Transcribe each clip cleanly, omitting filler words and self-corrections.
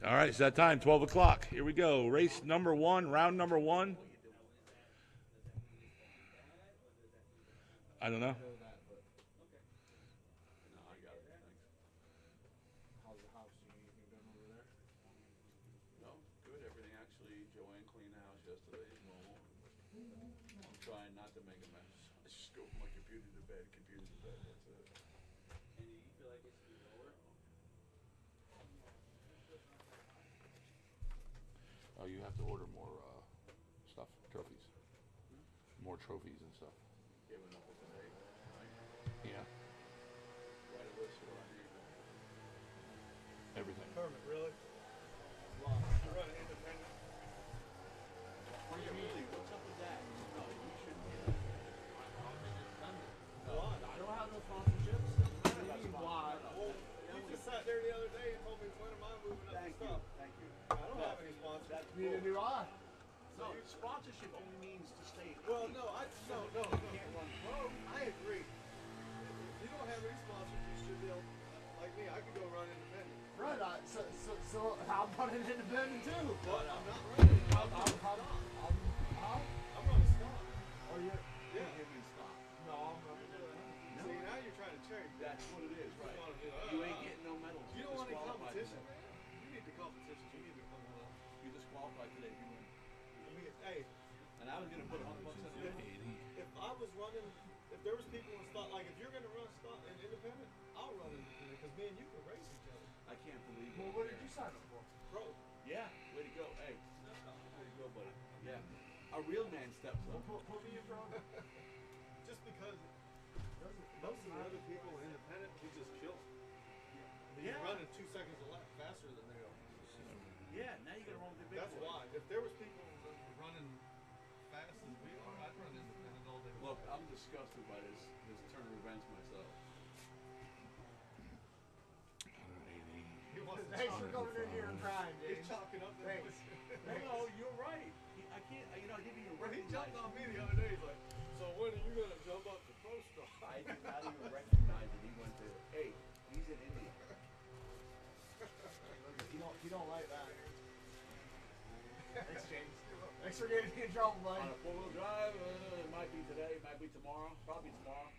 All right, it's that time, 12 o'clock. Here we go. Race number one, round number one. I don't know. Trying not to make a mess. I just go from my computer to bed, computer to bed. That's it. And you feel like it should be lower? Oh, you have to order more stuff, trophies. More trophies and stuff. Giving up for today. Yeah. Write a list of what I need. Everything. Kermit, really? Wow. You're running independent. What do you really? What's up with that? No, you shouldn't be. Why? I don't have no sponsorships. Why? Well, you just sat there the other day and told me when am I moving up Thank the you. stuff. Thank you. I don't have any sponsors. That's You need a new eye. No, sponsorship only means to stay. Well, no. You can't run pro. I agree. If you don't have any sponsors, you should be able, like me, I could go run independent. Right. So how about an independent too? But I'm not running. I'm running stock. Oh, yeah. Yeah. Give me stock. No, I'm not. See, now you're trying to change. That's what it is, right? wanna do, You ain't getting no medals. You You're don't want any disqualified competition, today. man. You need the competition. You need to come on. You're disqualified today if you win. Hey, And I was gonna put $100 in the game. if I was running, if there was people in stock, like if you're gonna run stock and independent, I'll run independent because me and you can race each other. I can't believe it. Well, what did you sign up for? Pro. Yeah, way to go. Hey, way to go, buddy. Yeah. A real man steps up. Put me in front. Just because most of the other people are independent, he just kills. He's Yeah. running 2 seconds a lap faster than they are. Yeah, now you gotta run with the big That's boys. why. If there was people running fast as we are, I'd run independent all day. Look, I'm disgusted by this turn of events myself. He wants to Thanks talk. for coming in here and trying, He's James. chalking up the Thanks. No, you're right. I can't, I didn't even When he recognize jumped on me the other day, he's like, so when are you gonna jump up to pro stock? I did not even recognize that he went to, hey, he's in India. You don't like that. Thanks, James. Thanks for getting me in trouble, buddy. On a four-wheel drive, it might be today, it might be tomorrow, probably tomorrow.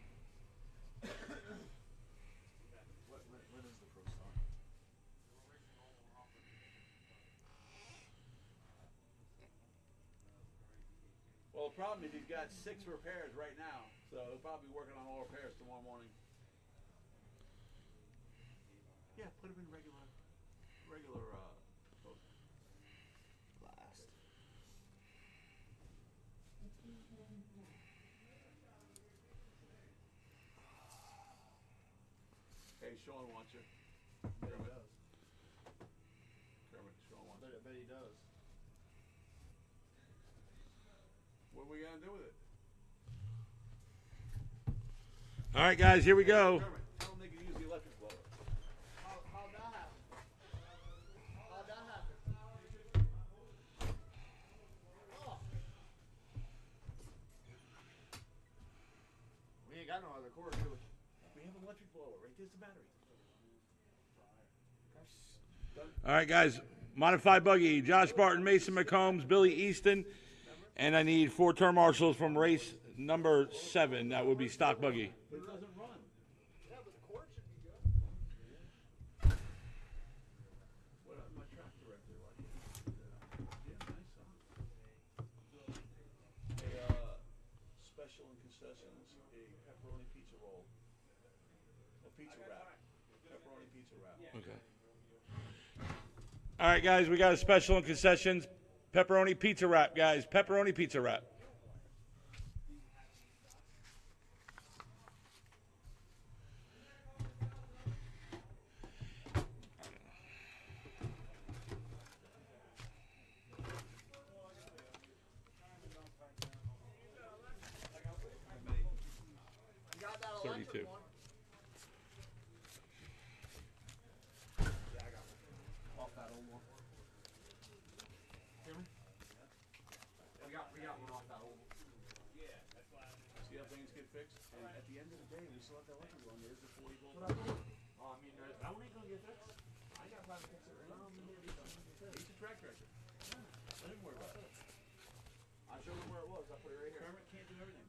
When is the pro start? Well, the problem is he's got 6 repairs right now, so he'll probably be working on all repairs tomorrow morning. Yeah, put him in regular Last. Hey, Sean wants you. Bet he does. Kermit, Sean wants you. Bet he does. What are we gonna do with it? All right, guys, here we go. Kermit, tell him they can use the electric blower. How'd that happen? How'd that happen? Oh. We ain't got no other cord, do we? We have an electric blower, right? There's the battery. All right, guys. Modified buggy. Josh Barton, Mason McCombs, Billy Easton. And I need 4 turn marshals from race number 7. That would be stock buggy. But it doesn't run. Yeah, but the cord should be good. What my track director like? Yeah, nice, huh? Special and concessions, a pepperoni pizza roll. A pizza wrap. Pepperoni pizza wrap. Okay. All right, guys, we got a special and concessions. Pepperoni pizza wrap, guys. Pepperoni pizza wrap. You got that electric 32. one? Yeah, I got one. Off that old one. Hear me? We got one off that old one. See how things get fixed? And at the end of the day, we still have that electric one. There's the 40 volt. I mean, that one ain't gonna get fixed. I got He's a track director. Let him worry about it. I showed him where it was. I put it right here. Kermit can't do everything.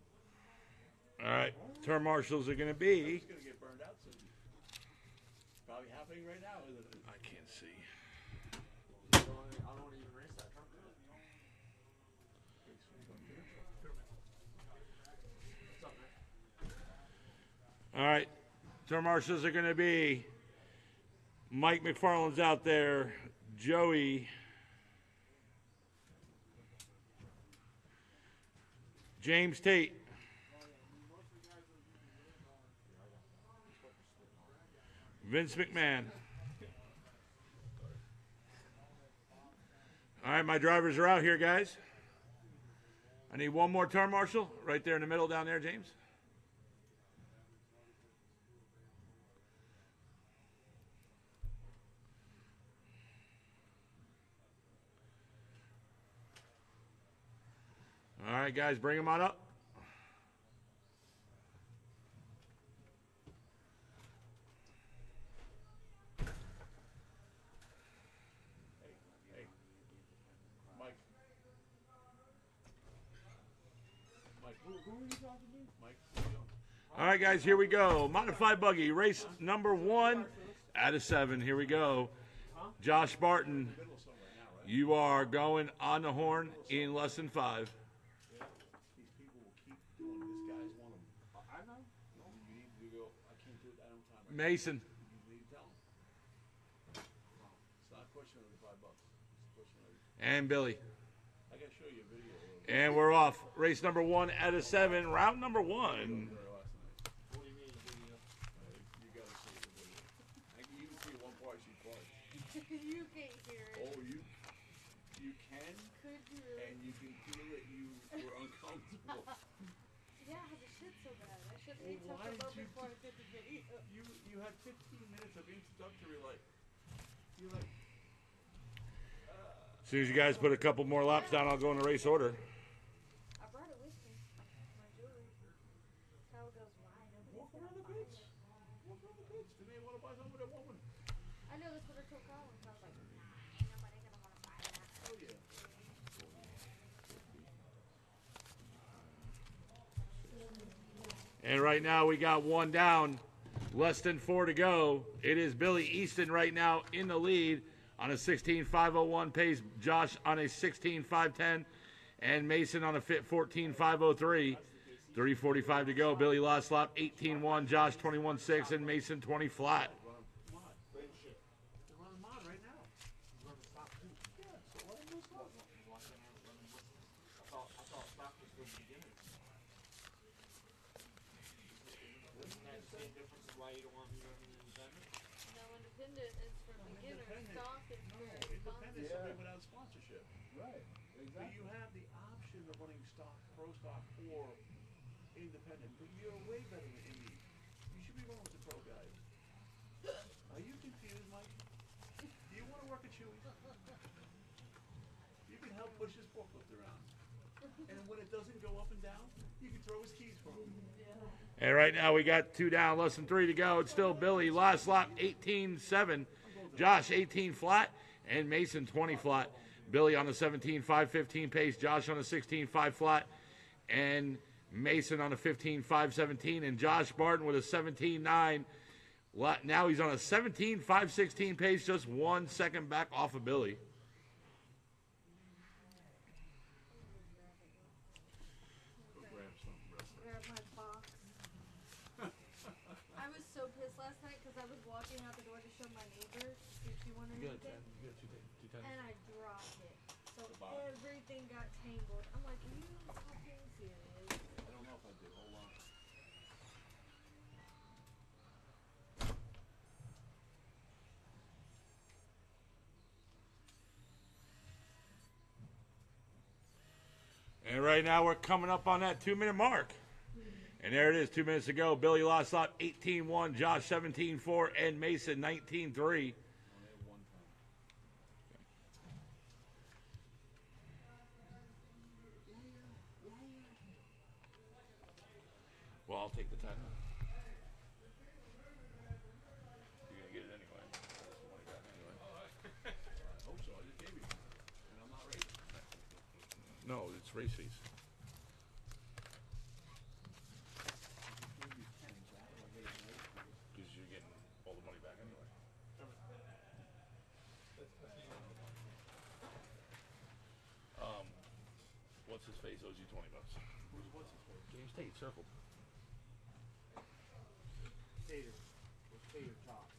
All right, turn marshals are going to be. He's gonna get burned out soon. Probably happening right now, isn't it? I can't see. I don't want to even race that truck. What's up, man? All right, turn marshals are going to be Mike McFarland's out there, Joey, James Tate, Vince McMahon. All right, my drivers are out here, guys. I need one more turn marshal right there in the middle down there, James. All right, guys, bring them on up. Hey, Mike. Mike, who are you talking to? Mike, what are you doing? All right, guys, here we go. Modified buggy, race number 1 out of 7. Here we go. Josh Barton, Middle of somewhere now, right? you are going on the horn in less than 5. These people will keep doing this. Guys want them. I know. No, you need to go. I can't do it. I don't have time. Mason, You need to tell them. It's not a question of the $5. It's a question of. and Billy. I gotta show you a video of And we're off. Race number 1 out of 7, round number 1. last night. What do you mean, video? You gotta see the video. I can even see one part she twice. You can't hear it. Oh, you can, Could you? and you can feel that you were uncomfortable. Yeah, I had to shit so bad. I should have Well, ate why Taco Bell did you before I did the video. You had 15 minutes of introductory, like, you're like, As soon as you guys put a couple more laps down, I'll go in the race order. I brought it with me. My jewelry. That's how it goes wide. walk around the pitch. Walk around the pitch. Then they want to buy something with that woman. I know that's what I told Colin. So I was like, nah, ain't nobody gonna want to buy that. Oh, yeah. And right now we got one down, less than 4 to go. It is Billy Easton right now in the lead on a 16.501 pace. Josh on a 16.510, and Mason on a fit 14.503. 3:45 to go. Billy last lap 18.1, Josh 21.6, and Mason 20 flat. Mod. They're running mod right now. Yeah, so let them go stop. I thought stock was for beginners. Isn't that the same difference as why you don't want me running independent? No, independent is for beginners. independent. Stock is for Independent sponsors. is something without sponsorship. Right. But you have the option of running stock, pro stock, or independent. But you're way better than Indy. You should be running with the pro guys. Are you confused, Mike? Do you want to work at Chewy? You can help push his forklift around. And when it doesn't go up and down, you can throw his keys for him. And right now we got 2 down, less than 3 to go. It's still Billy last lap 18.7, Josh 18 flat, and Mason 20 flat. Billy on a 17.515 pace, Josh on a 16.5 flat, and Mason on a 15.517, and Josh Barton with a 17.9. Now he's on a 17.516 pace, just 1 second back off of Billy. Go grab something, wrestler. Grab my box. I was so pissed last night because I was walking out the door to show my neighbor see if she wanted anything, and I dropped it. So everything got tangled. I'm like, are you fucking serious? I don't know if I did. Hold on. And right now we're coming up on that 2-minute mark. And there it is, 2 minutes to go. Billy last lap 18.1, Josh 17.4, and Mason 19.3. I only have one time. Well, I'll take the 10. You're going to get it anyway. That's the one you got anyway. race fees. Because you're getting all the money back anyway. What's his face owes you $20. What's his face? James Tate circled. Tater. With tater tots.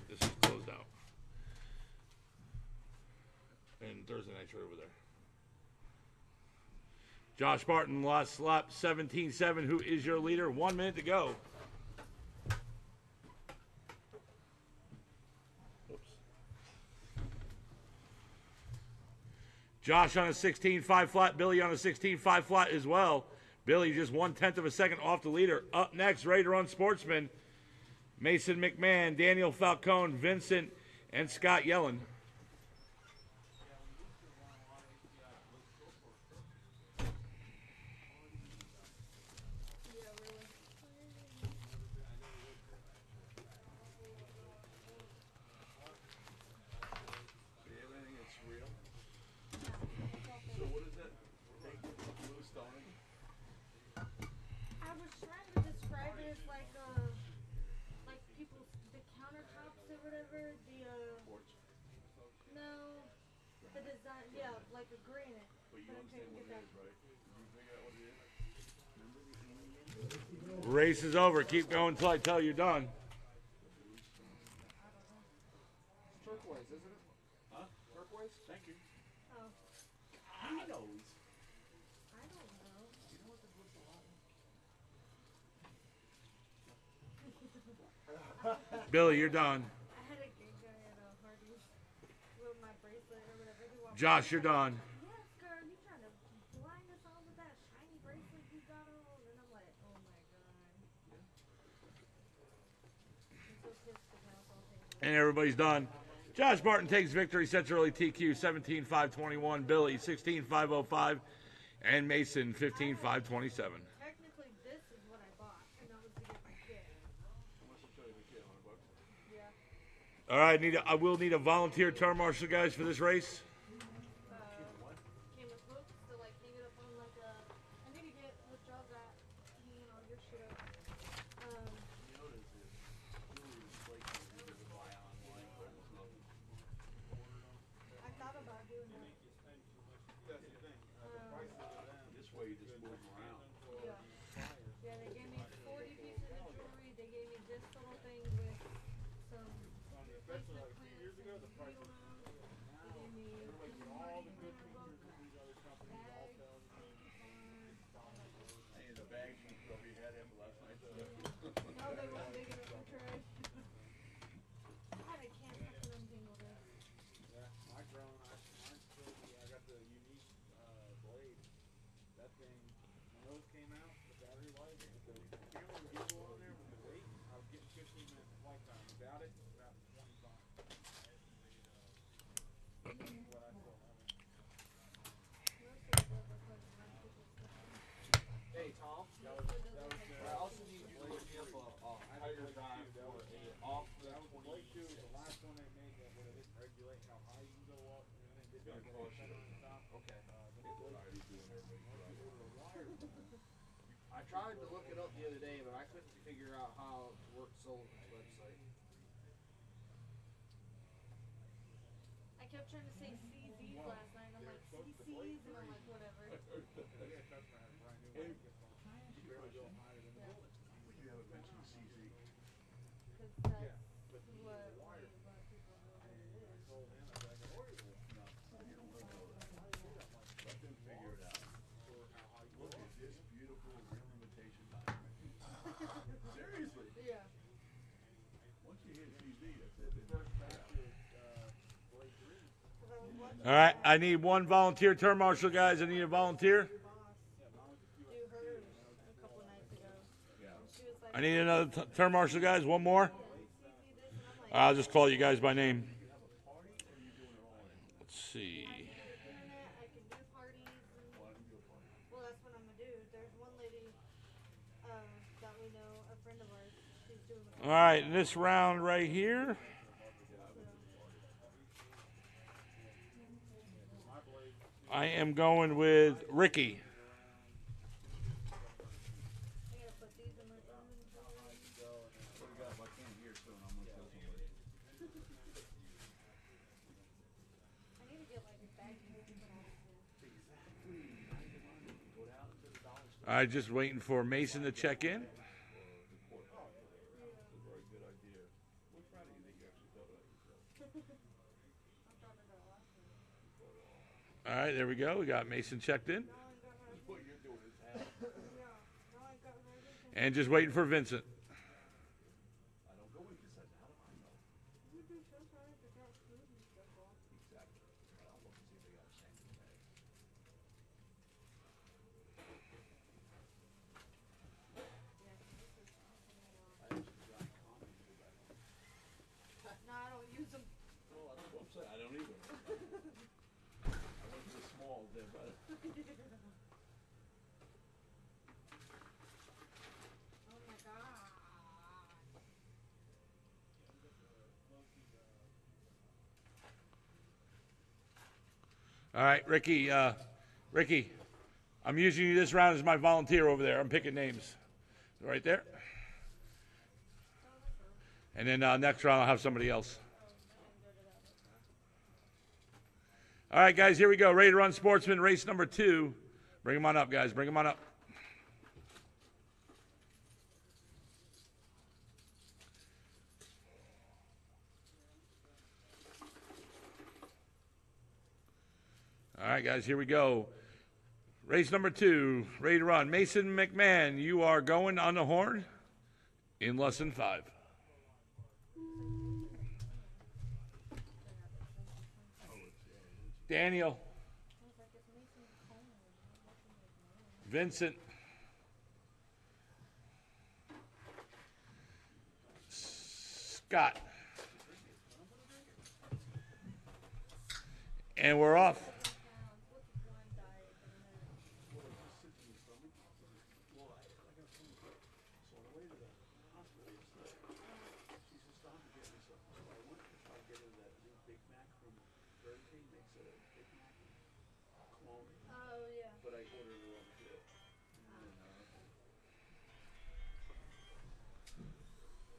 This is closed out. And Thursday night's right over there. Josh Barton lost lap 17-7. Who is your leader? 1 minute to go. Oops. Josh on a 16.5 flat. Billy on a 16.5 flat as well. Billy just 1/10 of a second off the leader. Up next, ready to run Sportsman. Mason McMahon, Daniel Falcone, Vincent, and Scott Yellen. Do you have anything that's real? So what does that take blue stone? I was trying to describe it as like people's the countertops or whatever. Porch. No, the design. Yeah, like a granite. But you I understand couldn't what get it that. is, right? Did you figure out what it is? Remember the Indian? Race is over. Keep going until I tell you you're done. Turquoise, isn't it? Huh? Turquoise? Thank you. Oh, He knows. I don't know. You know what this looks a lot like? Billy, you're done. I had a gig guy at Hardee's with my bracelet or whatever. He walked Josh, by, you're he's like, done. Yes, girl, you trying to blind us all with that shiny bracelet you got on? And I'm like, oh my god. I'm so pissed because now it's all taken. And everybody's done. Josh Barton takes victory, sets early TQ 17-5-21, Billy 16-5-05, and Mason 15-5-27. Technically, this is what I bought, and that was to get my kid. How much did I tell you the kid? $100? Yeah. All right, I will need a volunteer term marshal, guys, for this race. Came with hooks to like hang it up on like a. I need to get what y'all got hanging all your shit up. You notice is jewelry is flaky. You can buy online, but it's nothing. I thought about doing that. That's the thing. The prices of them. This way you just move them around. Yeah. Yeah, they gave me 40 pieces of jewelry. They gave me this little thing with some Especially placement like 2 plants years ago, the and prices. needle nose. They gave me All the good book, features that these other companies all bags, sell. Hey, the bags you probably had him last night. No, they weren't big enough for trash. God, I can't fucking untangle this. Yeah, my drone, I got the unique blade. That thing, when those came out, the battery life, the camera and gimbal on there with the weight, I was getting 15-minute flight time. Without it, about 25. What I saw. Most of it does look like my people's stuff. Hey, Tom. I also need you to look me up a higher drive for a off the That was the 20. blade too, the last one they made that where they didn't regulate how high you can go up, and then they did that center on the top. Okay. The I tried to look it up the other day, but I couldn't figure out how to work Sullivan's website. I kept trying to say CZs last night. I'm like, CCs, and I'm like, whatever. customer had a brand new one. You barely go higher than the Yeah. bullet. You haven't mentioned CZ. Because that's But the what wire. a lot of people know what it is. Told him, I said, I go, No, you don't want to know that. Let them figure it out. Look at this beautiful real imitation diamond. Seriously. Yeah. Once you hit CZ, that's it. first batch of blade 3. 'Cause I was watching All right, I need one volunteer term marshal, guys. I need a volunteer. your boss do hers a couple nights ago. Yeah. And she was like, I need another term marshal, guys. One more. CZ this, and I'm like, I'll just call you guys by name. Party or are you doing it all in? Let's see. I can do internet, I can do parties, and Why don't you do a party? well, that's what I'm gonna do. There's one lady that we know, a friend of ours, she's doing the All right, this round right here. I am going with Ricky. All right, just waiting for Mason to check in. All right, there we go. We got Mason checked in. And just waiting for Vincent. No, I don't use them. I don't either. I went to the small there, but Oh my god. All right, Ricky. Ricky, I'm using you this round as my volunteer over there. I'm picking names. Right there. And then next round I'll have somebody else. All right, guys, here we go. Ready to run Sportsman, race number 2. Bring them on up, guys. Bring them on up. All right, guys, here we go. Race number 2, ready to run. Mason McMahon, you are going on the horn in less than 5. Daniel. Vincent. Scott. And we're off.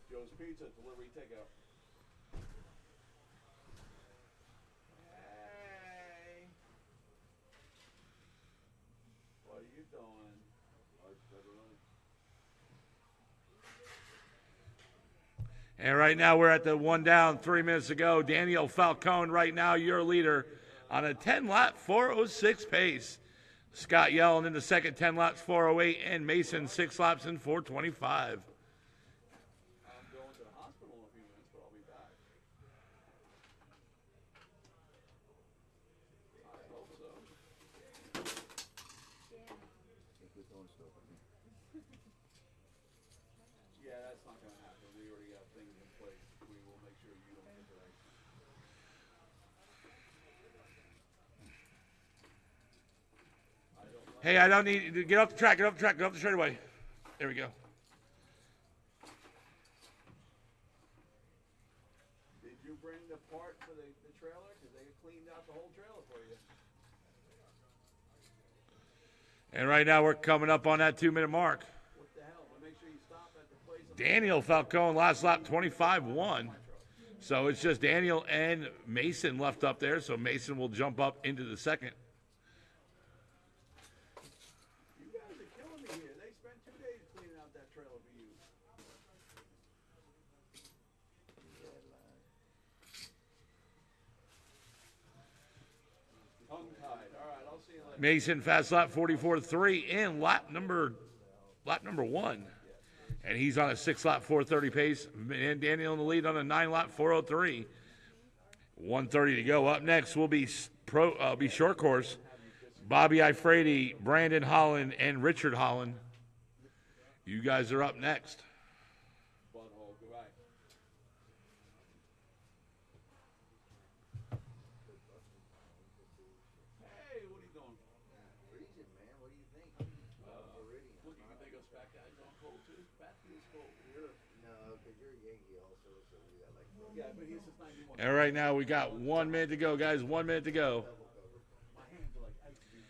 Joe's Pizza, delivery takeout. Hey. What are you doing? And right now we're at the 1 down, 3 minutes to go. Daniel Falcone right now, your leader on a 10-lap 406 pace. Scott Yellen in the second, 10 laps 408, and Mason 6 laps in 425. Yeah, that's not going to happen. We already got things in place. We will make sure you don't get the right. Hey, I don't need to get off the track, get off the track, get off the straightaway. There we go. Did you bring the part for the trailer? Because they cleaned out the whole trailer for you. And right now we're coming up on that 2-minute mark. What the hell? But make sure you stop at the place. Daniel Falcone last lap 25-1. So it's just Daniel and Mason left up there. So Mason will jump up into the second. You guys are killing me here. They spent 2 days cleaning out that trailer for you. Tongue-tied. All right, I'll see you later. Mason fast lap 44.3 in lap number 1. And he's on a 6-lap 430 pace. And Daniel in the lead on a 9-lap 403. 130 to go. Up next will be short course. Bobby Ifrady, Brandon Holland, and Richard Holland. You guys are up next. Butthole, goodbye. Hey, what are you doing? Freezing, man. What do you think? Already. What, you can make us fat guys on cold too? Fat is cold. No, because you're a Yankee also, so we got like. Yeah, but he's just 91. And right now we got 1 minute to go, guys. 1 minute to go. My hands are like ice cream.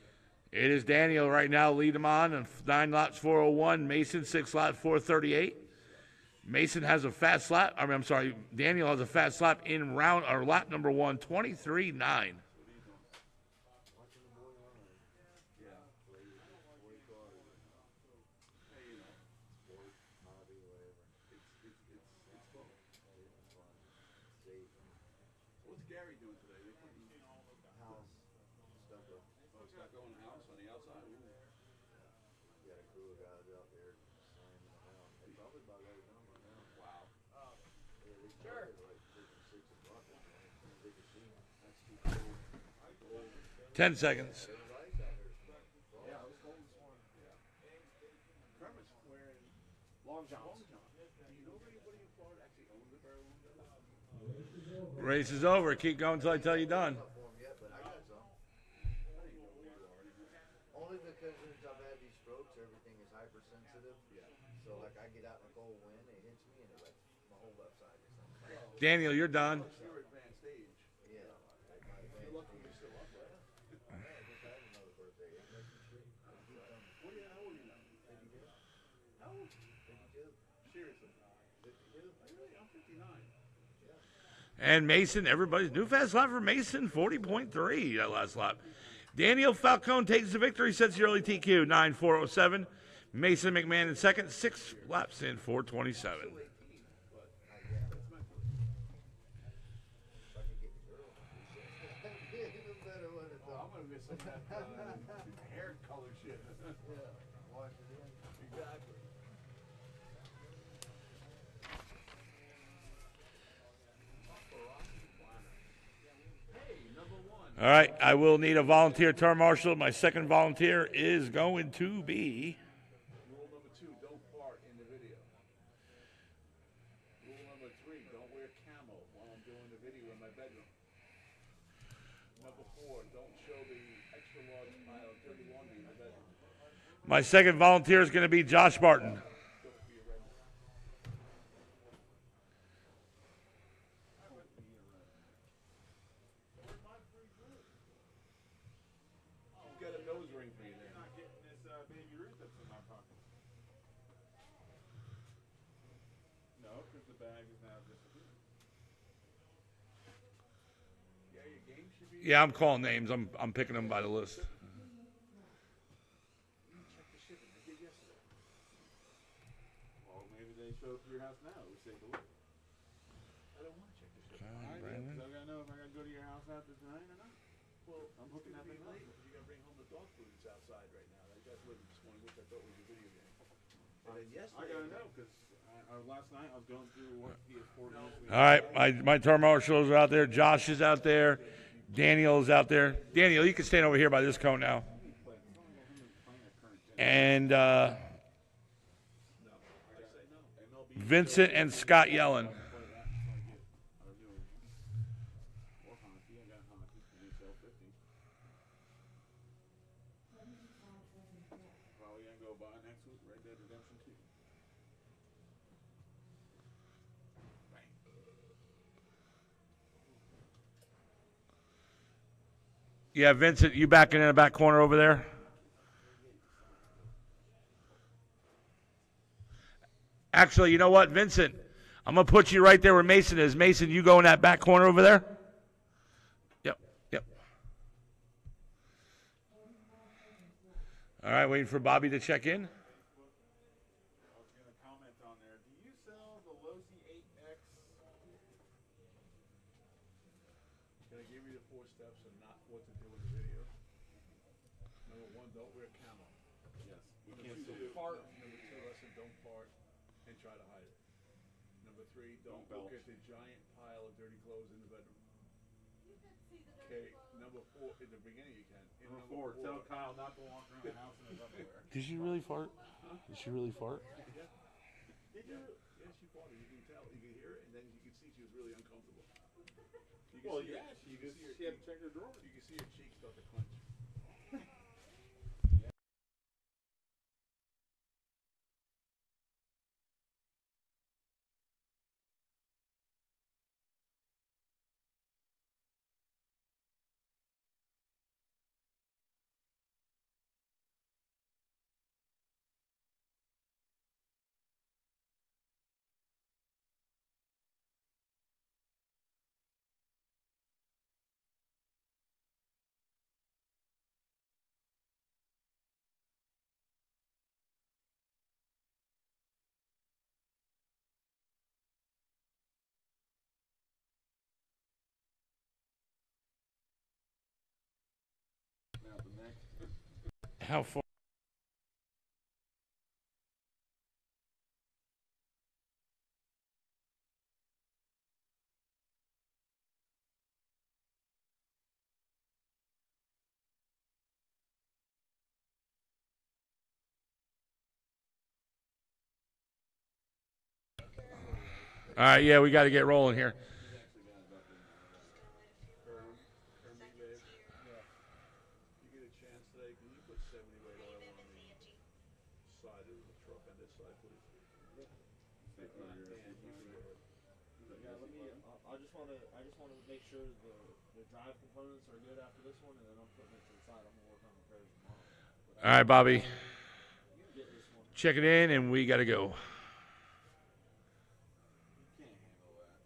It is Daniel right now, lead him on 9 laps 401. Mason 6 laps 438. Mason has a fast lap. I'm sorry, Daniel has a fast lap in lap number 1, 23.9. What's Gary doing today? They putting House stucco. oh stucco in the house on the outside. Ooh. We got a crew of guys out there slamming them out. They probably about got it done by now. Wow. Yeah, they started like freaking 6 o'clock this morning. As soon as they could see me. That's too cold. 10 seconds. It was ice out there this morning. Yeah, it was cold this morning. Yeah. Kermit's wearing long johns. Do you know anybody in Florida actually owns a pair of long johns? Race is over. Keep going until I tell you done. Not for 'em yet, but I got some. I didn't know who you are anymore. Only because since I've had these strokes, everything is hypersensitive. Yeah. So like I get out in a cold wind, it hits me, and it like my whole left side is on fire. Daniel, you're done. You're advanced age. Yeah. My You're lucky you're still up, right? I just had another birthday. It makes me shit. How old are you now? 52. How old? 52. Seriously. 52. Really? I'm 59. And Mason, everybody's new fast lap for Mason, 40.3 that last lap. Daniel Falcone takes the victory, sets the early TQ, 9:4:07. Mason McMahon in second, 6 laps in 4:27. If I could get the girl. Even better when it's I'm up. gonna miss some of that hair color shit. Yeah. Wash it in. Exactly. Hey, number one. All right, I will need a volunteer turn marshal. My second volunteer is going to be Rule number 2, don't fart in the video. Rule number 3, don't wear camo while I'm doing the video in my bedroom. Number 4, don't show the extra large pile of dirty laundry in my bedroom. my second volunteer is going to be Josh Barton. Don't be a redneck. She's got a nose ring for you there. Not getting this Baby Ruth that's in my pocket. No, because the bag is now disappeared. Yeah, your game should be. Yeah, I'm calling names. I'm picking them by the list. You check the shipping. I did yesterday. Well, maybe they show up to your house now. We take a look. I don't want to check the shipping. I do, 'cause I gotta know if I gotta go to your house after tonight or not. Well, I'm hooking it's that gonna be thing up. late because you gotta bring home the dog food that's outside right now. That got delivered this morning, which I thought was your video game. And then yesterday. I gotta know because last night I was going through what PS4 games we All right, my turn marshals are out there. Josh is out there. Daniel is out there. Daniel, you can stand over here by this cone now. And Vincent and Scott Yellen. Probably gonna go buy next week Red Dead Redemption 2. Yeah, Vincent, you backing in the back corner over there? Actually, you know what, Vincent? I'm going to put you right there where Mason is. Mason, you go in that back corner over there? Yep, yep. All right, waiting for Bobby to check in. I was gonna comment on there. Do you sell the Losi 8X? Can I give you the 4 steps and not what to do in the video? Number 1, don't wear camo. Yes. Number 2, don't fart. Number 2, lesson, don't fart and try to hide it. Number 3, don't look at the giant pile of dirty clothes in the bedroom. Okay, number 4, in the beginning you can. In Number 4, tell Kyle not to walk around the house in his underwear. Did she really fart? Did she really fart? Did you? Yes, she farted. You can tell. You can hear it, and then you can see she was really uncomfortable. You can Well, see yeah, her, she you can just see her she had to cheek- check her drawers. You can see her cheeks start to clench. Snap the neck. How far? All right, yeah, we got to get rolling here. You get a chance today, can you put 70 weight oil on the side of the truck on this side, please? And you can go ahead. Yeah, let me. I just want to make sure the drive components are good after this one, and then I'm putting it to the side. I'm gonna work on repairs tomorrow. All right, Bobby. Get this one. Check it in, and we got to go. You can't handle that.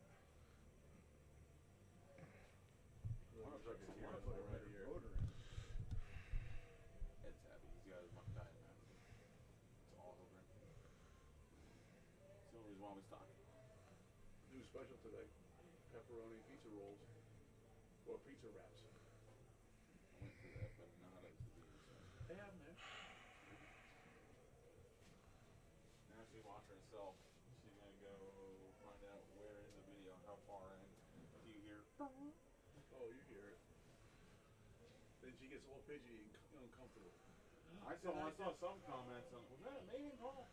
It's heavy. He's got his diet man. It's all over him. It's the only reason why we stock. New special today, pepperoni pizza rolls, or pizza wraps. I went through that, but not as the beer. They have them there. Now she's watching herself. She's gonna go find out where in the video, how far in. Do you hear? Oh, you hear it. Then she gets all fidgety and uncomfortable. I saw some comments on. Was that a mating call?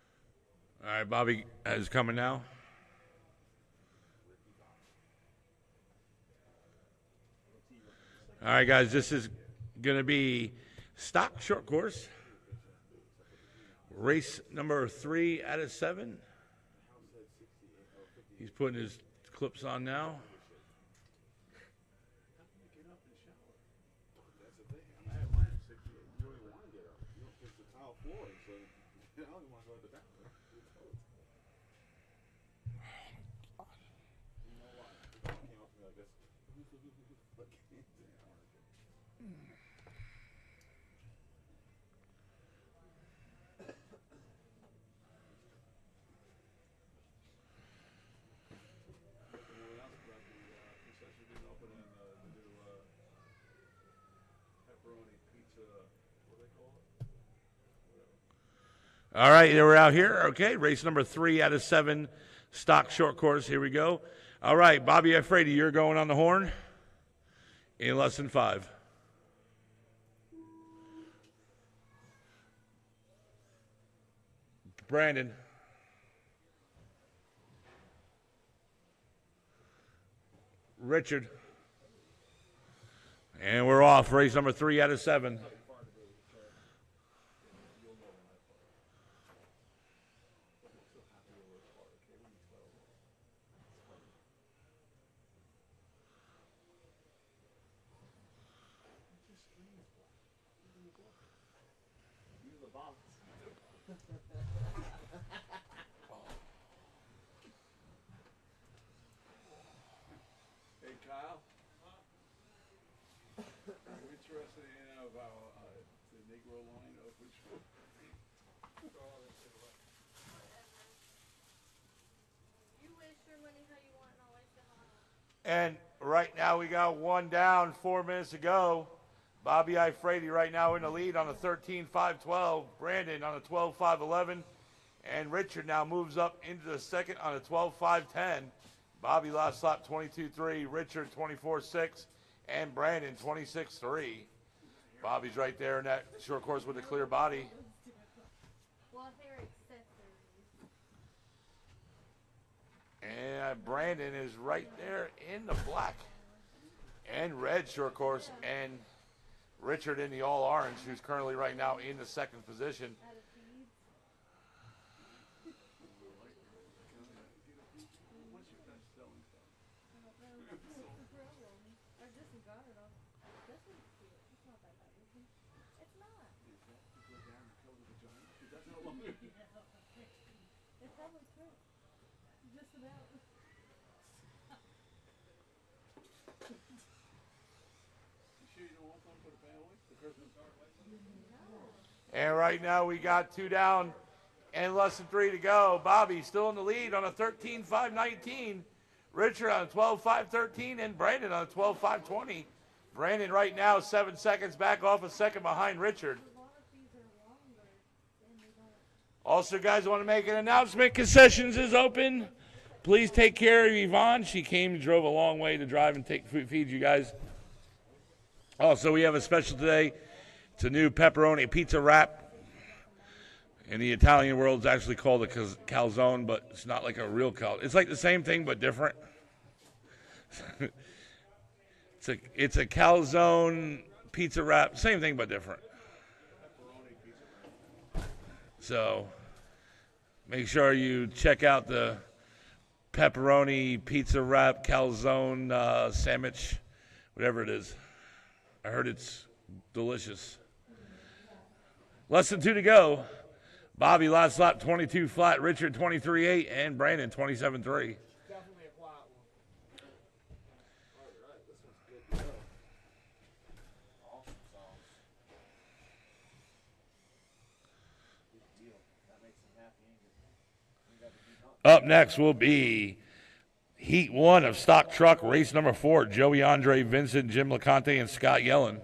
All right, Bobby is coming now. All right, guys, this is going to be stock short course. Race number 3 out of 7. He's putting his clips on now. Get up and shower. That's the thing. I have mine at 68. You don't even want to get up. You don't fix the tile floor, so you don't even want to go to the bathroom. You know why? The dog came up to me like this. Anyone else about the concession didn't open in the new pepperoni pizza, what do they call it? Whatever. All right, we're out here. Okay, race number 3 out of 7, stock short course. Here we go. All right, Bobby Ifrady, you're going on the horn in less than 5. Brandon. Richard. And we're off. Race number 3 out of 7. Use the box. Hey, Kyle. I'm interested in about the Negro line of which You waste your money how you want, and I'll waste it how I want. And right now we got one down, 4 minutes to go. Bobby Ifrady right now in the lead on a 13.512. Brandon on a 12.511. And Richard now moves up into the second on a 12.510. Bobby last lap 22.3. Richard 24.6. And Brandon 26.3. Bobby's right there in that short course with a clear body. Well, hair accessories. And Brandon is right there in the black and red short course. And Richard in the all orange, who's currently right now in the second position. Out of feeds. what's your best selling stuff? I don't know. What's the problem? I just got it off. This one's cute. It's not that bad, is it? It's not. Is that to go down and kill the vagina? Because that's how long it It probably could. Just about. You sure you don't want one for the family? The Christmas card? And right now we got 2 down and less than 3 to go. Bobby still in the lead on a 13.519. Richard on a 12.513 and Brandon on a 12.520. Brandon right now 7 seconds back off a second behind Richard. A lot of these are longer and they don't. Also, guys, want to make an announcement. Concessions is open. Please take care of Yvonne. She came and drove a long way to drive and feed you guys. Also, we have a special today. It's a new pepperoni pizza wrap. In the Italian world, it's actually called a calzone, but it's not like a real calzone. It's like the same thing, but different. It's a calzone pizza wrap. Same thing, but different. So make sure you check out the pepperoni pizza wrap calzone sandwich, whatever it is. I heard it's delicious. Less than 2 to go. Bobby last lap 22 flat, Richard 23.8, and Brandon 27.3. Definitely a flat one. Alright, this one's good to go. Awesome sauce. Good deal. That makes him happy. Ain't got to be hot. Up next will be Heat 1 of Stock Truck, race number 4. Joey Andre, Vincent, Jim LeConte, and Scott Yellen.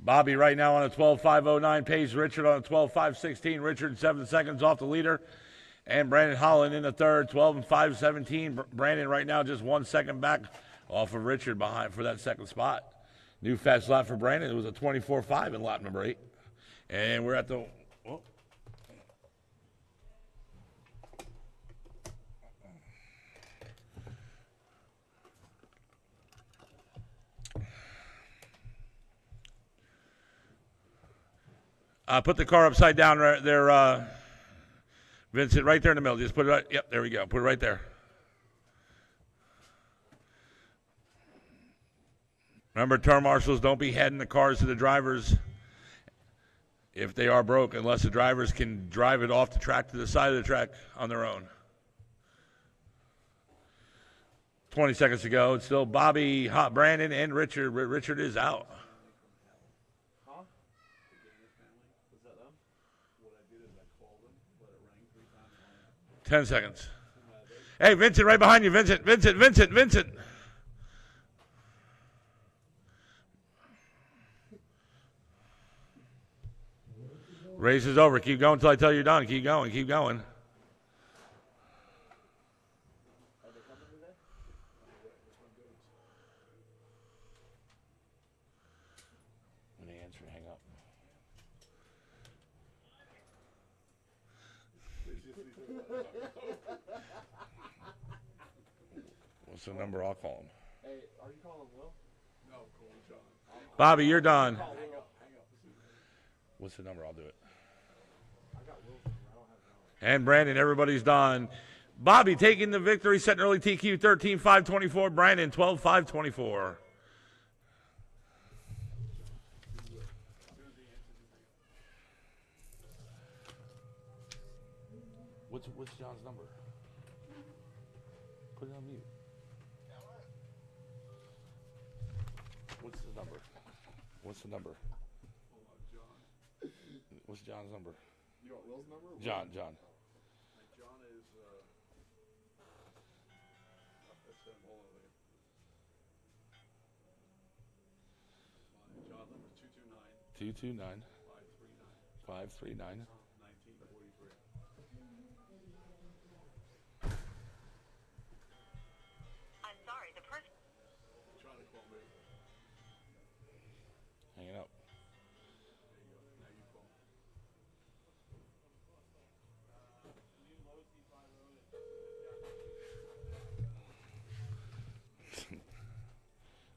Bobby right now on a 12.509 pace. Richard on a 12.516. Richard 7 seconds off the leader. And Brandon Holland in the third, 12.517. Brandon right now just 1 second back off of Richard behind for that second spot. New fast lap for Brandon. It was a 24.5 in lap number 8. And we're at the... Oh. Put the car upside down right there, Vincent, right there in the middle. Just put it right, yep, there we go. Put it right there. Remember, turn marshals, don't be heading the cars to the drivers if they are broke, unless the drivers can drive it off the track to the side of the track on their own. 20 seconds to go. It's still Bobby, Brandon, and Richard. Richard is out. 10 seconds. Hey, Vincent, right behind you. Vincent. Race is over. Keep going until I tell you you're done. Keep going. When they answer, hang up. What's the number? I'll call him. Hey, are you calling Will? No, call John. Bobby, you're done. Hang up. What's the number? I'll do it. I got Will's number. I don't have John. And Brandon, everybody's done. Bobby taking the victory, setting early TQ 13.524. Brandon 12.524. What's John's number? Put it on mute. What's the number? Hold on, John. What's John's number? You want Will's number? John. John is, that's him. Hold on there. John number is 229 539 1943. I'm sorry, the person. Trying to call me. Hanging up. There you go. Now you call.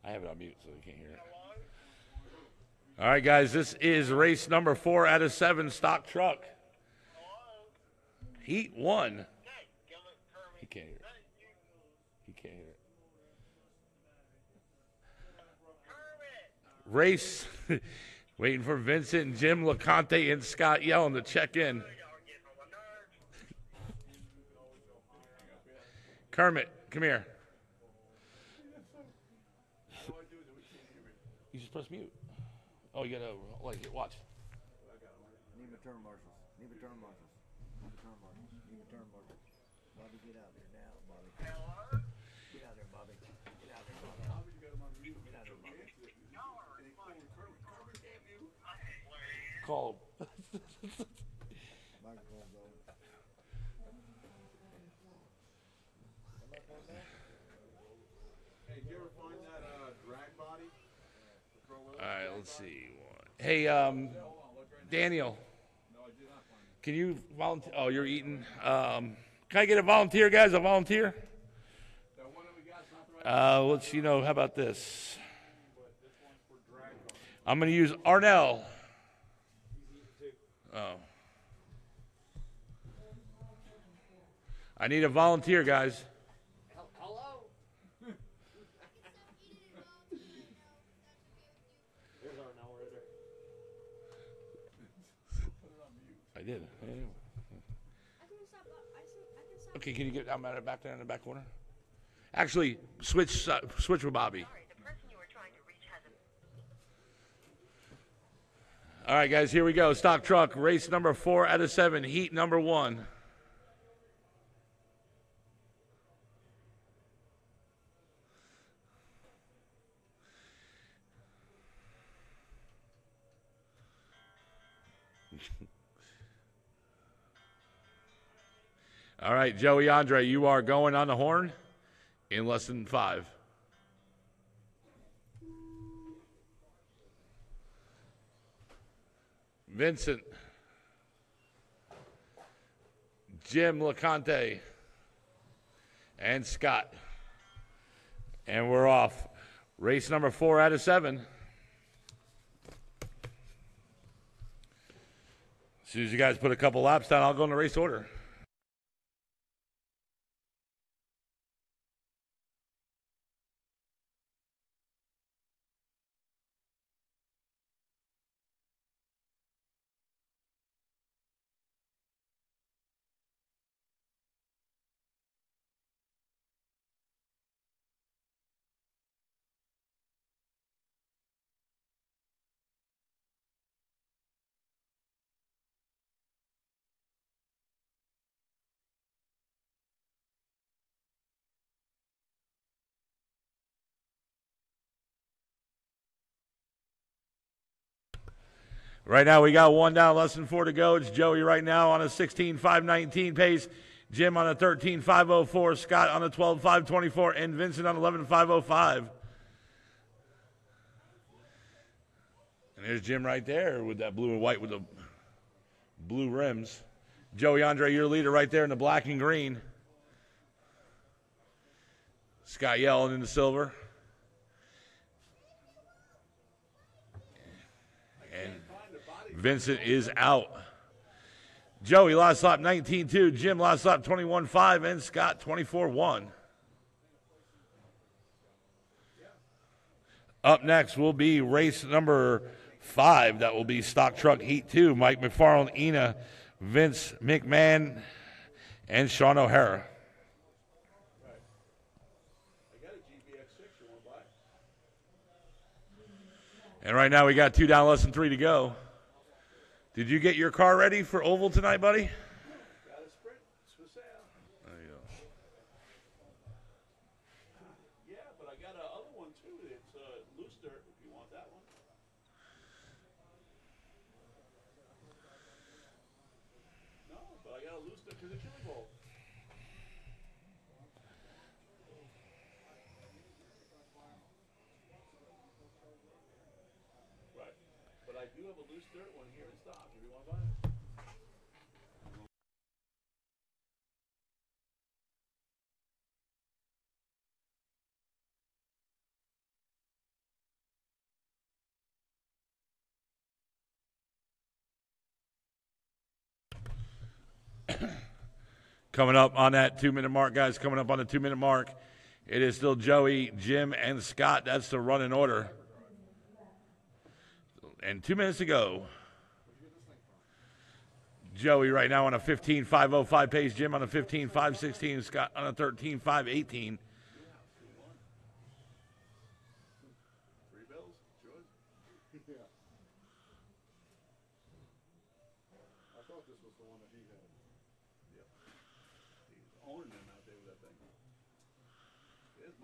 I have it on mute so you can't hear it. All right, guys, this is race number 4 out of 7 stock truck. Heat 1. He can't hear it. He can't hear it. Race, waiting for Vincent and Jim LeConte and Scott Yellen to check in. Kermit, come here. You just press mute. Oh, you gotta like it. Watch. Need my turn marshals. Need my turn marshals. Need my turn marshals. Need my turn marshals. Bobby, get out there now, Bobby. Get out there, Bobby. Get out there, Bobby. Bobby, you got him on mute. Get out there, Bobby. And he called Kermit, damn you. Call him. Microphone's over. Hey, did you ever find that drag body? All right, let's see. Hey, Daniel, No, I did not find it. can you volunteer? Oh, you're eating. Can I get a volunteer, guys? A volunteer? That one that we got is not the right How about this? I'm going to use Arnell. Oh. I need a volunteer, guys. Hello? There's our now, right there. I did. I can stop. I can stop. Okay, can you get? I'm at it back there in the back corner. Actually, switch with Bobby. Sorry, the person you were trying to reach hasn't. All right, guys, here we go. Stock truck race number 4 out of 7, heat number 1. All right, Joey Andre, you are going on the horn in less than 5. Vincent, Jim LeConte, and Scott. And we're off. Race number 4 out of 7. As soon as you guys put a couple laps down, I'll go in the race order. Right now, we got 1 down, less than 4 to go. It's Joey right now on a 16.519 pace. Jim on a 13.504. Scott on a 12.524. And Vincent on 11.505. And there's Jim right there with that blue and white with the blue rims. Joey Andre, your leader right there in the black and green. Scott Yellen in the silver. And Vincent is out. Joey last lap 19.2. Jim last lap 21.5. And Scott 24.1. Up next will be race number 5. That will be Stock Truck Heat 2. Mike McFarland, Ina, Vince McMahon, and Sean O'Hara. I got a GBX6 you want to buy. And right now we got 2 down, less than 3 to go. Did you get your car ready for Oval tonight, buddy? Got a Sprint. It's for sale. There you go. Yeah, but I got another one too. It's loose dirt if you want that one. No, but I got a loose dirt for the chili bowl. Right. But I do have a loose dirt one here in stock if you want to buy it. Coming up on that 2-minute mark, guys, coming up on the 2-minute mark. It is still Joey, Jim, and Scott. That's the running order. And 2 minutes to go. Joey right now on a 15.505 pace. Jim on a 15.516. Scott on a 13.518. 3 bills. Yours.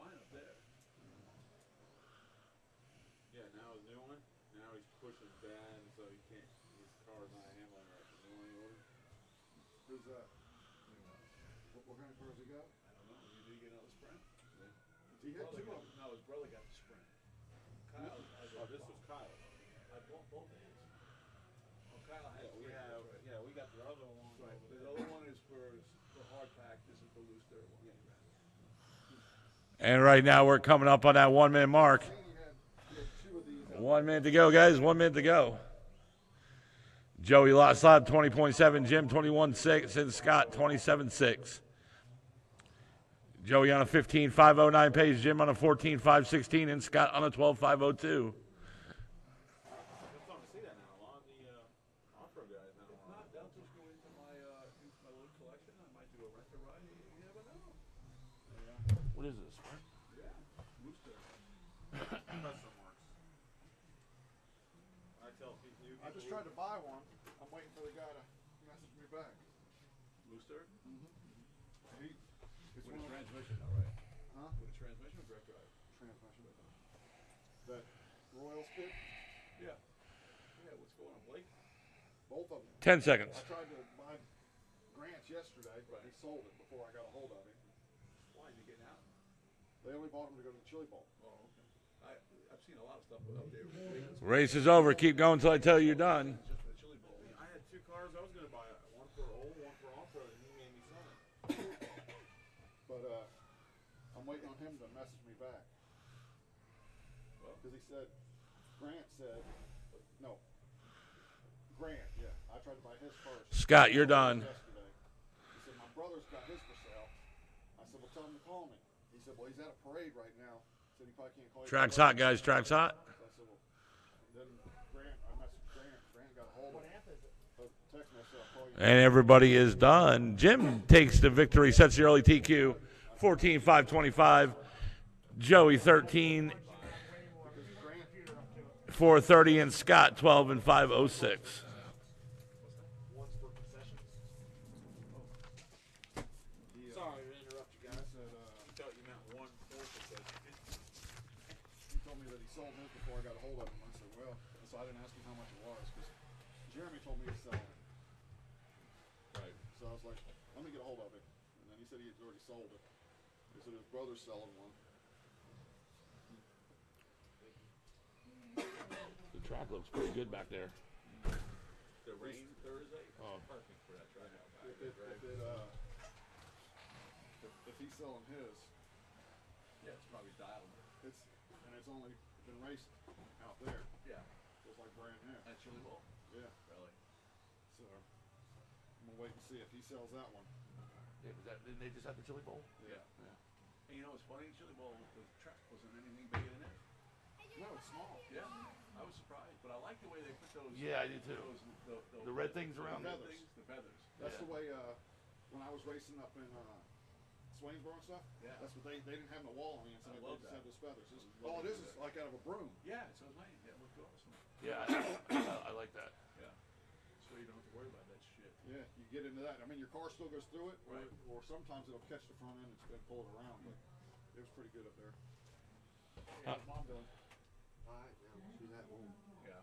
mine up there. Yeah, now his new one. Now he's pushing bad, so he can't. His car's not handling right. The new one he ordered. Who's that? What kind of cars he got? I don't know. Did he get another Sprint? Yeah. He had two of them. No, his brother got the Sprint. Kyle. Oh, this was Kyle. I bought both of his. Oh, Kyle had Yeah, we three, have. that's right. Yeah, we got the other one. Right. Over The there. other one is for the hard pack. This is the loose dirt one. And right now we're coming up on that 1 minute mark. He had two of these. 1 minute to go, guys. 1 minute to go. Joey last slot 20.7, Jim 21.6, and Scott 27.6. Joey on a 15.509 pace, Jim on a 14.516, and Scott on a 12.502. I'm starting to see that now. A lot of the off-road guys now. If not, they'll just go into my little collection. I might do a rent a ride. You never know. What is this? Yeah. Loose dirt. Custom works. I tell people. I just tried to buy one. I'm waiting for the guy to message me back. Loose dirt? Mm-hmm. It's with a transmission, all right. Huh? With a transmission or direct drive? Transmission. That Royal skid? Yeah. Yeah, what's going on, Blake? Both of them. 10 seconds. I tried to buy Grant's yesterday, but he sold it before I got a hold of him. Why is he getting out? They only bought him to go to the Chili Bowl. Oh, okay. I've seen a lot of stuff up there. Race is over. Keep going until I tell you you're done. Just for the Chili Bowl. I had two cars I was going to buy. One for old, one for off-road, and he made me sell it. But I'm waiting on him to message me back. Because he said, Grant, yeah. I tried to buy his first. Scott, you're done. Yesterday. He said, my brother's got his for sale. I said, well, tell him to call me. He said, well, he's at a parade right now. He said, he probably can't call you. Track's hot, guys. Track's hot. So I said, well, then I messaged Grant. Grant got a hold of him. Text me, I said, I'll call you. And everybody is done. Jim takes the victory, sets the early TQ, 14.525. Joey 13, 4:30, and Scott 12 and 5:06. One's for concessions. Sorry to interrupt you guys. Said, I thought you meant one for concessions. he told me that he sold his before I got a hold of him. I said, well, so I didn't ask him how much it was because Jeremy told me to sell it. Right. So I was like, let me get a hold of it. And then he said he had already sold it. He said his brother's selling one. The track looks pretty good back there. The rain Thursday? Oh. Perfect for that track. If he's selling his, Yeah, it's probably dialed. it's only been raced out there. Yeah. So it's like brand new. At Chili Bowl. Yeah. Really? So I'm gonna wait and see if he sells that one. Yeah, didn't they just have the Chili Bowl? Yeah. And you know what's funny? Chili Bowl, the track wasn't anything bigger than it. No, it's small. Yeah. I was surprised, but I like the way they put those. Yeah, I did too. Those, The red things around the it. things, the feathers. That's Yeah. the way when I was racing up in Swainsboro and stuff. Yeah. That's what they didn't have no wall on the inside. I They love just that. had those feathers. All it is like out of a broom. Yeah, so it's nice. Yeah, it looked awesome. Yeah, I like that. Yeah. So you don't have to worry about that shit. Yeah, you get into that. I mean, your car still goes through it, Right. or sometimes it'll catch the front end and pull it around. But it was pretty good up there. Hey, how's Mom doing? Alright, now she's at home. Yeah.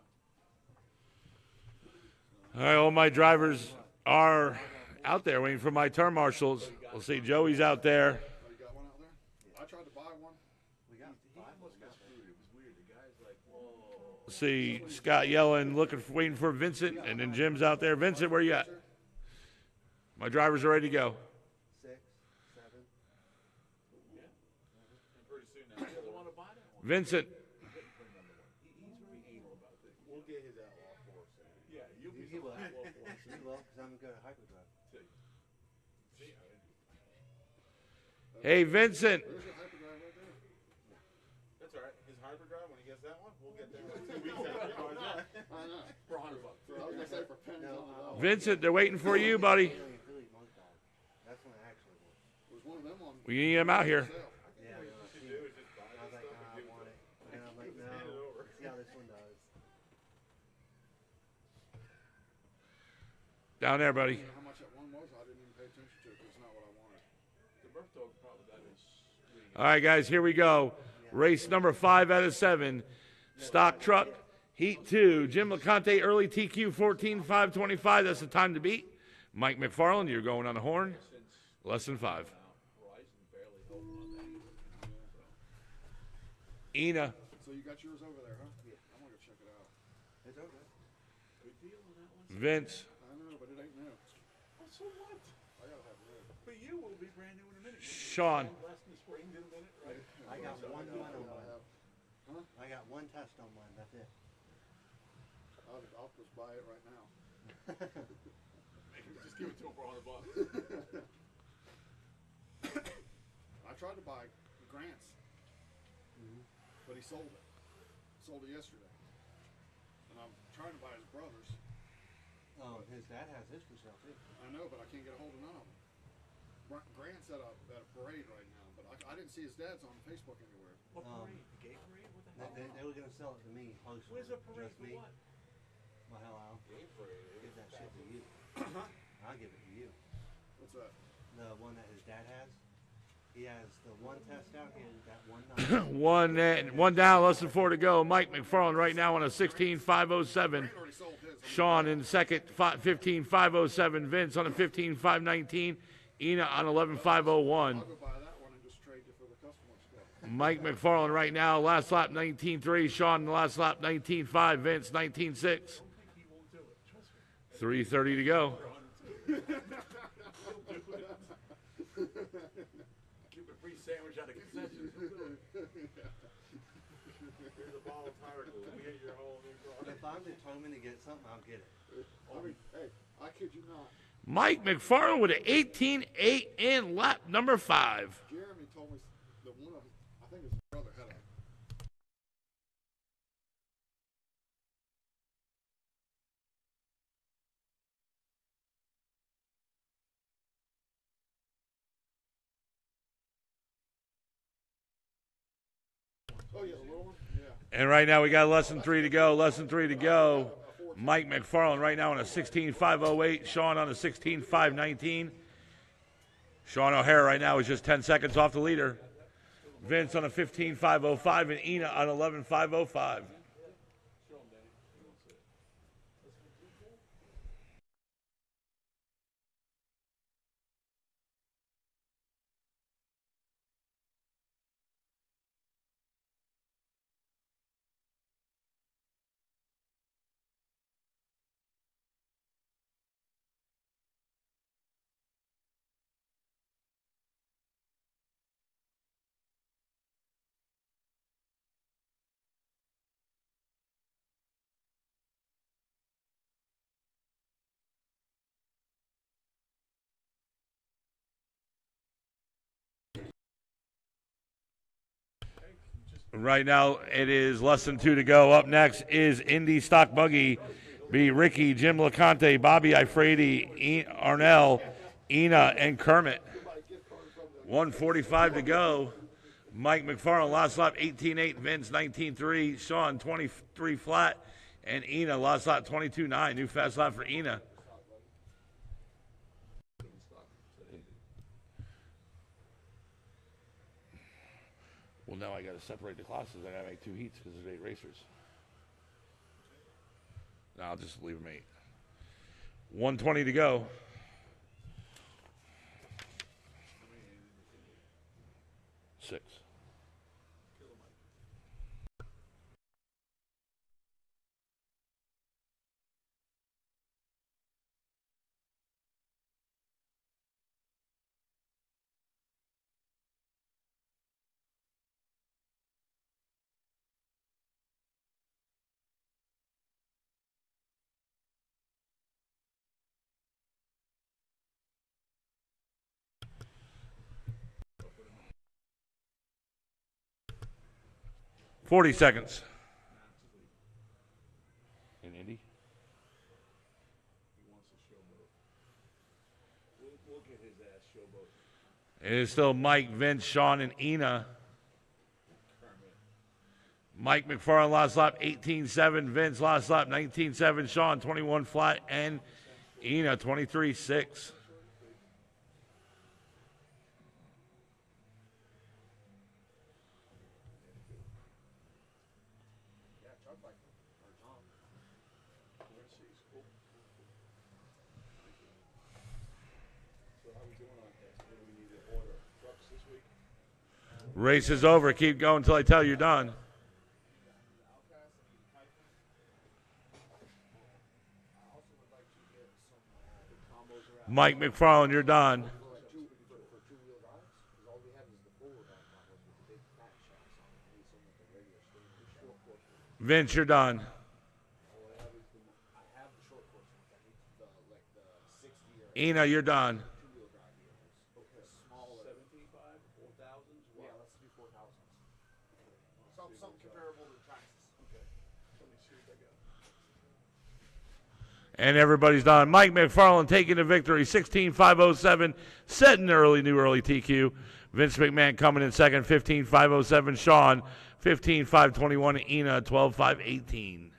All right, all my drivers are out there waiting for my turn marshals. We'll see Joey's out there. Oh, you got one out there? I tried to buy one. We got He almost got screwed. It was weird. The guy's like, whoa. We'll see Scott yelling, waiting for Vincent, and then Jim's out there. Vincent, where you at? My drivers are ready to go. 6, 7. Yeah. And pretty soon now. You want to buy that one? Vincent, He's very anal about this. We'll get his outlaw force. Yeah, you'll be He will. so outlaw for us. We will, because I'm going to hyperdrive. See, hey, Vincent. There's your hyperdrive right there. That's all right. His hybrid drive, when he gets that one, we'll get there in like 2 weeks after he buys that. I know. for $100. I was gonna say for pennies on the dollar. Vincent, they're waiting for you, buddy. Philly monk dog. That's when I actually won. There's one of them on We need him out here. sale. Yeah, I know. I seen Do it. is just buy I was this like, stuff nah, I and give want it it. And I'm like, no. Hand it over. See how this one does. Down there, buddy. How much that one was, I didn't even pay attention to it 'cause it's not what I wanted. The birth dog probably got his. All right, guys, here we go. Race number 5 out of 7. Stock truck, heat 2. Jim LeConte, early TQ 14.525. That's the time to beat. Mike McFarland, you're going on the horn. Less than 5. Ina. So you got yours over there, huh? Yeah. I'm gonna go check it out. It's okay. Good deal on that one. Vince. I know, but it ain't new. Oh, so what? I gotta have new. For you, will be brand new in a minute. Sean. Last in the spring, didn't it? Right. I got one run on mine. Huh? I got one test on mine. That's it. I'll just buy it right now. Just give it to him for $100. I tried to buy Grant's, but he sold it. Sold it yesterday. And I'm trying to buy his brother's. His dad has his for sale too. I know, but I can't get a hold of none of them. Grant's at a parade right now, but I didn't see his dad's on Facebook anywhere. What parade? The gay parade? What the hell? They were gonna sell it to me. Post Where's a parade just for me. what? Well, hell, I'll give that shit to you. I'll give it to you. What's that? The one that his dad has. He has the one test out here. That one. One down, less than 4 to go. Mike McFarland right now on a 16.507. Grant already sold his. Sean in second, 15.507. Vince on a 15.519. Ina on 11.501. I'll go buy that one and just trade you for the customer stuff. Mike McFarland right now, last lap 19.3. Sean, last lap 19.5. Vince 19.6. 3:30 to go. Keep a free sandwich out of concessions. Here's a bottle of tire glue. Let me get your whole new car. If I'm determined to get something, I'll get it. I mean, hey, I kid you not. Mike McFarland with an 18.8 in lap number 5. Jeremy told me that one of them, I think his brother had a. Oh yeah, the little one. Yeah. And right now we got less than 3 to go. Less than 3 to go. Mike McFarland right now on a 16.508. Sean on a 16.519. Sean O'Hara right now is just 10 seconds off the leader. Vince on a 15.505 and Ina on 11.505. Right now, it is less than 2 to go. Up next is Indy Stock Buggy. Be Ricky, Jim LeConte, Bobby Ifredi, Arnell, Ina, and Kermit. 1:45 to go. Mike McFarland, last lap 18.8. Vince 19.3. Sean 23 flat. And Ina, last lap 22.9. New fast lap for Ina. Well, now I got to separate the classes. I got to make 2 heats because there's 8 racers. No, I'll just leave them 8. 1:20 to go. Six. $40 seconds. In Indy? We'll get his ass showboat. It is still Mike, Vince, Sean, and Ina. Mike McFarland last lap 18.7. Vince last lap 19.7. Sean 21 flat. And Ina 23.6. Or John. Mercy's cool. So how we doing on this? What do we need to order? Trucks this week? Race is over. Keep going until I tell you you're done. Mike McFarland, you're done. Vince, you're done. Ina, you're done. 17.5, 4,000s? Yeah, let's do 4,000s. Something comparable to Traxxas. Okay. Let me see what I got. And everybody's done. Mike McFarland taking the victory, 16.507, setting the new early TQ. Vince McMahon coming in second, 15.507. Sean, 15.521. Ina, 12.518.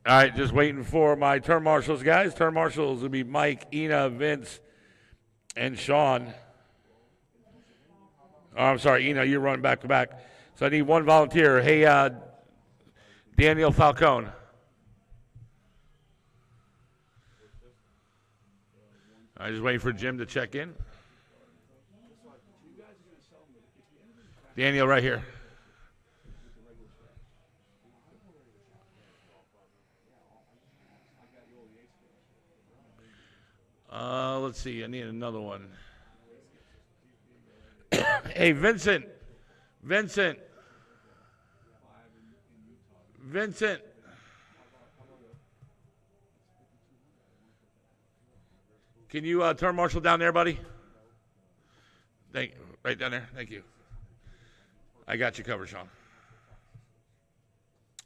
All right, just waiting for my turn marshals, guys. Turn marshals will be Mike, Ina, Vince, and Sean. Oh, I'm sorry, Ina, you're running back to back. So I need one volunteer. Hey, Daniel Falcone. I'm just waiting for Jim to check in. Daniel, right here. Let's see. I need another one. Hey, Vincent. Vincent. Can you turn marshal down there, buddy? Right down there. Thank you. I got you covered, Sean.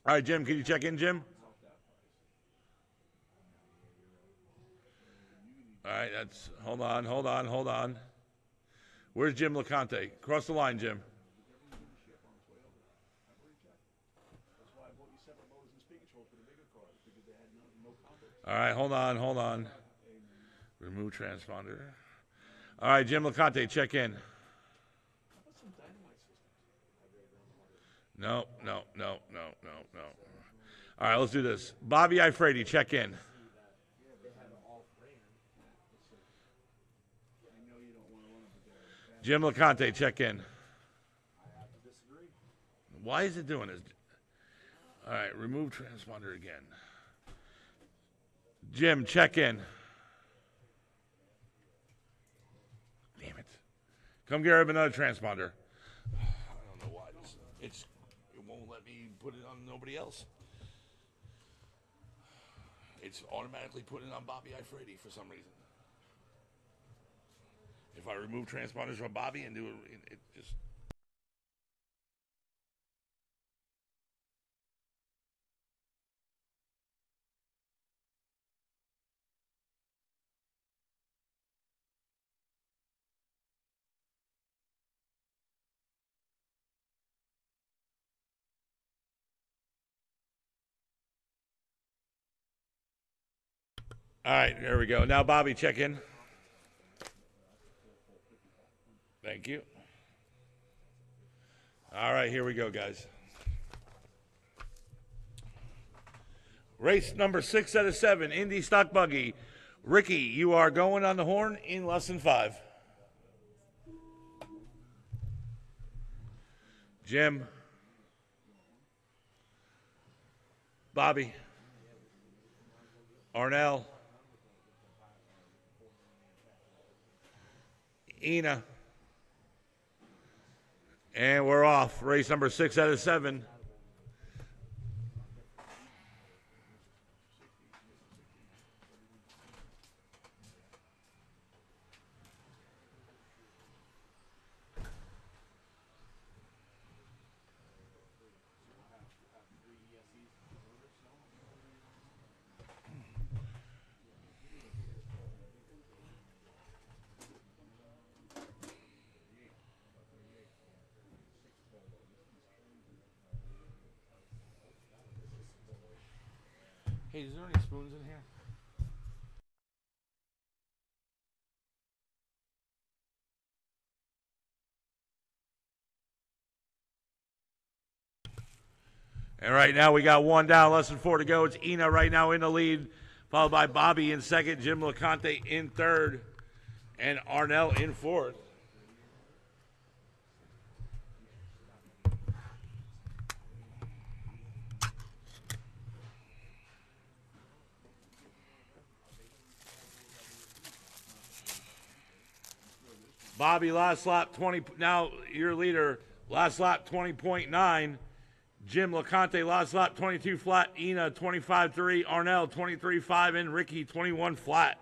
All right, Jim. Can you check in, Jim? All right, that's hold on. Where's Jim LeConte? Cross the line, Jim. All right, hold on. Remove transponder. All right, Jim LeConte, check in. No. All right, let's do this. Bobby Ifredi, check in. Jim LeConte, check in. Why is it doing this? All right, remove transponder again. Jim, check in. Damn it. Come grab another transponder. I don't know why. It won't let me put it on nobody else. It's automatically putting it on Bobby Ifredi for some reason. If I remove transponders from Bobby and do it just All right, there we go. Now, Bobby, check in. Thank you. All right, here we go, guys. Race number 6 out of 7, Indy Stock Buggy. Ricky, you are going on the horn in less than 5. Jim. Bobby. Arnell. Ina. And we're off. Race number 6 out of 7. Hey, is there any spoons in here? And right now we got 1 down, less than 4 to go. It's Ina right now in the lead, followed by Bobby in second, Jim LeConte in third, and Arnell in fourth. Bobby, last lap 20, now your leader, last lap 20.9. Jim LeConte, last lap 22 flat. Ina 25.3. Arnell 23.5. And Ricky 21 flat.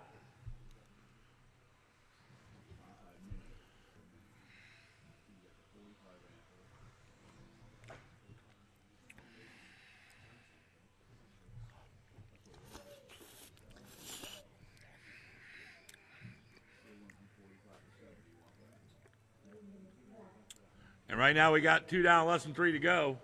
And right now we got 2 down, less than 3 to go.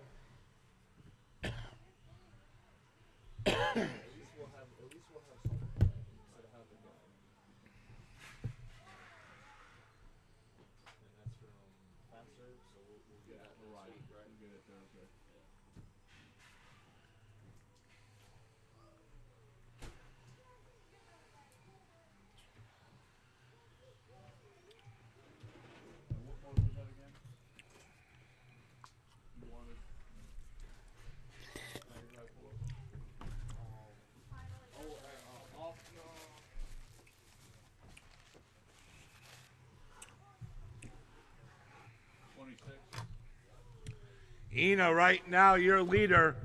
Ina, right now, your leader.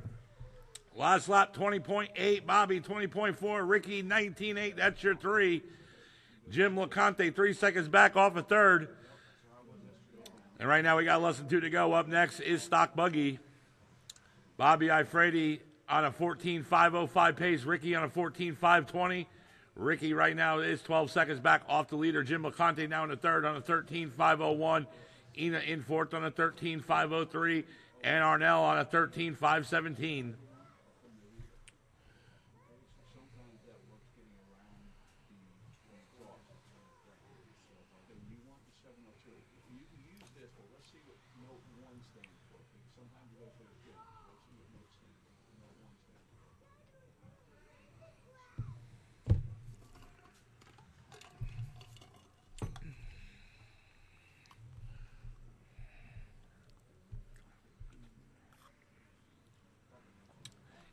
Last lap, 20.8. Bobby, 20.4. Ricky, 19.8. That's your 3. Jim LeConte, 3 seconds back off a third. And right now, we got less than 2 to go. Up next is Stock Buggy. Bobby Ifredi on a 14.505 pace. Ricky on a 14.520. Ricky right now is 12 seconds back off the leader. Jim LeConte now in the third on a 13.501. Ina in fourth on a 13.503. And Arnell on a 13.517.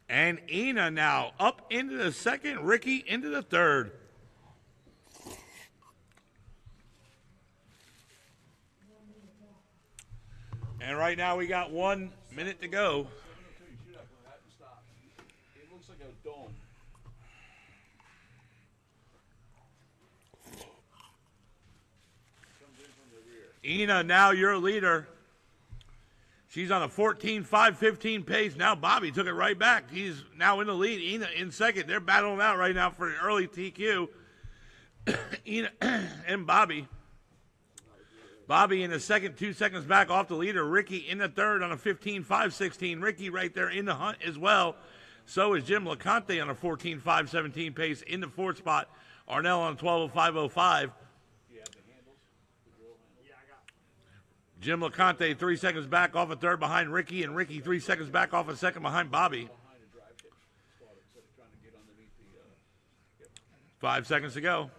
And Ina now up into the second, Ricky into the third. And right now we got 1 minute to go. It looks like a dome. Comes in from the rear. Ina now your leader. She's on a 14.515 pace. Now Bobby took it right back. He's now in the lead. Ina in second. They're battling out right now for an early TQ. Ina and Bobby. Bobby in the second, 2 seconds back off the leader. Ricky in the third on a 15.516. Ricky right there in the hunt as well. So is Jim LeConte on a 14.517 pace in the fourth spot. Arnell on 12.0505. Jim LeConte 3 seconds back off a third behind Ricky, and Ricky 3 seconds back off a second behind Bobby. 5 seconds to go.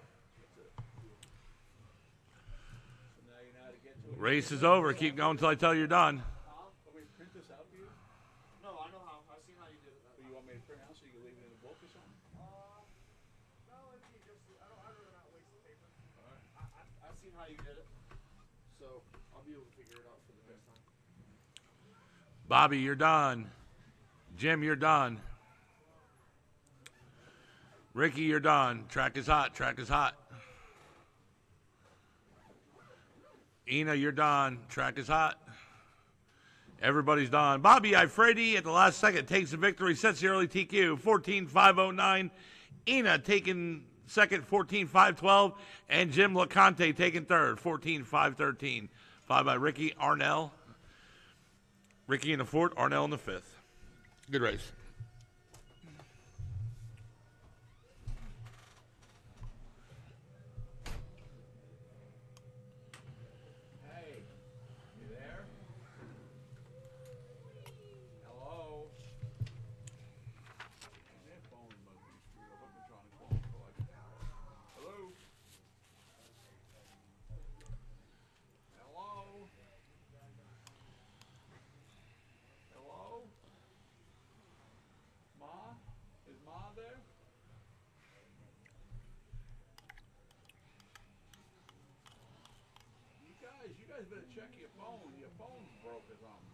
Race is over. Keep going until I tell you you're done. Want me to print this out for you? No, I know how. I've seen how you did it. Or you want me to print it out so you can leave it in a book or something? No, if you just, I'd rather not waste the paper. I've seen how you did it. So I'll be able to figure it out for the next time. Bobby, you're done. Jim, you're done. Ricky, you're done. Track is hot. Track is hot. Ina, you're done. Track is hot. Everybody's done. Bobby Ifredi at the last second takes the victory, sets the early TQ, 14.509. Ina taking second, 14.512. And Jim LeConte taking third, 14.513. Followed by Ricky Arnell. Ricky in the fourth, Arnell in the fifth. Good race. Hey, you there? Hello? Their phone must be screwed up. I've been trying to call them for like an hour. Hello? Hello? Hello? Ma? Is Ma there? You guys better check your phone. Your phone's broke or something.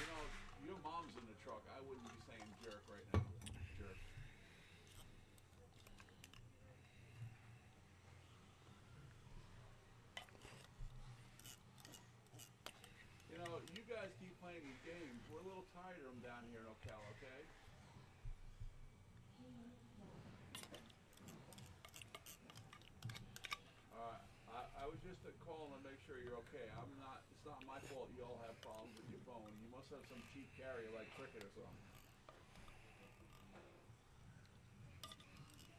You know, your mom's in the truck. I wouldn't be saying jerk right now. Jerk. You know, you guys keep playing these games. We're a little tired of them down here in Ocala, okay? I was just calling to make sure you're okay. It's not my fault you all have problems with your phone. You must have some cheap carrier like Cricket or something.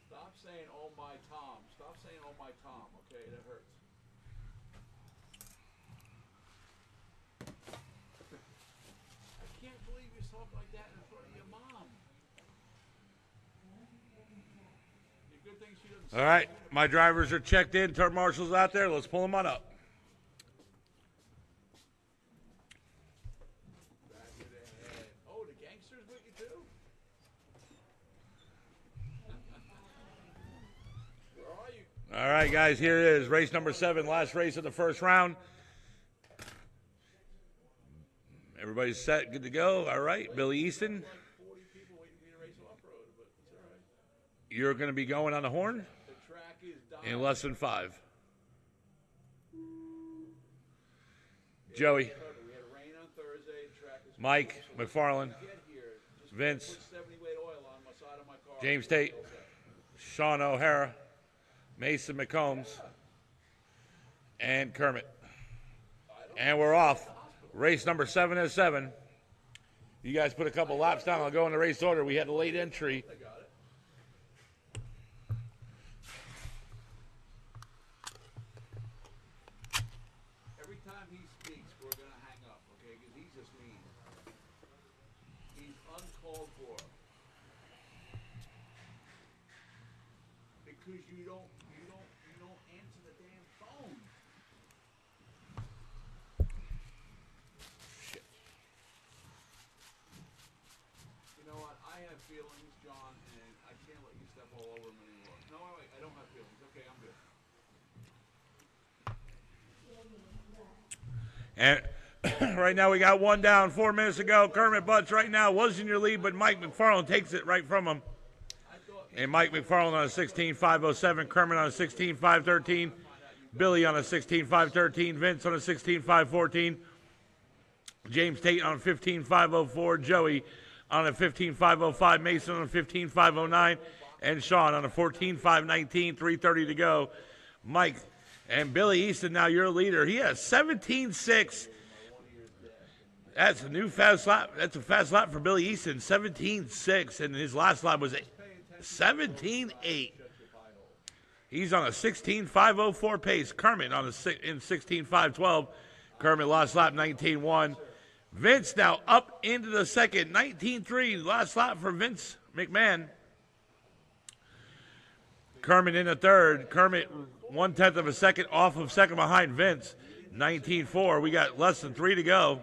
Stop saying, oh my Tom. Stop saying, oh my Tom, okay? That hurts. I can't believe you talk like that in front of your mom. Good thing she doesn't. All right, my drivers are checked in. Turn marshals out there. Let's pull them on up. Back of the head. Oh, the gangster's with you too? Where are you? All right, guys, here it is. Race number 7, last race of the first round. Everybody's set, good to go. All right, Billy Easton. 40 people waiting for you to race off-road, but it's all right. You're going to be going on the horn The track is dying. in less than 5. Joey, We had rain on Thursday. The track is Mike, McFarland, get here. Just Vince, put 70 weight oil on my side of my car. James Tate, Sean O'Hara, Mason McCombs, and Kermit. And we're off. Race number 7 is 7. You guys put a couple laps down. I'll go in the race order. We had a late entry. I got it. Every time he speaks, we're going to hang up, okay? Because he's just mean. He's uncalled for. Because you don't answer the damn phone. Shit. You know what? I have feelings, John, and I can't let you step all over them anymore. No, wait, I don't have feelings. Okay, I'm good. And right now we got one down, 4 minutes ago. Kermit Butts right now was in your lead, but Mike McFarland takes it right from him. And Mike McFarland on a 16.507, Kermit on a 16.513, Billy on a 16.513, Vince on a 16.514, James Tate on a 15.504, Joey on a 15.505, Mason on a 15.509, and Sean on a 14.519, 3:30 to go. Mike And Billy Easton, now your leader. He has 17-6. That's a new fast lap. That's a fast lap for Billy Easton. 17-6. And his last lap was 17-8. He's on a 16.504 pace. Kermit on in 16.512. Kermit last lap 19-1. Vince now up into the second. 19-3. Last lap for Vince McMahon. Kermit in the third. Kermit 1/10 of a second off of second behind Vince. 19-4. We got less than 3 to go.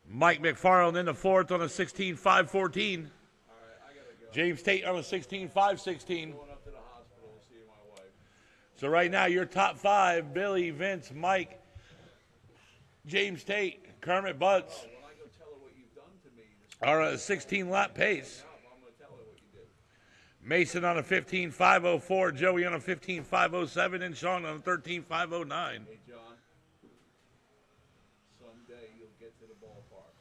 Mike McFarland in the fourth on a 16.514. James Tate on a 16.516. So right now, your top 5, Billy, Vince, Mike, James Tate, Kermit Butts, are on a 16-lap pace. Mason on a 15.504, Joey on a 15.507, and Sean on a 13.509. Hey, John, someday you'll get to the ballpark.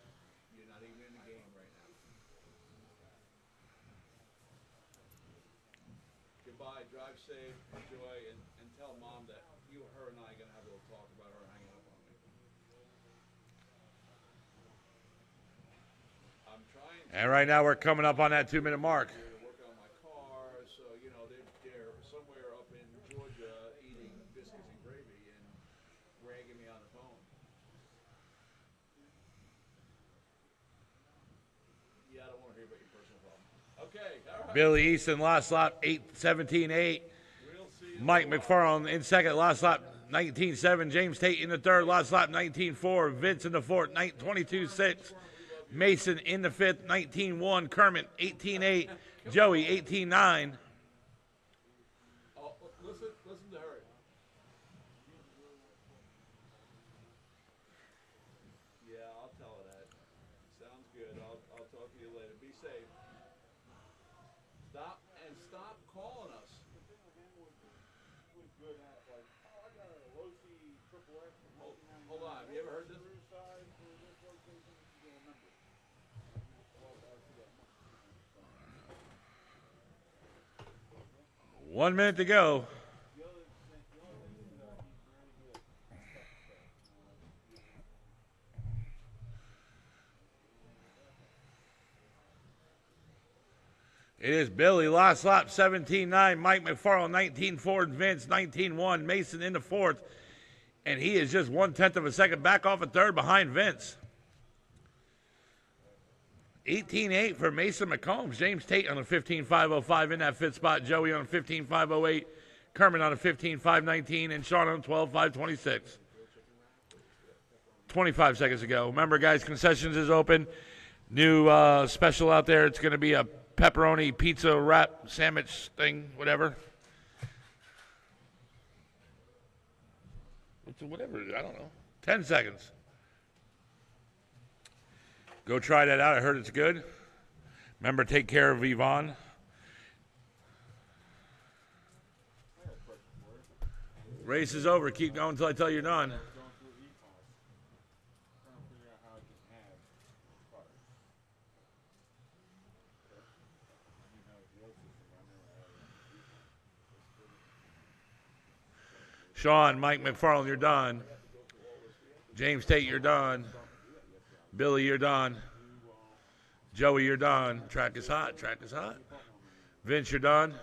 You're not even in the game right now. Goodbye, drive safe, enjoy, and tell Mom that her and I are going to have a little talk about her hanging up on me. I'm trying to And right now, we're coming up on that 2-minute mark. work on my car, so, they're somewhere up in Georgia eating biscuits and gravy and ragging me on the phone. Yeah, I don't want to hear about your personal problem. Okay, all right. Billy Easton, last lap, 17-8. Mike McFarland in second, last lap, 19-7. James Tate in the third, last lap, 19-4. Vince in the fourth, 22-6. Mason in the fifth, 19-1. Kermit, 18-8. Joey, 18-9. Oh, listen to her. Yeah, I'll tell her that. Sounds good. I'll talk to you later. Be safe. Stop calling us. Hold on. Have you ever heard this? 1 minute to go. It is Billy, last lap, 17-9. Mike McFarland, 19-4. Vince, 19-1. Mason in the fourth. And he is just 1/10 of a second back off a third behind Vince. 18-8 for Mason McCombs. James Tate on a 15.505 in that fifth spot. Joey on a 15.508. Kermit on a 15.519. And Sean on 12.526. 25 seconds ago. Remember, guys, concessions is open. New special out there. It's going to be a pepperoni pizza wrap sandwich thing, whatever. Whatever, I don't know. 10 seconds. Go try that out. I heard it's good. Remember, take care of Yvonne. Race is over. Keep going until I tell you you're done. Sean, Mike McFarland, you're done. James Tate, you're done. Billy, you're done. Joey, you're done. Track is hot. Track is hot. Vince, you're done.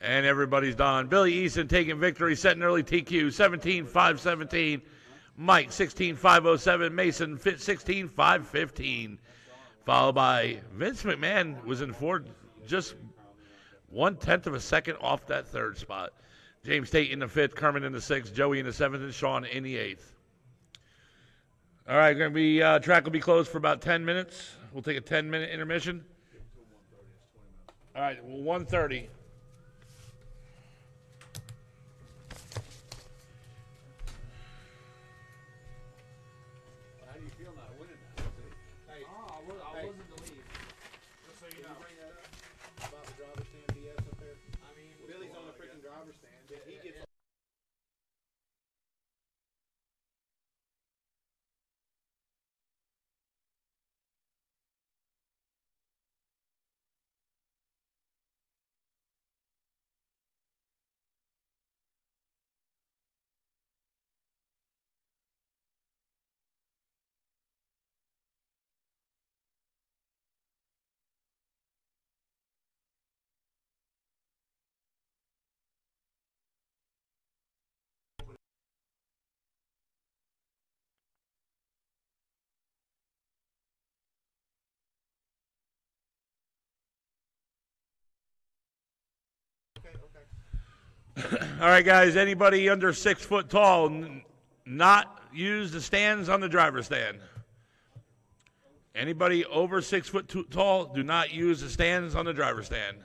And everybody's done. Billy Easton taking victory, setting early TQ, 17.517. Mike, 16.507. Mason, 16.515. Followed by Vince McMahon, was in fourth, just 1/10 of a second off that third spot. James Tate in the fifth, Kermit in the sixth, Joey in the seventh, and Sean in the eighth. All right, going to be track will be closed for about 10 minutes. We'll take a 10-minute intermission. All right, 1:30. How do you feel not winning that? Hey, I wasn't the lead. Just so you know. Bring that up about the driver's stand BS up there. I mean, Billy's on the freaking driver's stand. He gets All right, guys. Anybody under 6 foot tall, not use the stands on the driver's stand. Anybody over 6 foot tall, do not use the stands on the driver's stand.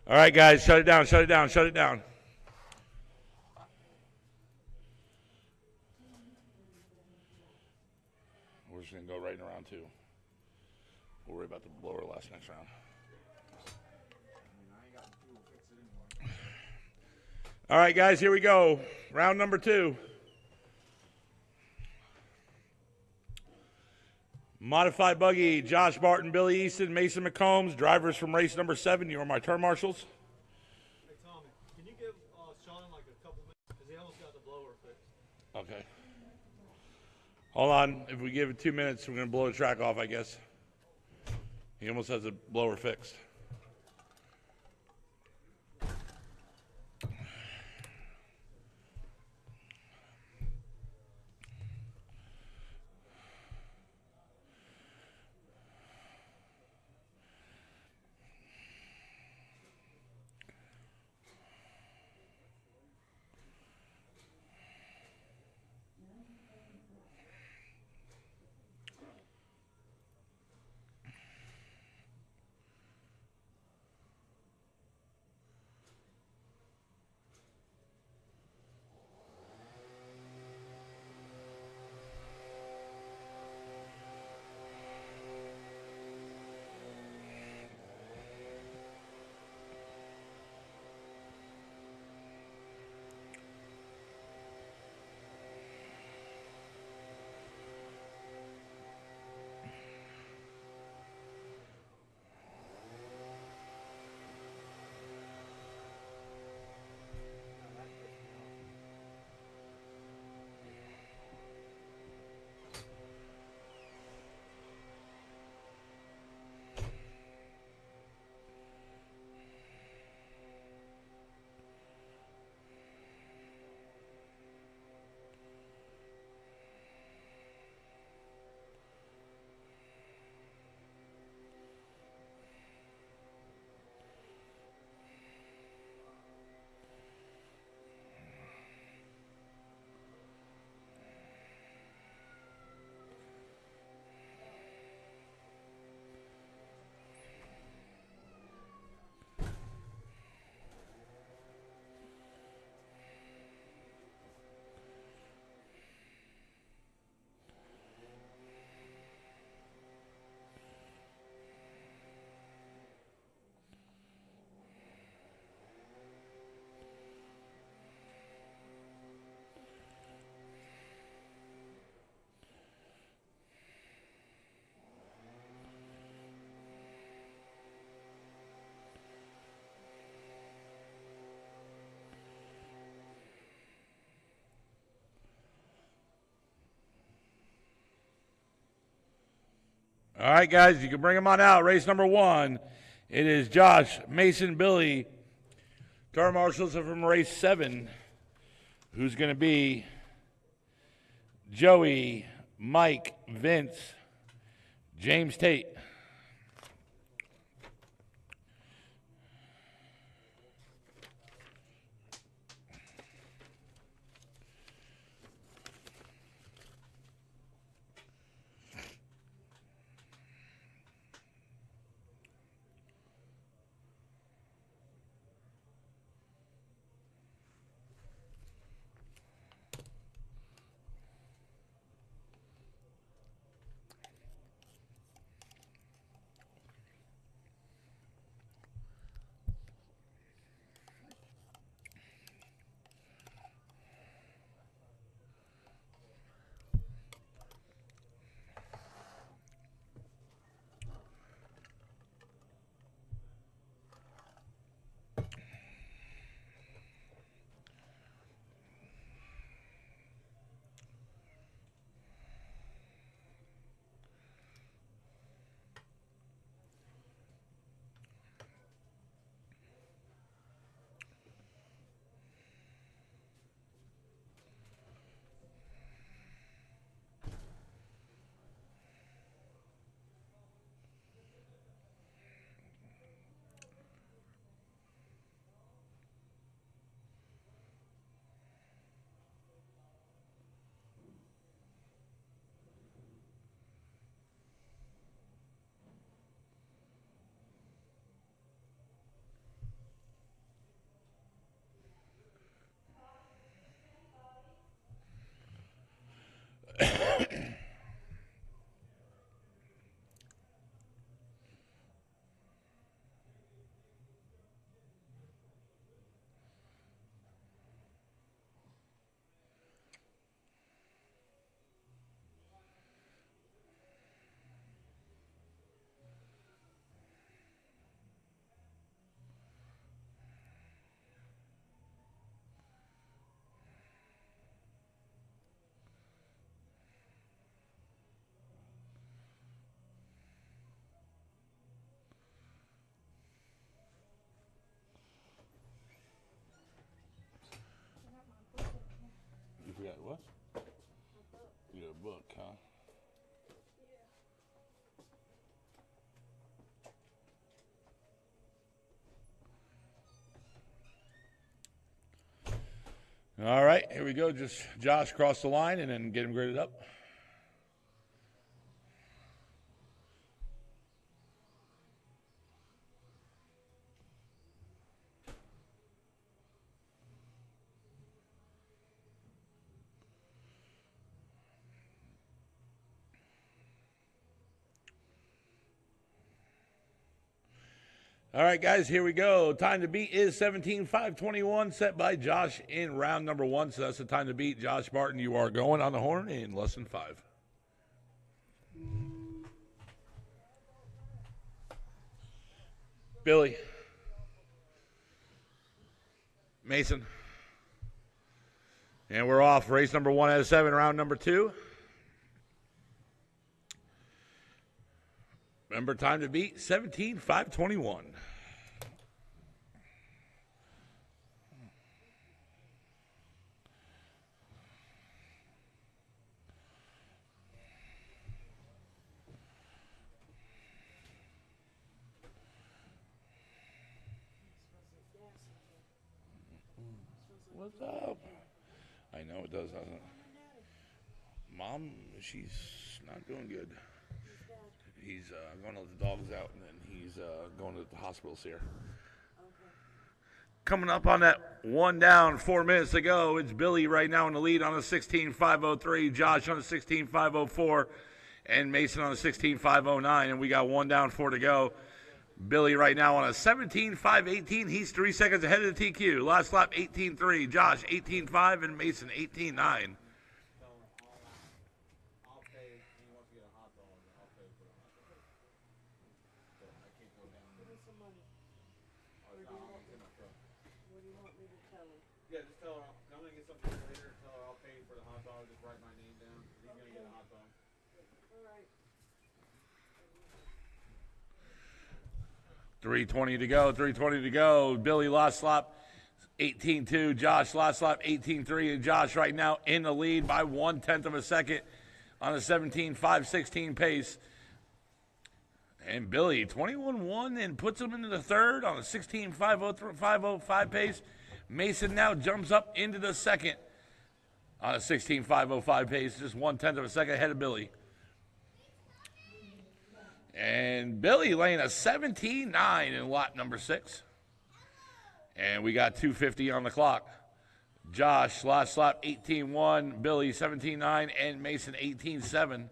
All right, guys, shut it down, shut it down, shut it down. We're just going to go right in round 2. We'll worry about the blower next round. All right, guys, here we go. Round number 2. Modified buggy, Josh Barton, Billy Easton, Mason McCombs. Drivers from race number 7. You are my turn marshals. Hey, Tommy, can you give Sean like a couple minutes? Because he almost got the blower fixed. Okay. Hold on. If we give it 2 minutes, we're going to blow the track off, I guess. He almost has the blower fixed. All right, guys, you can bring them on out. Race number 1. It is Josh, Mason, Billy. Turn marshals are from race 7. Who's going to be Joey, Mike, Vince, James Tate. All right, here we go. Just Josh cross the line and then get him graded up. All right, guys, here we go. Time to beat is 17:5:21, set by Josh in round number 1. So that's the time to beat. Josh Martin, you are going on the horn in less than 5. Billy. Mason. And we're off. Race number 1 out of 7, round number 2. Remember, time to beat 17:5:21. What's up? I know it does, doesn't it? Mom, she's not doing good. He's going to let the dogs out, and then he's going to the hospitals here. Coming up on that 1 down, 4 minutes to go. It's Billy right now in the lead on a 16:5:03, Josh on a 16:5:04, and Mason on a 16:5:09. And we got 1 down, 4 to go. Billy right now on a 17:5:18. He's 3 seconds ahead of the TQ. Last lap 18:3. Josh 18:5 and Mason 18:9. Yeah, just tell her I'm gonna get something later. Tell her I'll pay for the hot dog. Just write my name down. He's gonna get a hot dog. All right. 3:20 to go. 3:20 to go. Billy last lap 18:2. Josh last lap 18:3. And Josh right now in the lead by 1/10 of a second on a 17:5:16 pace. And Billy 21-1 and puts him into the third on a 16:5:05 pace. Mason now jumps up into the second on a 16:5:05 pace, just 1/10 of a second ahead of Billy. And Billy laying a 17:9 in lap number 6. And we got 2:50 on the clock. Josh last lap 18:1, Billy 17:9, and Mason 18:7.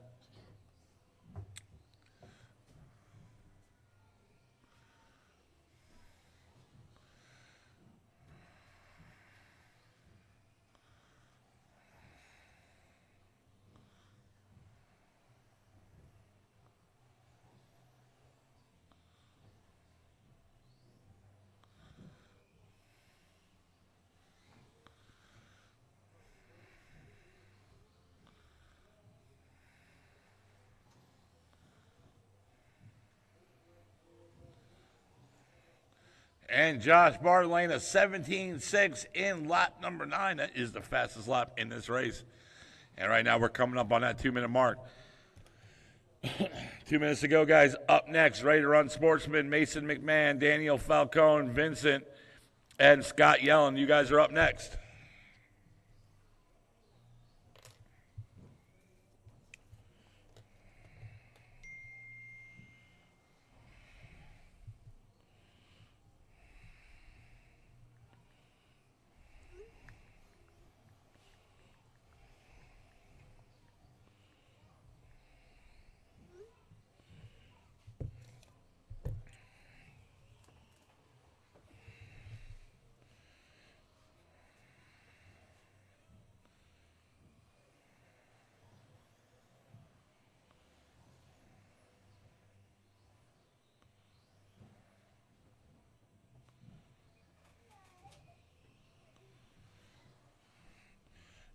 And Josh Barton laying a 17:6 in lap number 9. That is the fastest lap in this race. And right now we're coming up on that 2-minute mark. 2 minutes to go, guys. Up next, ready to run Sportsman, Mason McMahon, Daniel Falcone, Vincent, and Scott Yellen. You guys are up next.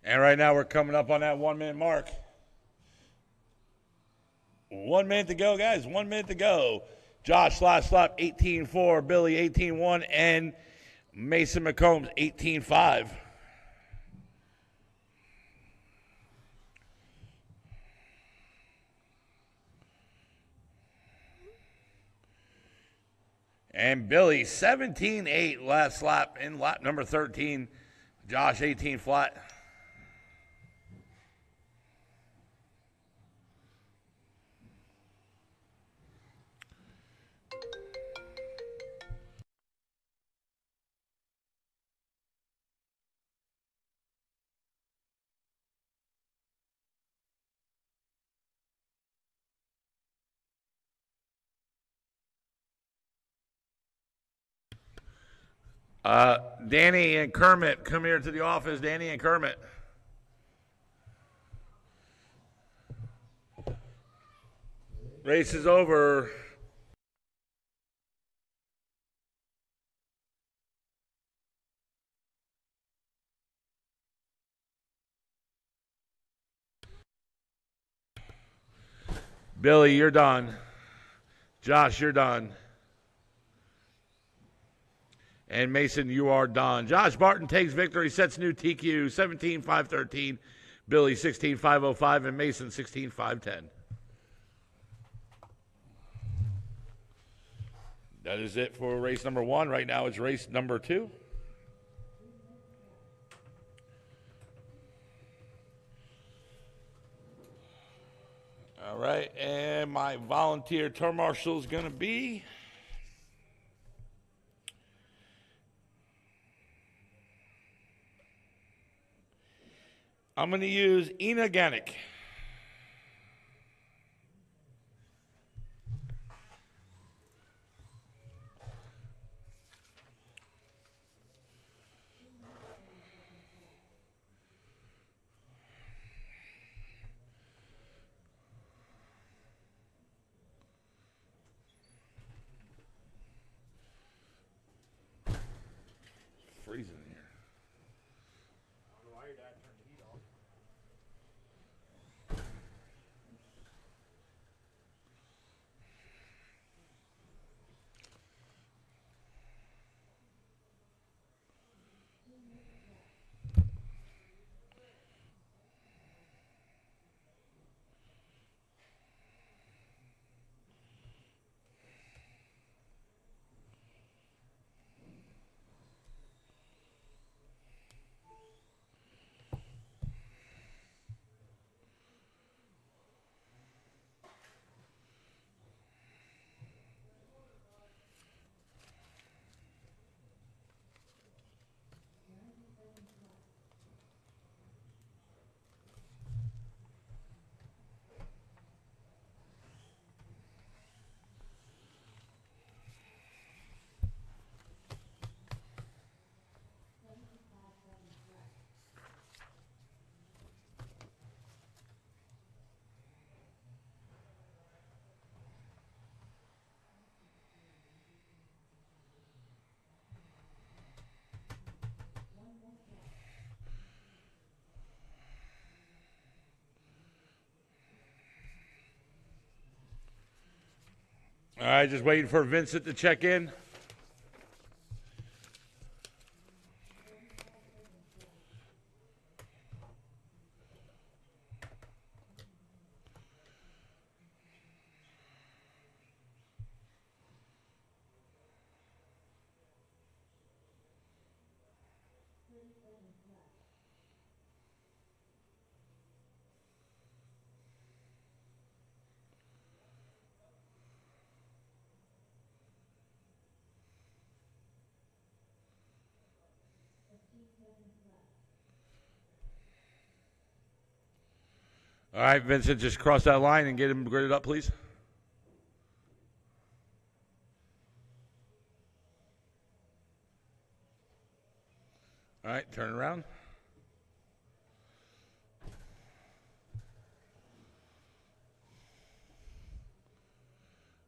And right now we're coming up on that 1 minute mark. 1 minute to go, guys. 1 minute to go. Josh last lap 18:4, Billy 18:1, and Mason McCombs 18:5. And Billy 17:8 last lap in lap number 13. Josh, 18 flat. Danny and Kermit, come here to the office. Danny and Kermit. Race is over. Billy, you're done. Josh, you're done. And Mason, you are done. Josh Barton takes victory, sets new TQ 17-5-13. Billy 16-5-05, and Mason 16-5-10. That is it for race number 1. Right now it's race number 2. All right, and my volunteer turn marshal is going to be I'm going to use Ina Ganick. Freezing in here. I don't know why your dad turned the heat off. All right, just waiting for Vincent to check in. All right, Vincent, just cross that line and get him gridded up, please. All right, turn around.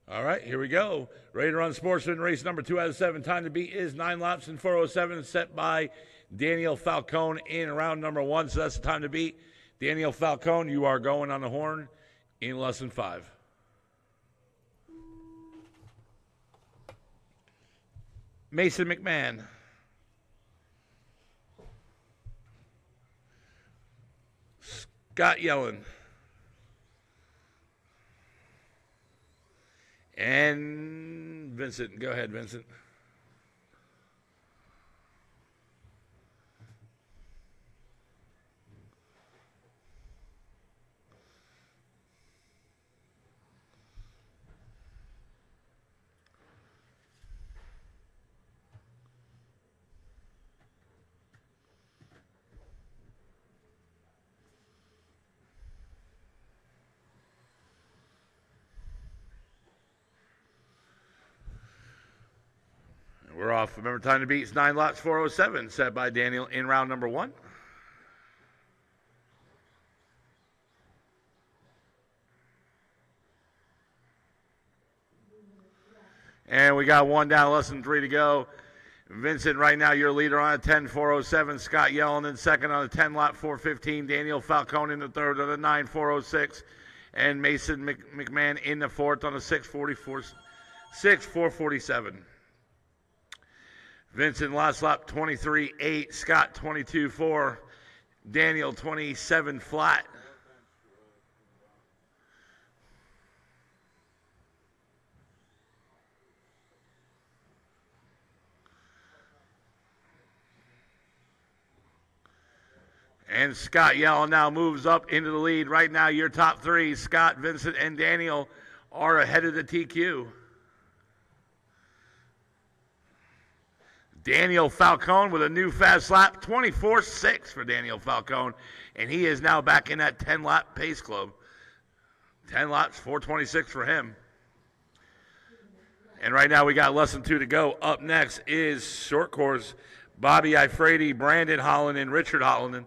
All right, here we go. Ready to run Sportsman, race number 2 out of 7. Time to beat is 9 laps and 4:07, set by Daniel Falcone in round number 1. So that's the time to beat. Daniel Falcone, you are going on the horn in less than 5. Mason McMahon. Scott Yellen. And Vincent. Go ahead, Vincent. off. Remember, time to beat is 9 lots 407, set by Daniel in round number 1. And we got 1 down, less than 3 to go. Vincent, right now, your leader on a 10, 407. Scott Yellen in second on a 10 lot, 415. Daniel Falcone in the third on a 9, 406. And Mason McMahon in the fourth on a 6, 447. Vincent last lap 23-8. Scott 22-4. Daniel 27 flat. And Scott Yellen now moves up into the lead. Right now, your top 3, Scott, Vincent, and Daniel, are ahead of the TQ. Daniel Falcone with a new fast lap, 24-6 for Daniel Falcone. And he is now back in that 10-lap pace club. 10 laps, 426 for him. And right now we got less than 2 to go. Up next is short course, Bobby Ifrady, Brandon Holland, and Richard Holland.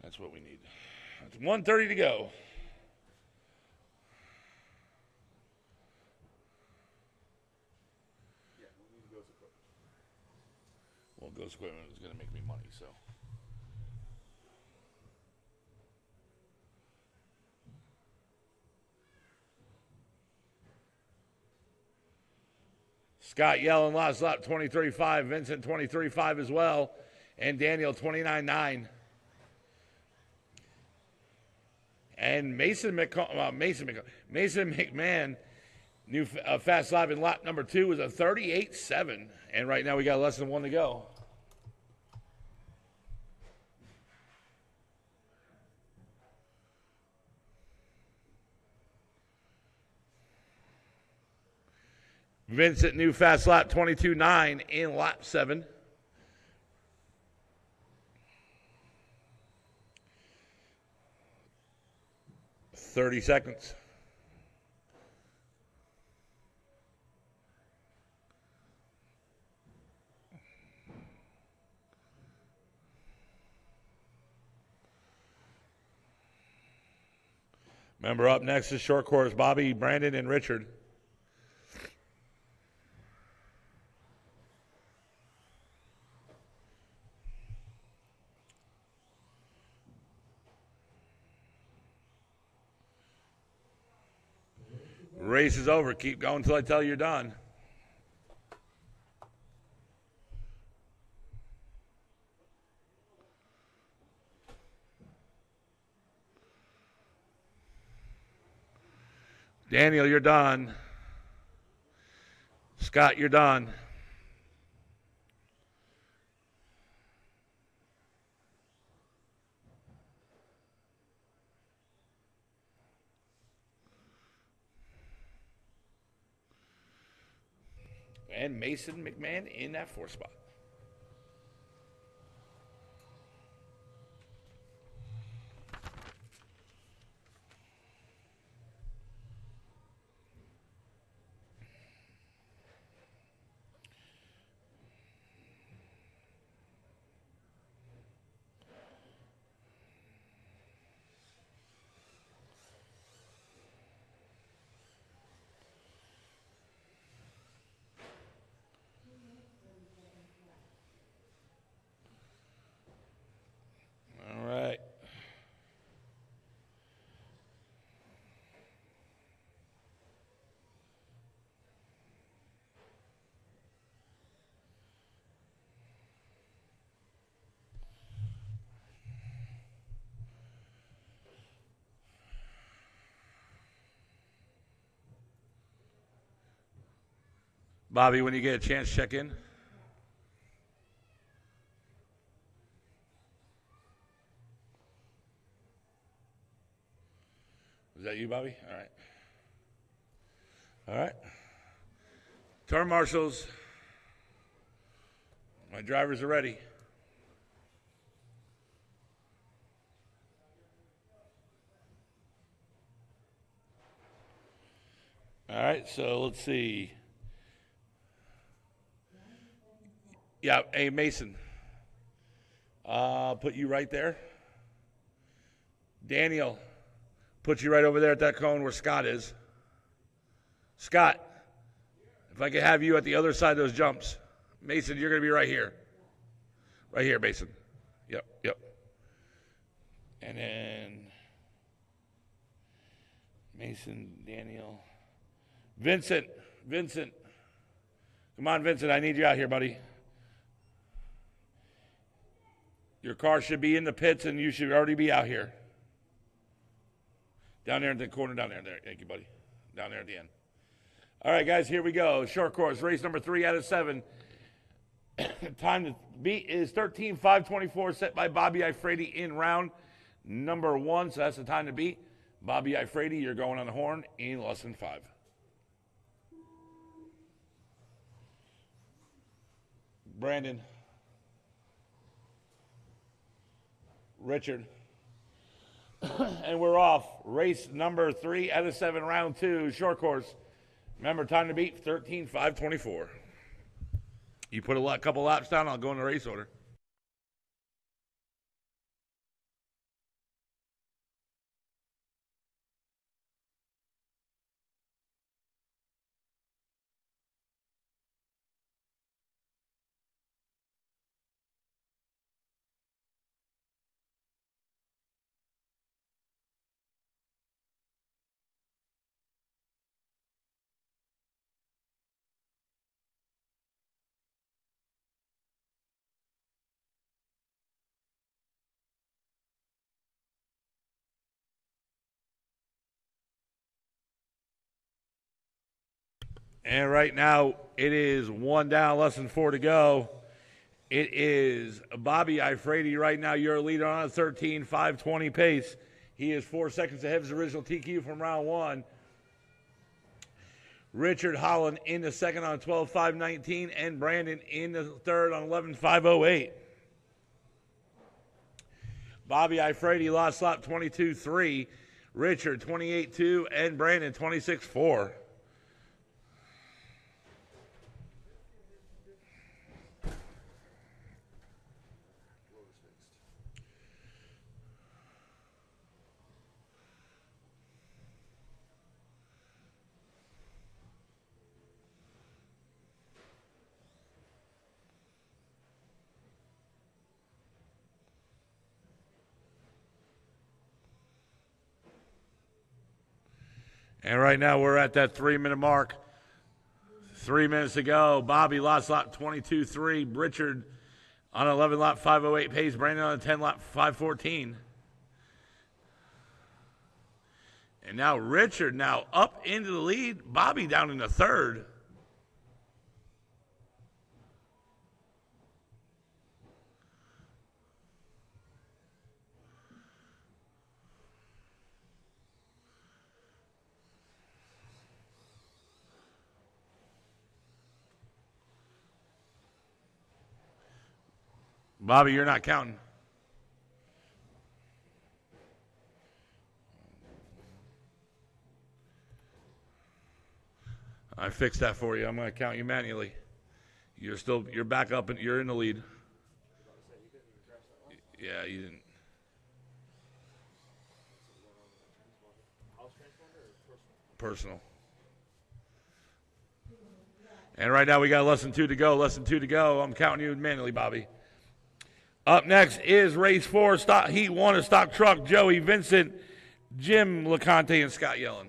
That's what we need. It's 1:30 to go. Well, Ghost Equipment is going to make me money, so. Scott Yellen last lap 23.5, Vincent 23.5 as well, and Daniel 29.9. And Mason McMahon, new fast lap in lap number 2 was a 38.7. And right now we got less than 1 to go. Vincent, new fast lap 22.9 in lap 7. $30 seconds. Remember, up next is short course, Bobby, Brandon, and Richard. Race is over. Keep going until I tell you you're done. Daniel, you're done. Scott, you're done. And Mason McMahon in that 4th spot. All right. Bobby, when you get a chance, check in. Is that you, Bobby? All right. All right. Turn marshals. My drivers are ready. All right, so let's see. Yeah, hey, Mason. Put you right there. Daniel, put you right over there at that cone where Scott is. Scott, if I could have you at the other side of those jumps. Mason, you're going to be right here. Right here, Mason. Yep. And then Mason, Daniel. Vincent. Come on, Vincent, I need you out here, buddy. Your car should be in the pits, and you should already be out here. Down there in the corner, down there. Thank you, buddy. Down there at the end. All right, guys, here we go. Short course, race number 3 out of 7. Time to beat is 13:5:24, set by Bobby Ifredi in round number 1. So that's the time to beat. Bobby Ifredi, you're going on the horn in less than 5. Brandon. Richard. And we're off. Race number 3 out of 7, round 2, short course. Remember, time to beat 13:5:24. You put a couple laps down, I'll go in the race order. And right now, it is 1 down, less than 4 to go. It is Bobby Ifredi right now. You're a leader on a 13:5:20 pace. He is 4 seconds ahead of his original TQ from round 1. Richard Holland in the second on 12:5:19, and Brandon in the third on 11:5:08. Bobby Ifredi lost lap 22.3. Richard 28.2, and Brandon 26.4. And right now we're at that 3-minute mark. 3 minutes to go. Bobby lost lap 22.3. Richard on 11 lap 5:08 pace. Brandon on a 10 lap 5:14. And now Richard now up into the lead. Bobby down in the third. Bobby, you're not counting. I fixed that for you. I'm going to count you manually. You're back up and you're in the lead. Yeah, you didn't. Personal. And right now we got less than 2 to go. Less than 2 to go. I'm counting you manually, Bobby. Up next is race 4, Heat 1 of Stock Truck. Joey Vincent, Jim LeConte, and Scott Yellen.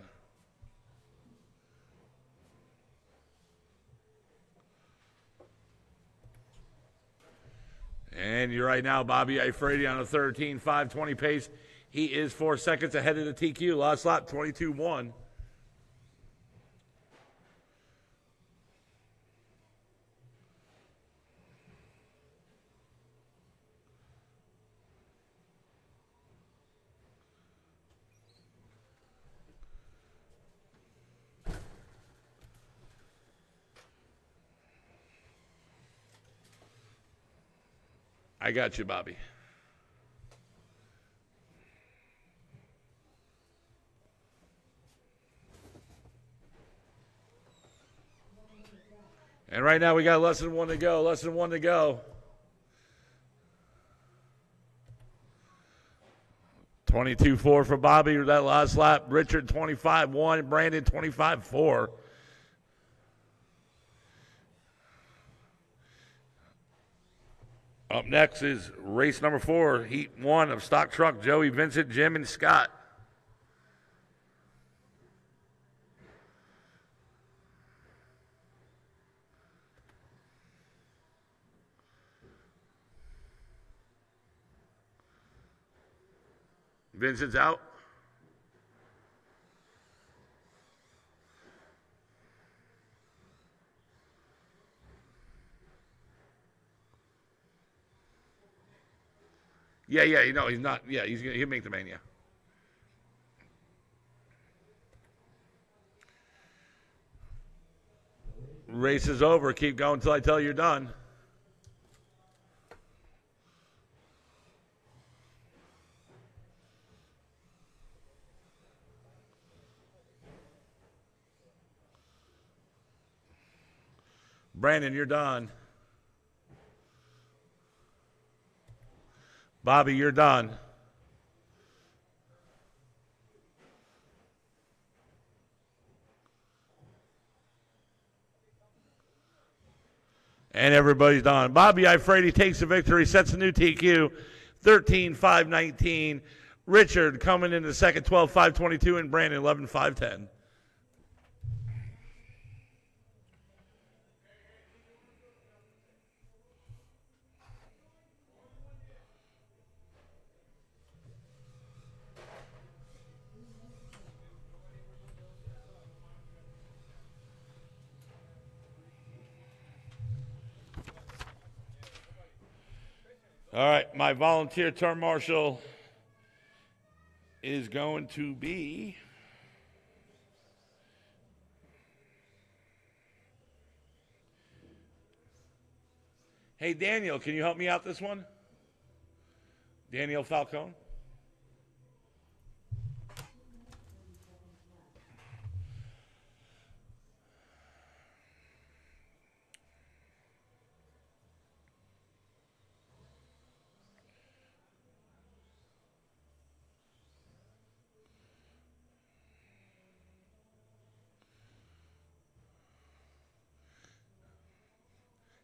And you're right now, Bobby Ifredi on a 13:5:20 pace. He is 4 seconds ahead of the TQ. Last lap, 22.1. I got you, Bobby. And right now we got less than one to go. Less than one to go. 22-4 for Bobby that last lap. Richard 25-1. Brandon 25-4. Up next is race number 4, heat 1 of stock truck. Joey, Vincent, Jim, and Scott. Vincent's out. Yeah, you know, he's not. Yeah, he'll make the main, yeah. Race is over. Keep going until I tell you you're done. Brandon, you're done. Bobby, you're done. And everybody's done. Bobby Ifrady takes the victory, sets a new TQ, 13-5-19. Richard coming in the second, 12-5-22, and Brandon 11-5-10. All right, my volunteer turn marshal is going to be Hey, Daniel, can you help me out this one? Daniel Falcone.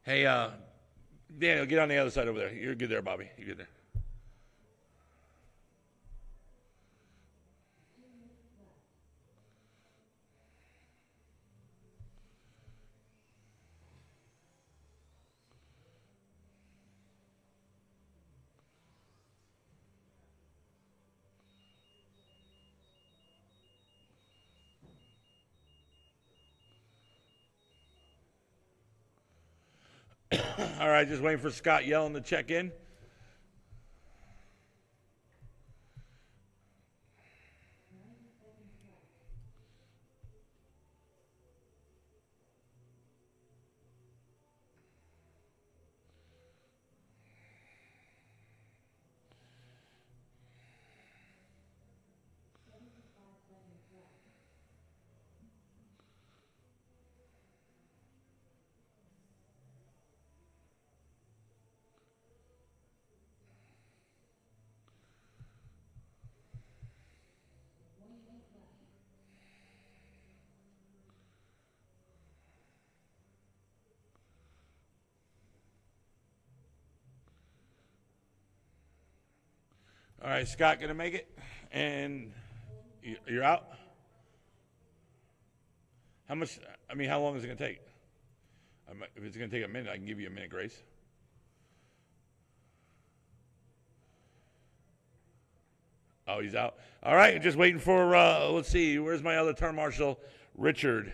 Hey, Daniel, get on the other side over there. You're good there, Bobby. You're good there. All right, just waiting for Scott Yellen to check in. All right, Scott, gonna make it, and you're out. How much? I mean, how long is it gonna take? If it's gonna take a minute, I can give you a minute grace. Oh, he's out. All right, just waiting for. Let's see. Where's my other turn marshal, Richard?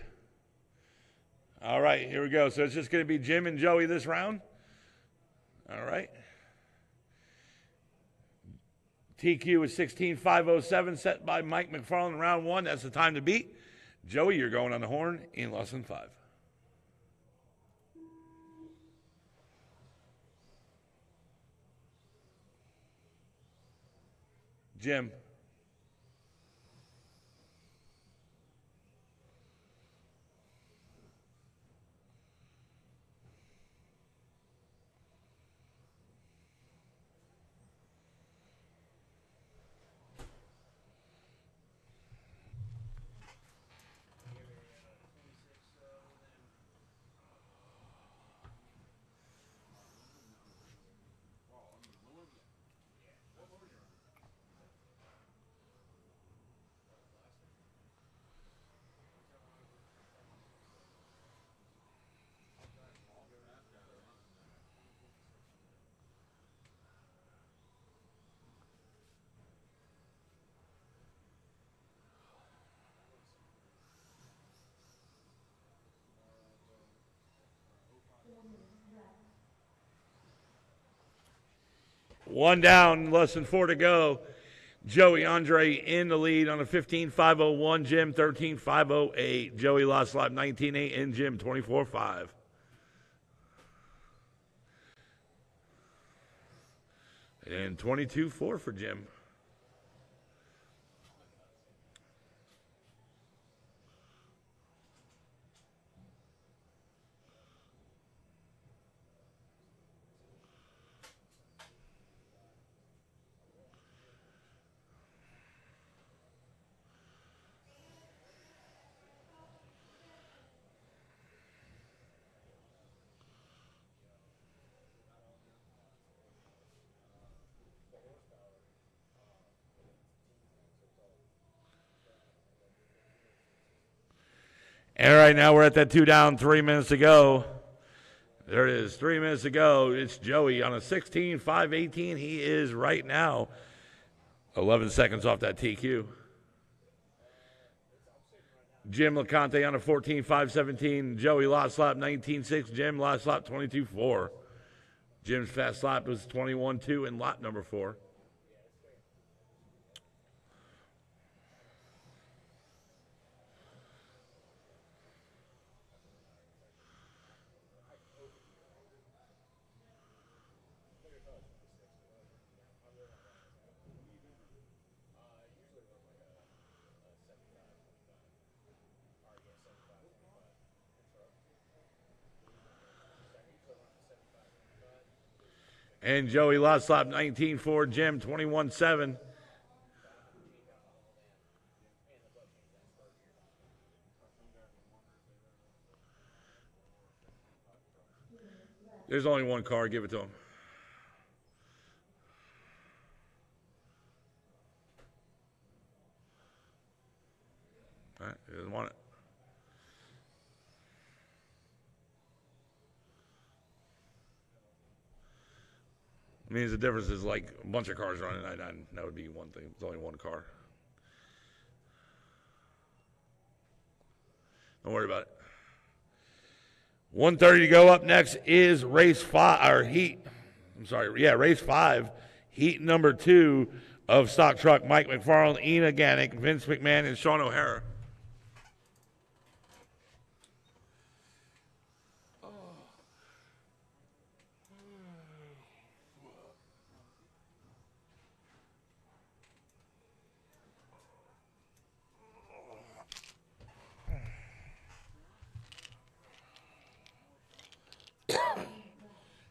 All right, here we go. So it's just gonna be Jim and Joey this round. All right. TQ is 16-5-07, set by Mike McFarland, round 1. That's the time to beat. Joey, you're going on the horn in less than 5. Jim. One down, less than 4 to go. Joey Andre in the lead on a 15.501. Jim 13.508. Joey lost lap 19.8 and Jim 24.5. And 22.4 for Jim. And right now we're at that 2 down, 3 minutes to go. There it is, 3 minutes to go. It's Joey on a 16.518. He is right now 11 seconds off that TQ. Jim LeConte on a 14.517. Joey lost lap 19.6. Jim lost lap 22.4. Jim's fast lap was 21.2 in lap number 4. And Joey lost lap 19.4. Jim 21.7. There's only one car. Give it to him. All right, he doesn't want it. I mean, the difference is like a bunch of cars running. That would be one thing. It's only one car. Don't worry about it. 1:30 to go. Up next is race 5 or heat. I'm sorry. Yeah, race 5, heat number 2 of stock truck. Mike McFarland, Ina Ganick, Vince McMahon, and Sean O'Hara.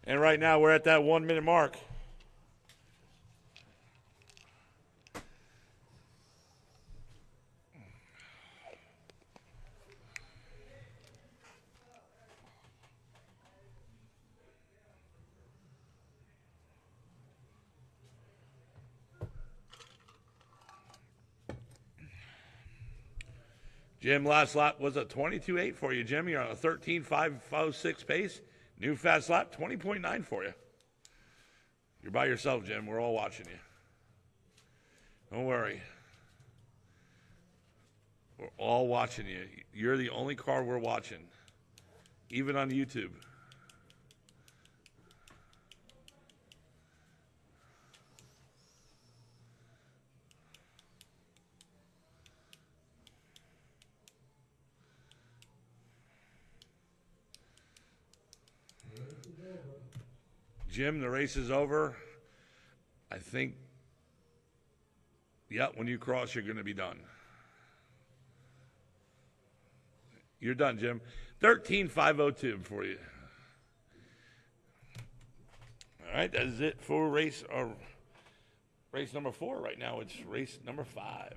And right now we're at that 1 minute mark. Jim, last lap was a 22.8 for you, Jim. You're on a 13.506 pace. New fast lap, 20.9 for you. You're by yourself, Jim. We're all watching you. Don't worry. We're all watching you. You're the only car we're watching, even on YouTube. Jim, the race is over. I think Yep, when you cross, you're going to be done. You're done, Jim. 13,502 for you. All right, that is it for race number 4. Right now, it's race number 5.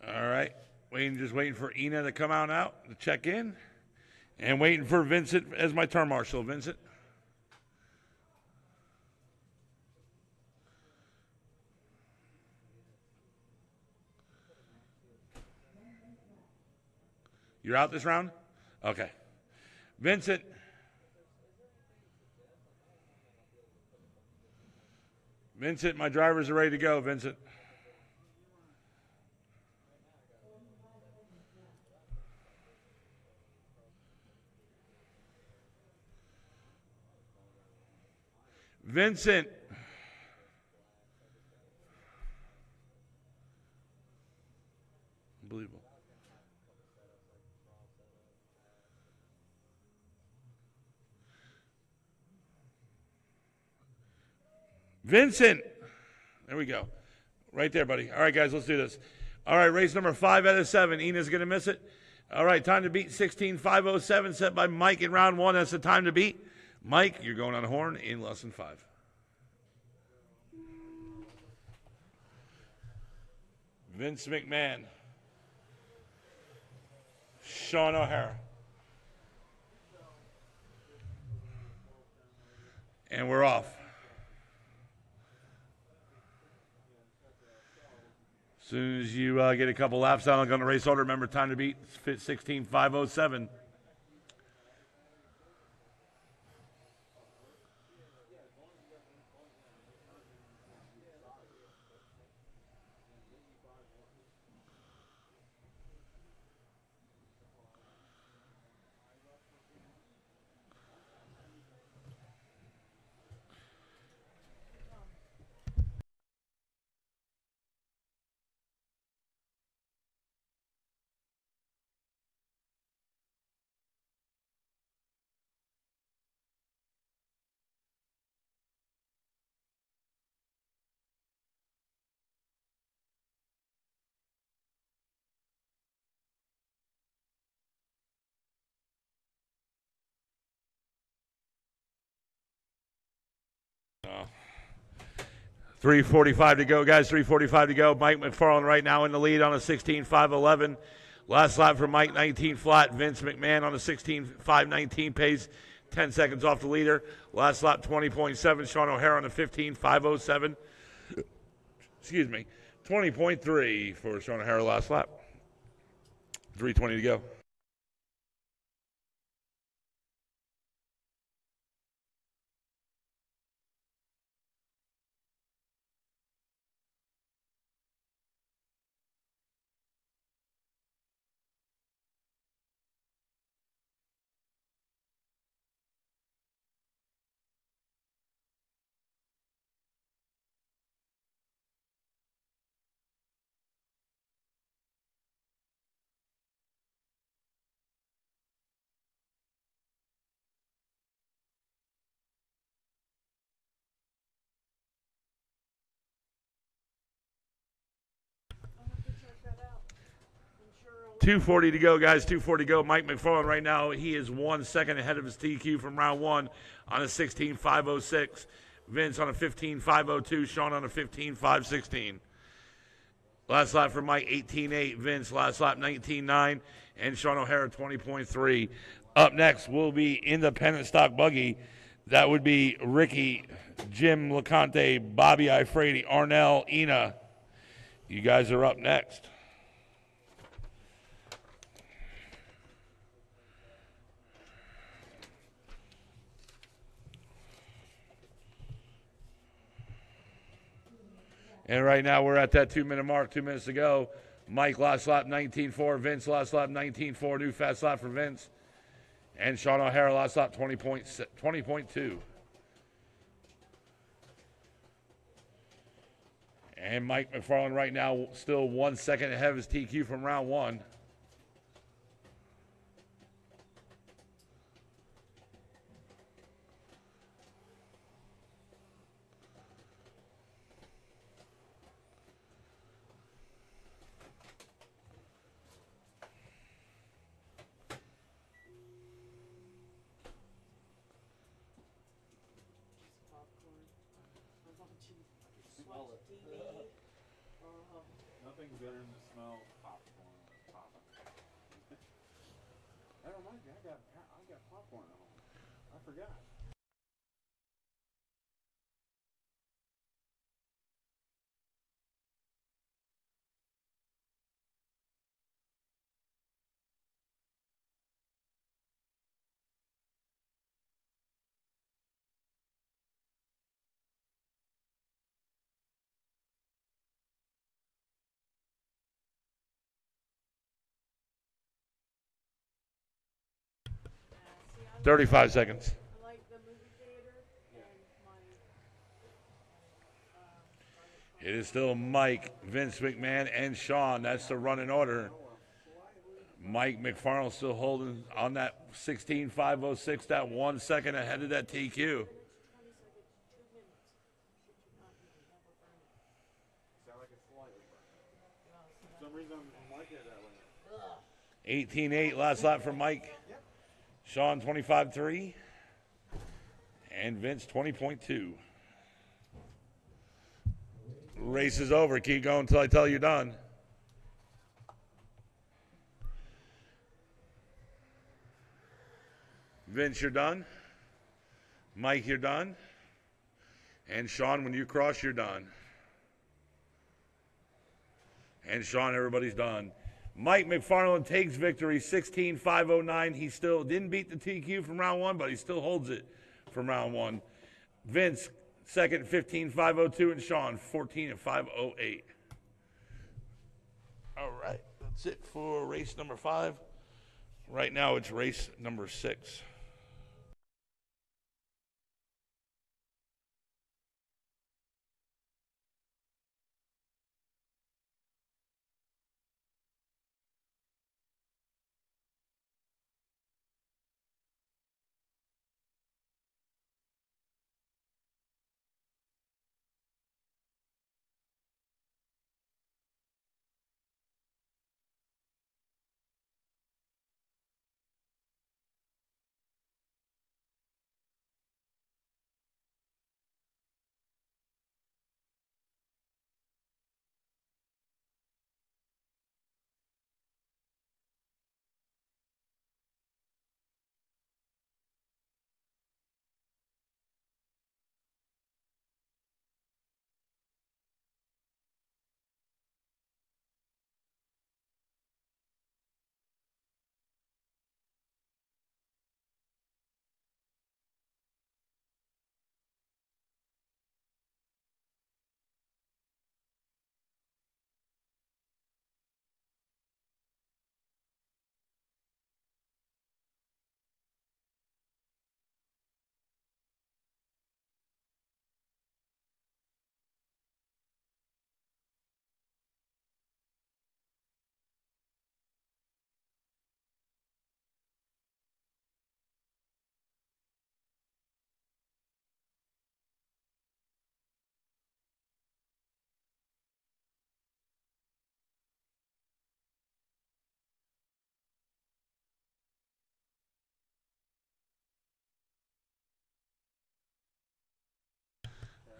All right. Just waiting for Ina to come out to check in. And waiting for Vincent as my turn marshal. Vincent. You're out this round? Okay. Vincent. Vincent, my drivers are ready to go, Vincent. Vincent. Unbelievable. Vincent. There we go. Right there, buddy. All right, guys, let's do this. All right, race number 5 out of 7. Ina's going to miss it. All right, time to beat 16,507 set by Mike in round 1. That's the time to beat. Mike, you're going on a horn in less than 5. Vince McMahon. Sean O'Hara. And we're off. As soon as you get a couple laps out on the race order, remember time to beat 16,507. Oh. 3:45 to go, guys. 3:45 to go. Mike McFarland right now in the lead on a 16.511. Last lap for Mike, 19 flat. Vince McMahon on a 16.519 pace, 10 seconds off the leader. Last lap, 20.7. Sean O'Hara on a 15.507. Excuse me, 20.3 for Sean O'Hara last lap. 3:20 to go. 2:40 to go, guys. 2:40 to go. Mike McFarland right now, he is 1 second ahead of his TQ from round one on a 16.506. Vince on a 15.502. Sean on a 15.516. Last lap for Mike, 18.8. Vince, last lap, 19.9. And Sean O'Hara, 20.3. Up next will be independent stock buggy. That would be Ricky, Jim LeConte, Bobby Ifredi, Arnell, Ina. You guys are up next. And right now we're at that 2 minute mark, 2 minutes to go. Mike last lap 19.4, Vince last lap 19.4, new fast lap for Vince. And Sean O'Hara last lap 20.2. And Mike McFarland right now still 1 second ahead of his TQ from round one. Nothing's better than the smell of popcorn popping. That reminds me, I got popcorn at home. I forgot. See, I 35 seconds. I like the movie theater and my It is still Mike, Vince McMahon, and Sean. That's the running order. Mike McFarland still holding on that 16.506, that 1 second ahead of that TQ. 20 seconds, 2 minutes. Sound like it's slightly burnt. For some reason, I'm like it that way. 18.8, last lap for Mike. Sean 25.3. And Vince 20.2. Race is over. Keep going until I tell you done. Vince, you're done. Mike, you're done. And Sean, when you cross, you're done. And Sean, everybody's done. Mike McFarland takes victory, 16.509. He still didn't beat the TQ from round one, but he still holds it from round one. Vince, second, 15.502, and Sean, 14.508. All right, that's it for race number 5. Right now, it's race number 6.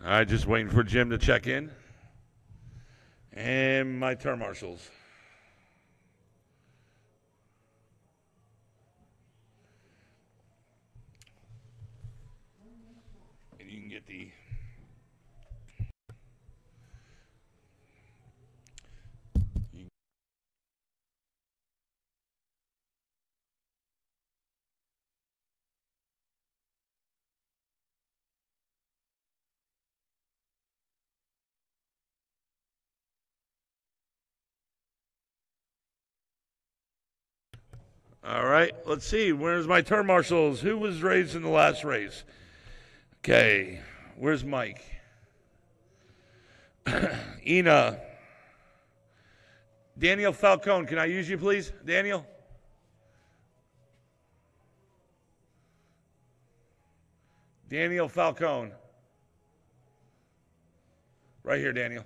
All right, just waiting for Jim to check in. And my turn marshals. And you can get the... All right, let's see. Where's my turn marshals? Who was raised in the last race? Okay, where's Mike? Ina. Daniel Falcone, can I use you, please? Daniel? Daniel Falcone. Right here, Daniel.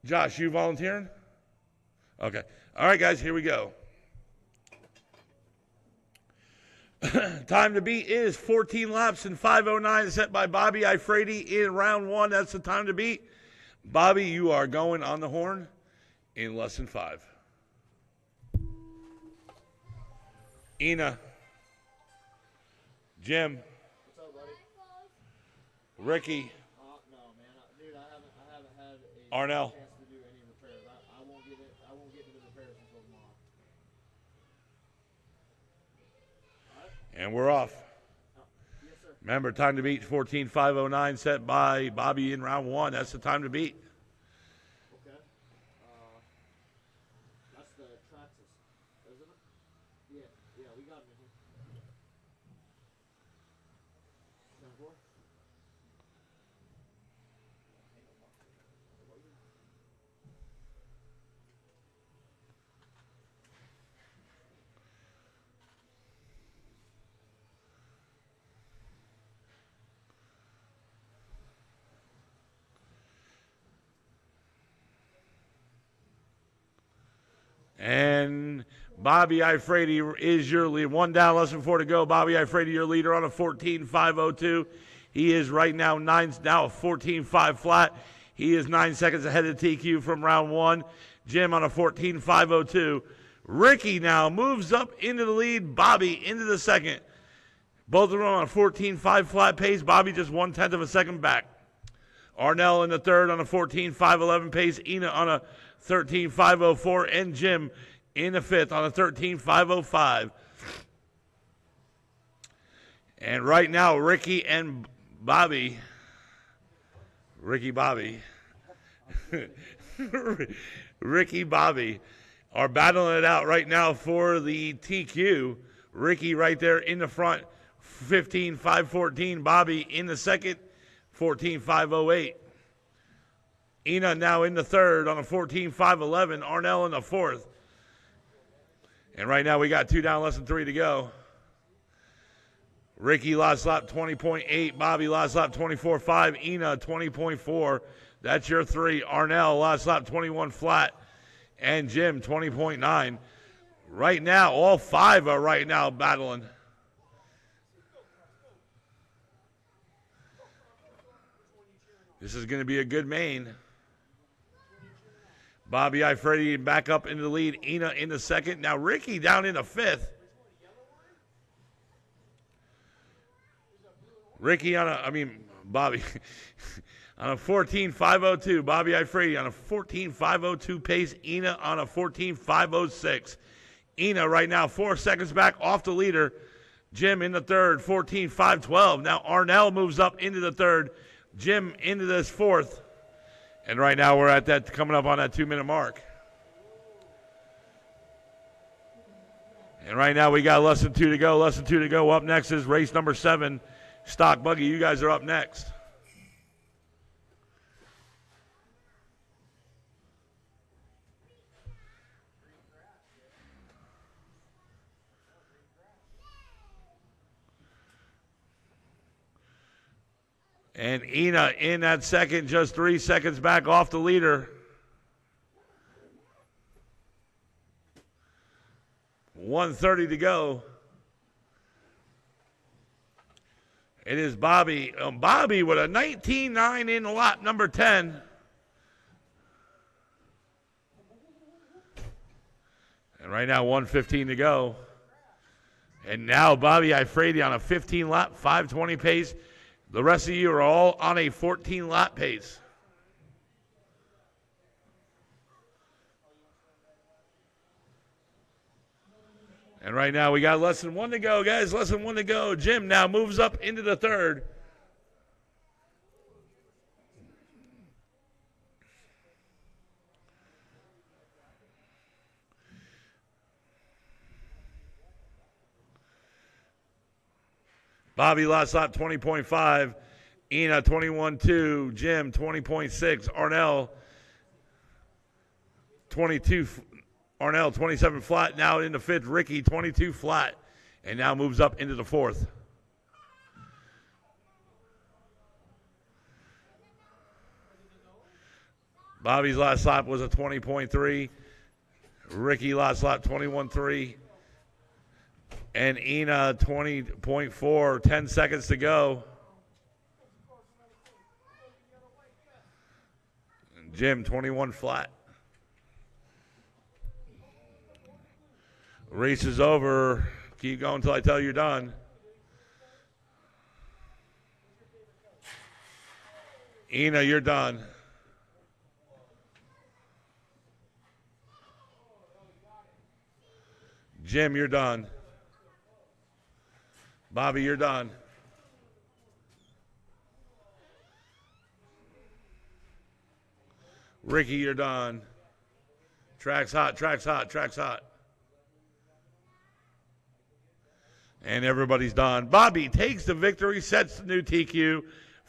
Josh, you volunteering? Okay. All right, guys, here we go. Time to beat is 14 laps and 5:09 set by Bobby Ifrady in round 1. That's the time to beat. Bobby, you are going on the horn in less than 5. Ina. Jim. What's up, buddy? Ricky. No, man, dude, I haven't had a Arnell. chance to do any repairs. I won't get to the repairs until tomorrow. And we're off. Yes, sir. Remember, time to beat 14:5:09 set by Bobby in round 1. That's the time to beat. Okay. That's the Traxxas, isn't it? Yeah, we got him in here. 10-4? And Bobby Ifrady is your lead. 1 down, less than 4 to go. Bobby Ifrady, your leader on a 14:5:02. He is right now a 14:5 flat. He is 9 seconds ahead of TQ from round 1. Jim on a 14:5:02. Ricky now moves up into the lead. Bobby into the second. Both of them on a 14:5 flat pace. Bobby just 1/10 of a second back. Arnell in the third on a 14:5:11 pace. Ina on a 13:5:04, and Jim in the fifth on a 13:5:05. And right now, Ricky Bobby are battling it out right now for the TQ. Ricky right there in the front, 15:5:14. Bobby in the second, 14:5:08. Ina now in the third on a 14:5:11. Arnell in the fourth. And right now we got 2 down, less than 3 to go. Ricky last lap 20.8. Bobby last lap 24.5. Ina 20.4. That's your 3. Arnell last lap 21 flat. And Jim 20.9. Right now, all 5 are right now battling. This is going to be a good main. Bobby Ifrady back up into the lead. Ina in the second. Now Ricky down in the fifth. Bobby on a 14:5:02. Bobby Ifrady on a 14:5:02 pace. Ina on a 14:5:06. Ina right now 4 seconds back off the leader. Jim in the third, 14:5:12. Now Arnell moves up into the third. Jim into this fourth. And right now we're at that, coming up on that 2-minute mark. And right now we got less than 2 to go. Less than 2 to go. Up next is race number 7. Stock Buggy, you guys are up next. And Ina in that second, just 3 seconds back off the leader. 1:30 to go. It is Bobby. Bobby with a 19.9 in lap number 10. And right now, 1:15 to go. And now Bobby Ifredi on a 15-lap, 5:20 pace. The rest of you are all on a 14-lap pace. And right now we got less than 1 to go, guys. Less than 1 to go. Jim now moves up into the third. Bobby last lap 20.5. Ina 21.2. Jim 20.6. Arnell 22. Arnell 27 flat. Now in the fifth. Ricky 22 flat. And now moves up into the fourth. Bobby's last lap was a 20.3. Ricky last lap 21.3. And Ina 20.4, 10 seconds to go. And Jim 21 flat. Race is over. Keep going until I tell you you're done. Ina, you're done. Jim, you're done. Bobby, you're done. Ricky, you're done. Track's hot, track's hot, track's hot. And everybody's done. Bobby takes the victory, sets the new TQ.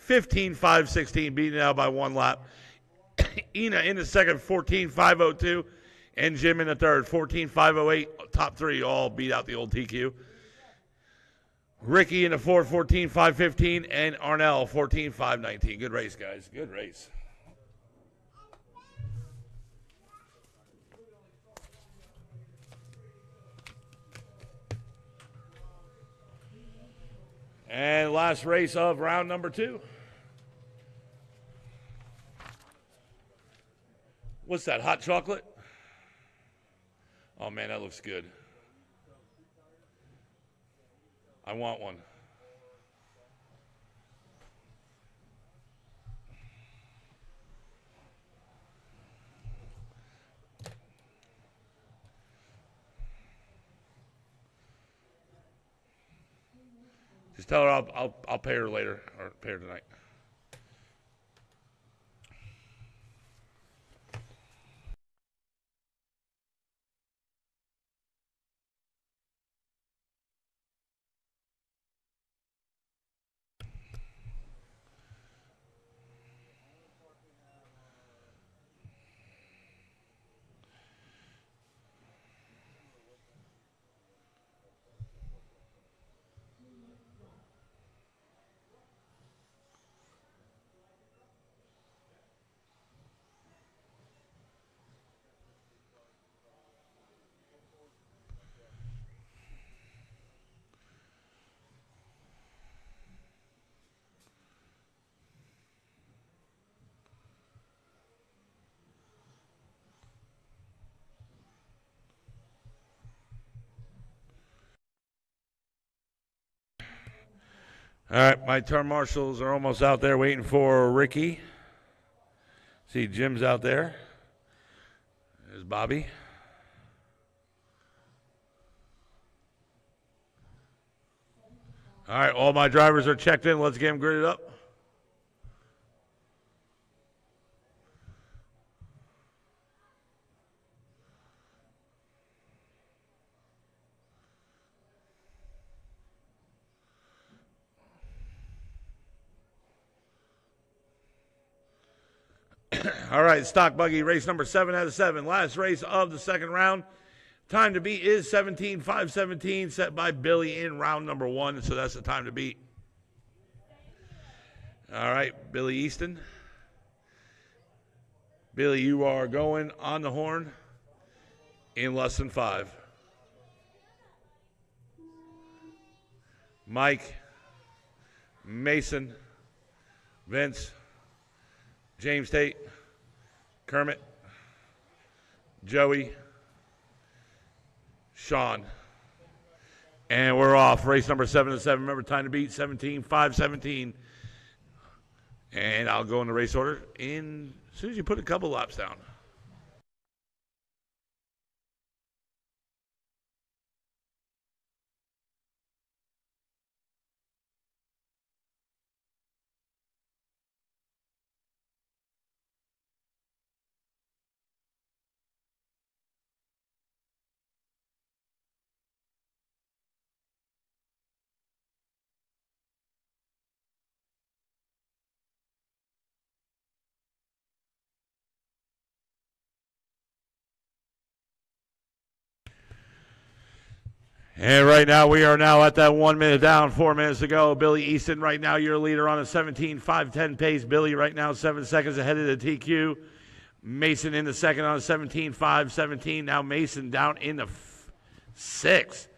15.5.16, beaten out by 1 lap. Ina in the second, 14.5.02. And Jim in the third, 14.5.08. Top three all beat out the old TQ. Ricky in the fourth, 14.5.15, and Arnell, 14.5.19. Good race, guys. Good race. And last race of round number 2. What's that, hot chocolate? Oh, man, that looks good. I want one. Just tell her I'll pay her later or pay her tonight. All right, my turn marshals are almost out there waiting for Ricky. See, Jim's out there. There's Bobby. All right, all my drivers are checked in. Let's get them gridded up. All right, stock buggy, race number 7 out of 7. Last race of the second round. Time to beat is 17.517, set by Billy in round number 1, so that's the time to beat. All right, Billy Easton. Billy, you are going on the horn in less than 5. Mason, Vince, James Tate, Kermit, Joey, Sean. And we're off. Race number 7 to 7. Remember, time to beat 17, 5-17. And I'll go in the race order as soon as you put a couple laps down. And right now, we are now at that 1 minute down, 4 minutes to go. Billy Easton, right now, your leader on a 17.510 pace. Billy right now 7 seconds ahead of the TQ. Mason in the second on a 17.517. Now Mason down in the 6th.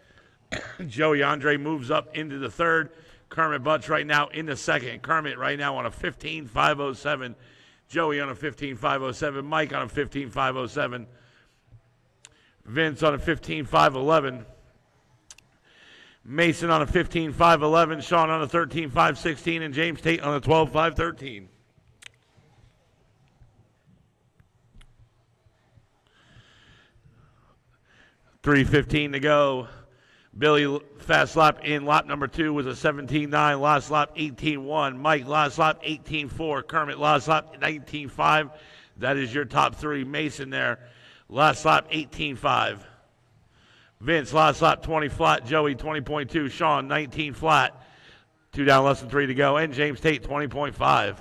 Joey Andre moves up into the 3rd. Kermit Butts right now in the 2nd. Kermit right now on a 15.507. Joey on a 15.507. Mike on a 15.507. Vince on a 15.511. Mason on a 15.511, Sean on a 13.516, and James Tate on a 12.513. $3:15 to go. Billy fast lap in lap number 2 was a 17.9. Last lap 18.1. Mike last lap 18.4. Kermit last lap 19.5. That is your top 3. Mason there last lap 18.5. Vince, last lap 20 flat. Joey, 20.2. Sean, 19 flat. 2 down, less than 3 to go. And James Tate, 20.5.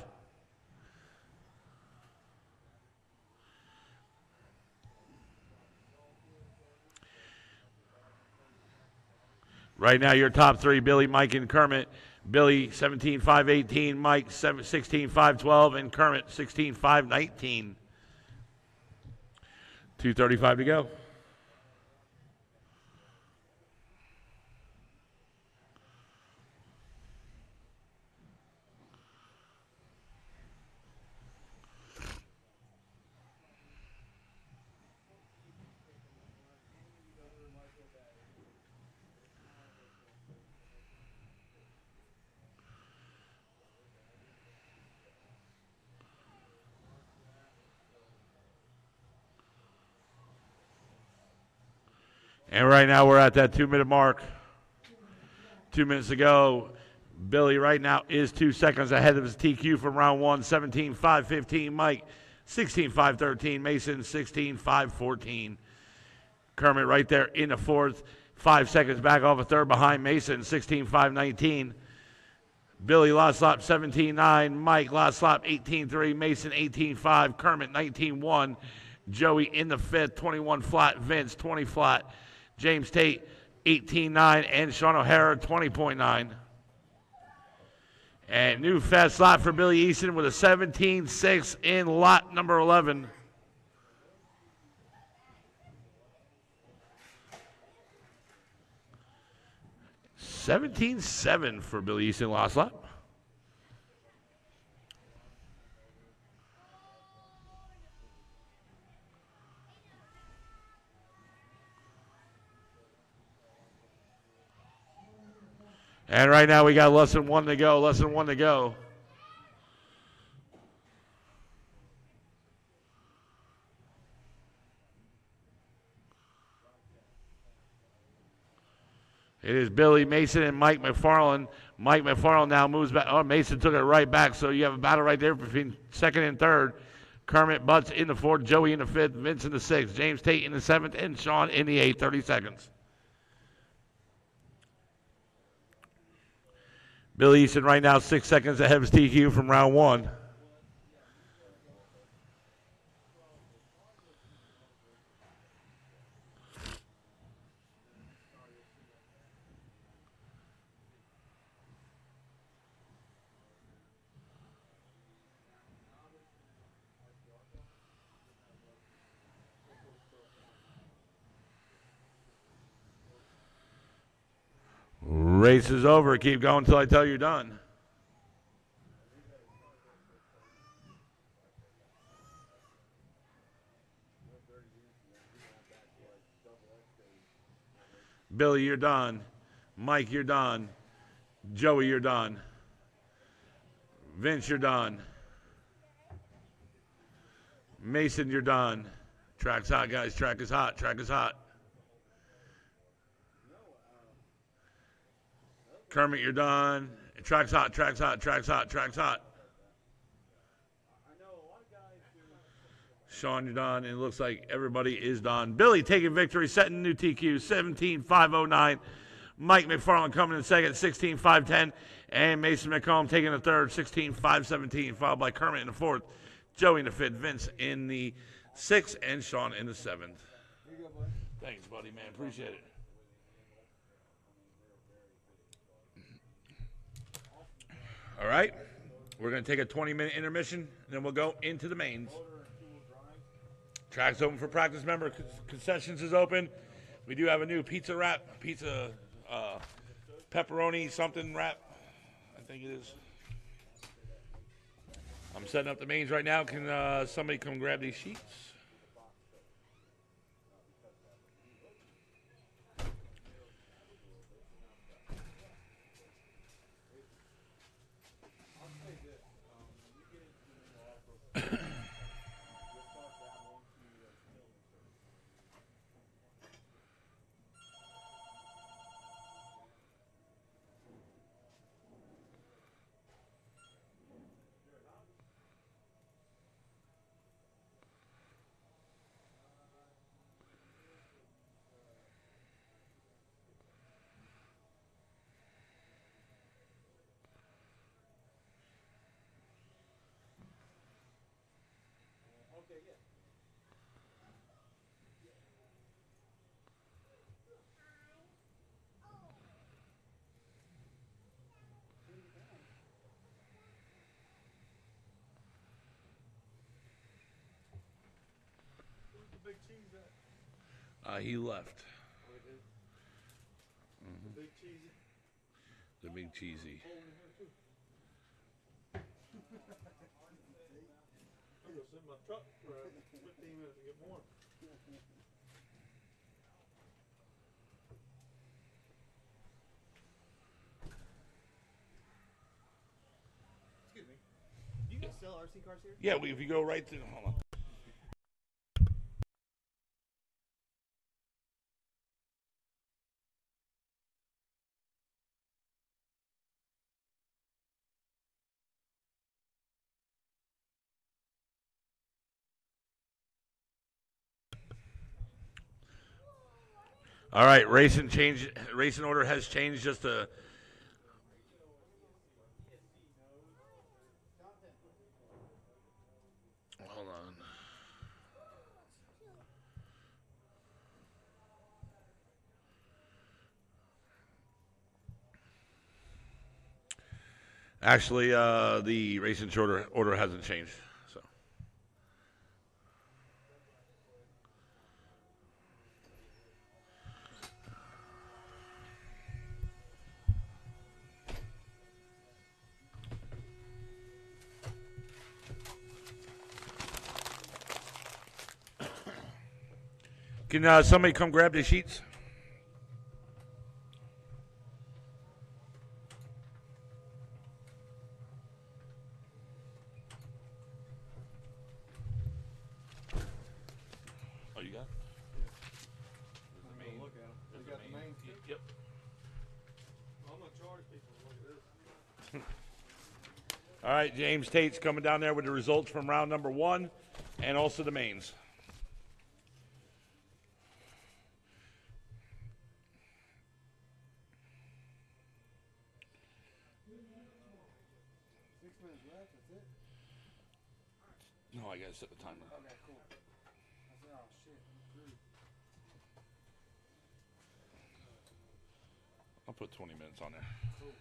Right now, your top 3, Billy, Mike, and Kermit. Billy, 17.518. Mike, 16.512. And Kermit, 16.519. 2:35 to go. And right now we're at that 2-minute mark. 2 minutes to go. Billy right now is 2 seconds ahead of his TQ from round 1. 17.515. Mike, 16.513. Mason, 16.514. Kermit right there in the 4th. 5 seconds back off a 3rd behind Mason, 16.519. Billy last lap 17.9. Mike last lap 18.3. Mason 18.5. Kermit 19.1. Joey in the 5th, 21 flat. Vince 20 flat. James Tate 18.9. And Sean O'Hara 20.9. And new fast lap for Billy Easton with a 17.6 in lot number 11. $17.7 for Billy Easton last lap. And right now we got less than 1 to go. Less than 1 to go. It is Billy, Mason, and Mike McFarland. Mike McFarland now moves back. Oh, Mason took it right back, so you have a battle right there between 2nd and 3rd. Kermit Butts in the 4th, Joey in the 5th, Vince in the 6th, James Tate in the 7th, and Sean in the 8th. 30 seconds. Billy Easton right now 6 seconds ahead of his TQ from round 1. Race is over. Keep going until I tell you you're done. Billy, you're done. Mike, you're done. Joey, you're done. Vince, you're done. Mason, you're done. Track's hot, guys. Track is hot. Track is hot. Kermit, you're done. Track's hot. Track's hot. Track's hot. Track's hot. Sean, you're done. And it looks like everybody is done. Billy taking victory, setting new TQ, 17.509. Mike McFarland coming in second, 16.510. And Mason McComb taking the third, 16.517. Followed by Kermit in the fourth, Joey in the fifth, Vince in the sixth, and Sean in the seventh. Here you go, bud. Thanks, buddy, man. Appreciate it. All right. We're going to take a 20-minute intermission, and then we'll go into the mains. Track's open for practice. Remember, concessions is open. We do have a new pizza wrap, pepperoni something wrap, I think it is. I'm setting up the mains right now. Can somebody come grab these sheets? Big cheese at? He left. The big cheesy. The big cheesy. I'm gonna sit in my truck for 15 minutes to get warm. Excuse me. Do you guys sell RC cars here? Yeah, if you go right to, hold on. All right, racing order has changed just a. Hold on. Actually, the racing order hasn't changed. So. Can somebody come grab the sheets? Oh, you got it? Look at them. You got the main? Yep. I'm gonna charge people to look at this. All right, James Tate's coming down there with the results from round number 1 and also the mains. No, I gotta set the timer. Okay, cool. I said, oh shit, I'm through. I'll put 20 minutes on there. Cool.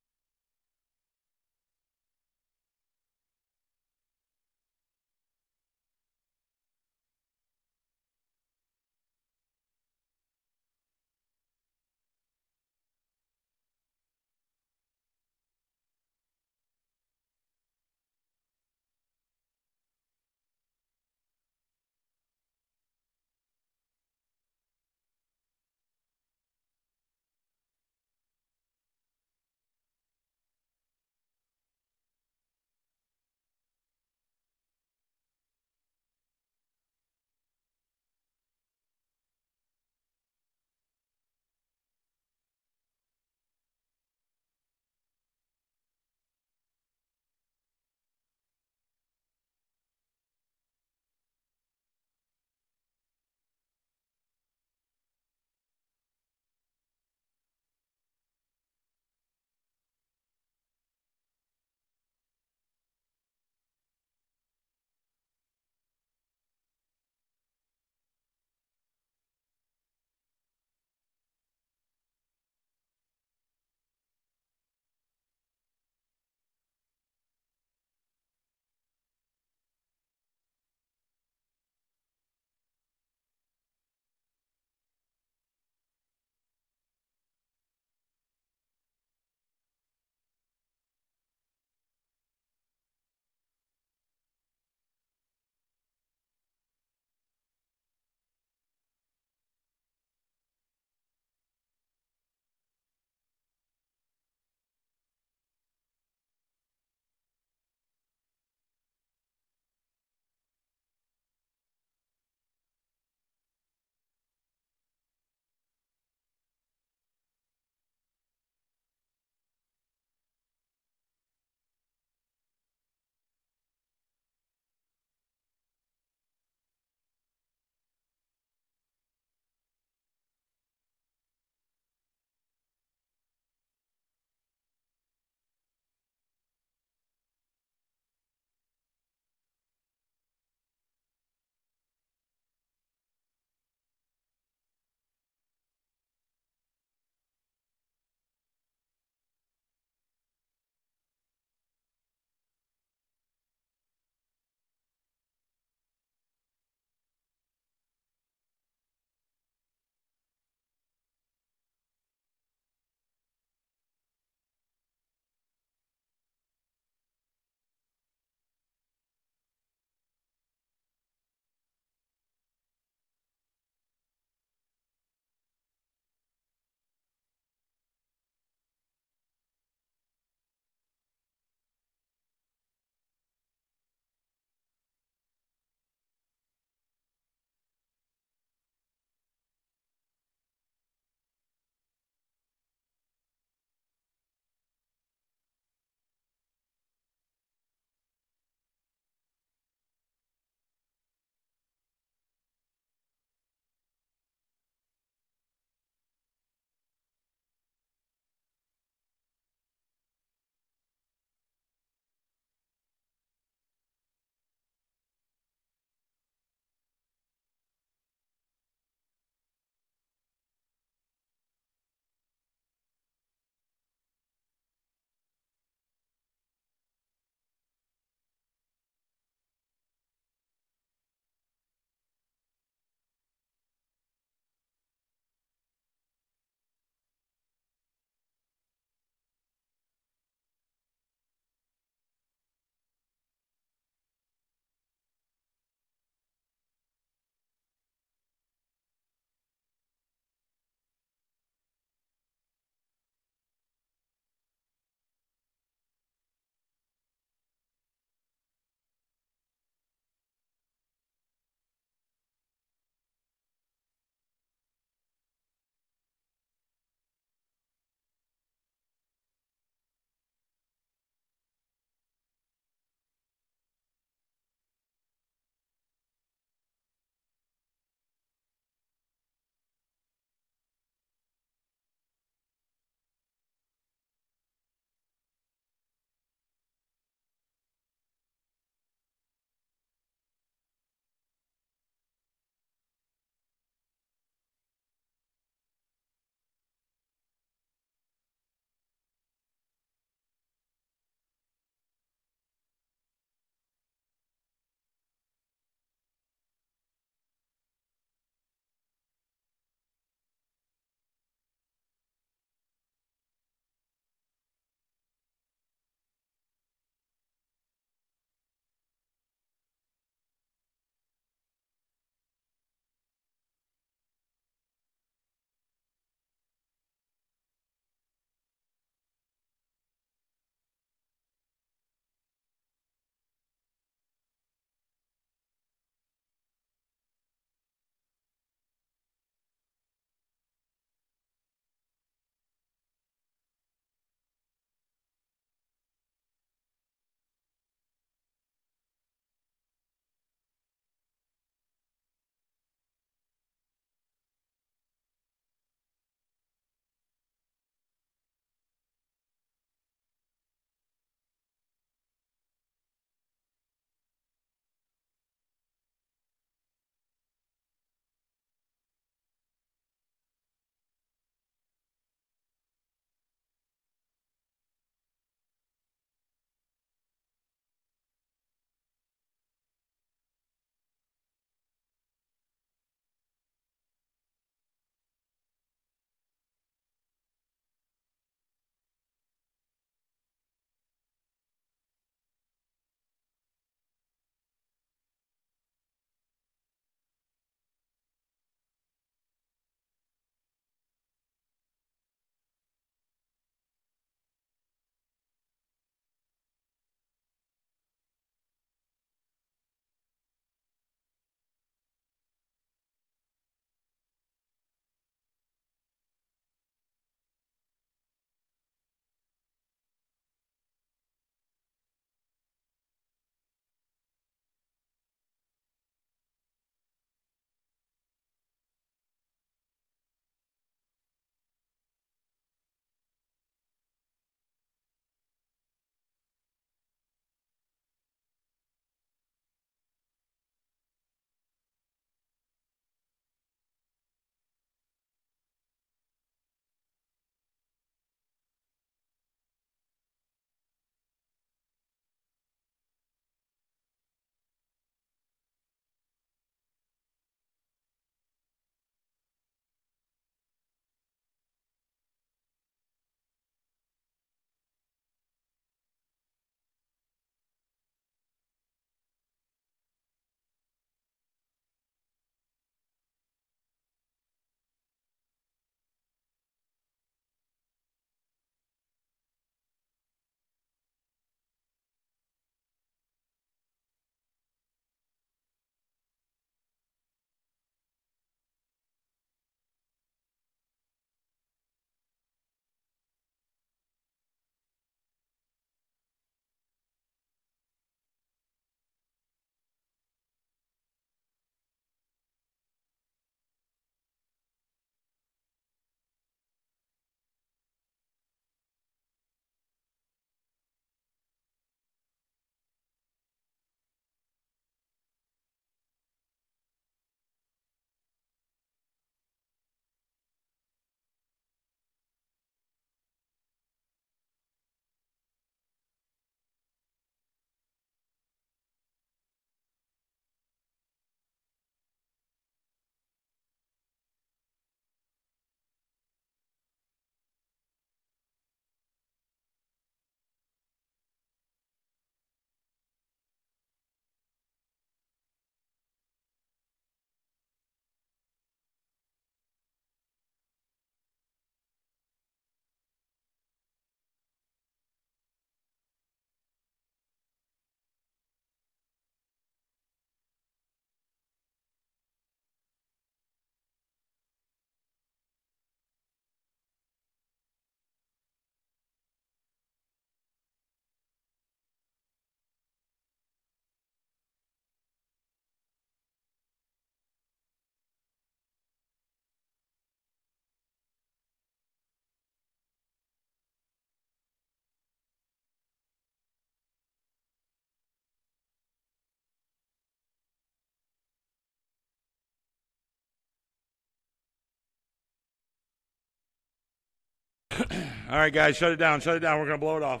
All right, guys, shut it down. Shut it down. We're going to blow it off.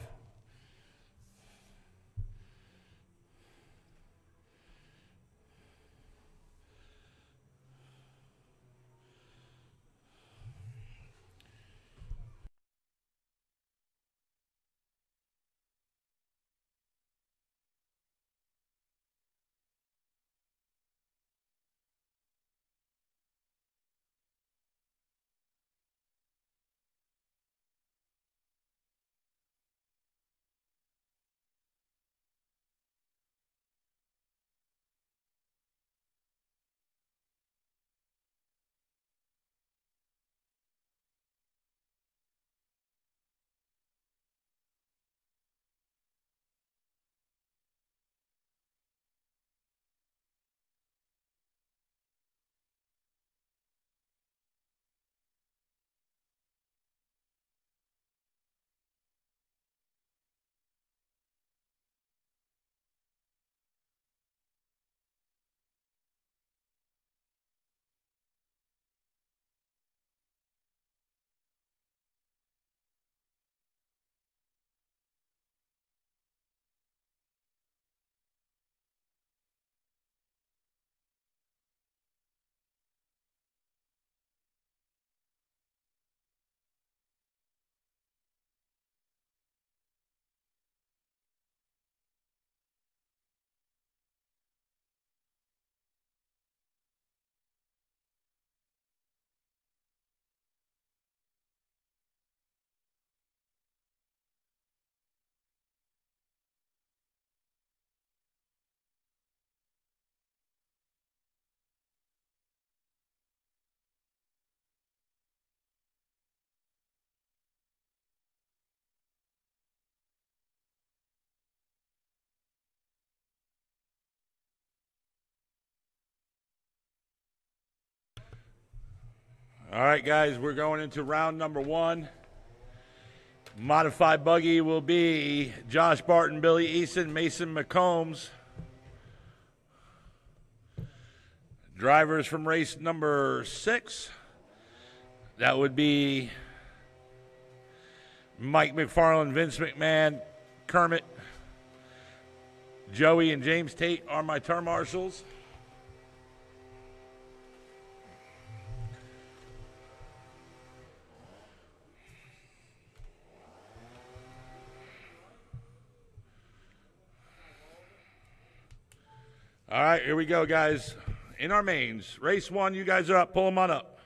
All right, guys, we're going into round number 1. Modified buggy will be Josh Barton, Billy Easton, Mason McCombs. Drivers from race number 6. That would be Mike McFarland, Vince McMahon, Kermit, Joey, and James Tate are my turn marshals. All right, here we go, guys. In our mains, race 1, you guys are up. Pull them on up.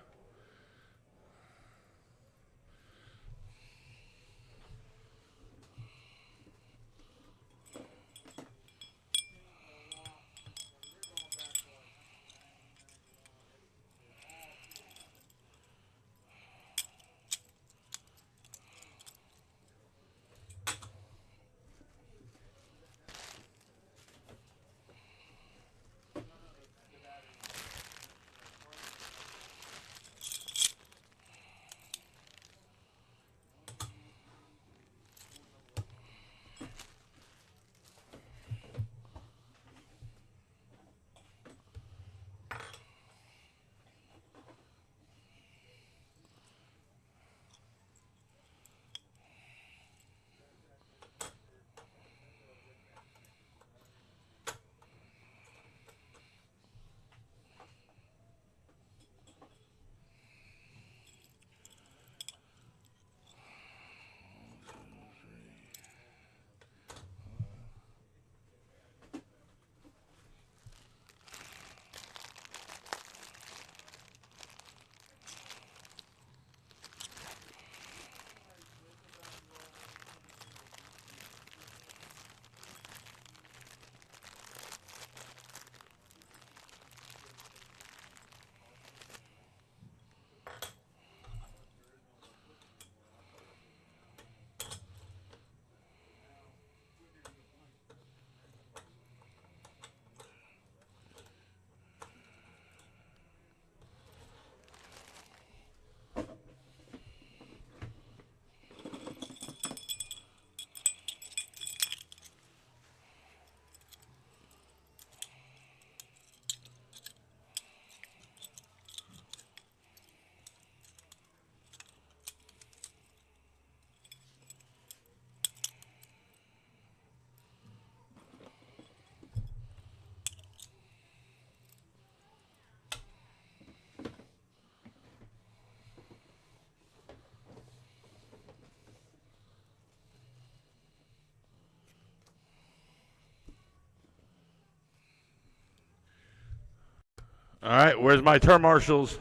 All right, where's my turn marshals?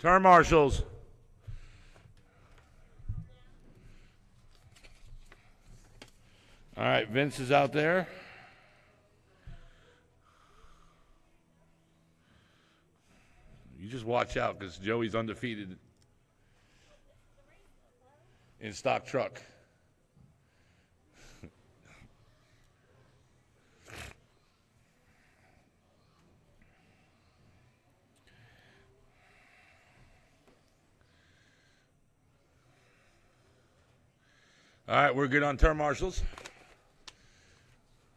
Turn marshals. All right, Vince is out there. You just watch out because Joey's undefeated in stock truck. All right, we're good on turn marshals.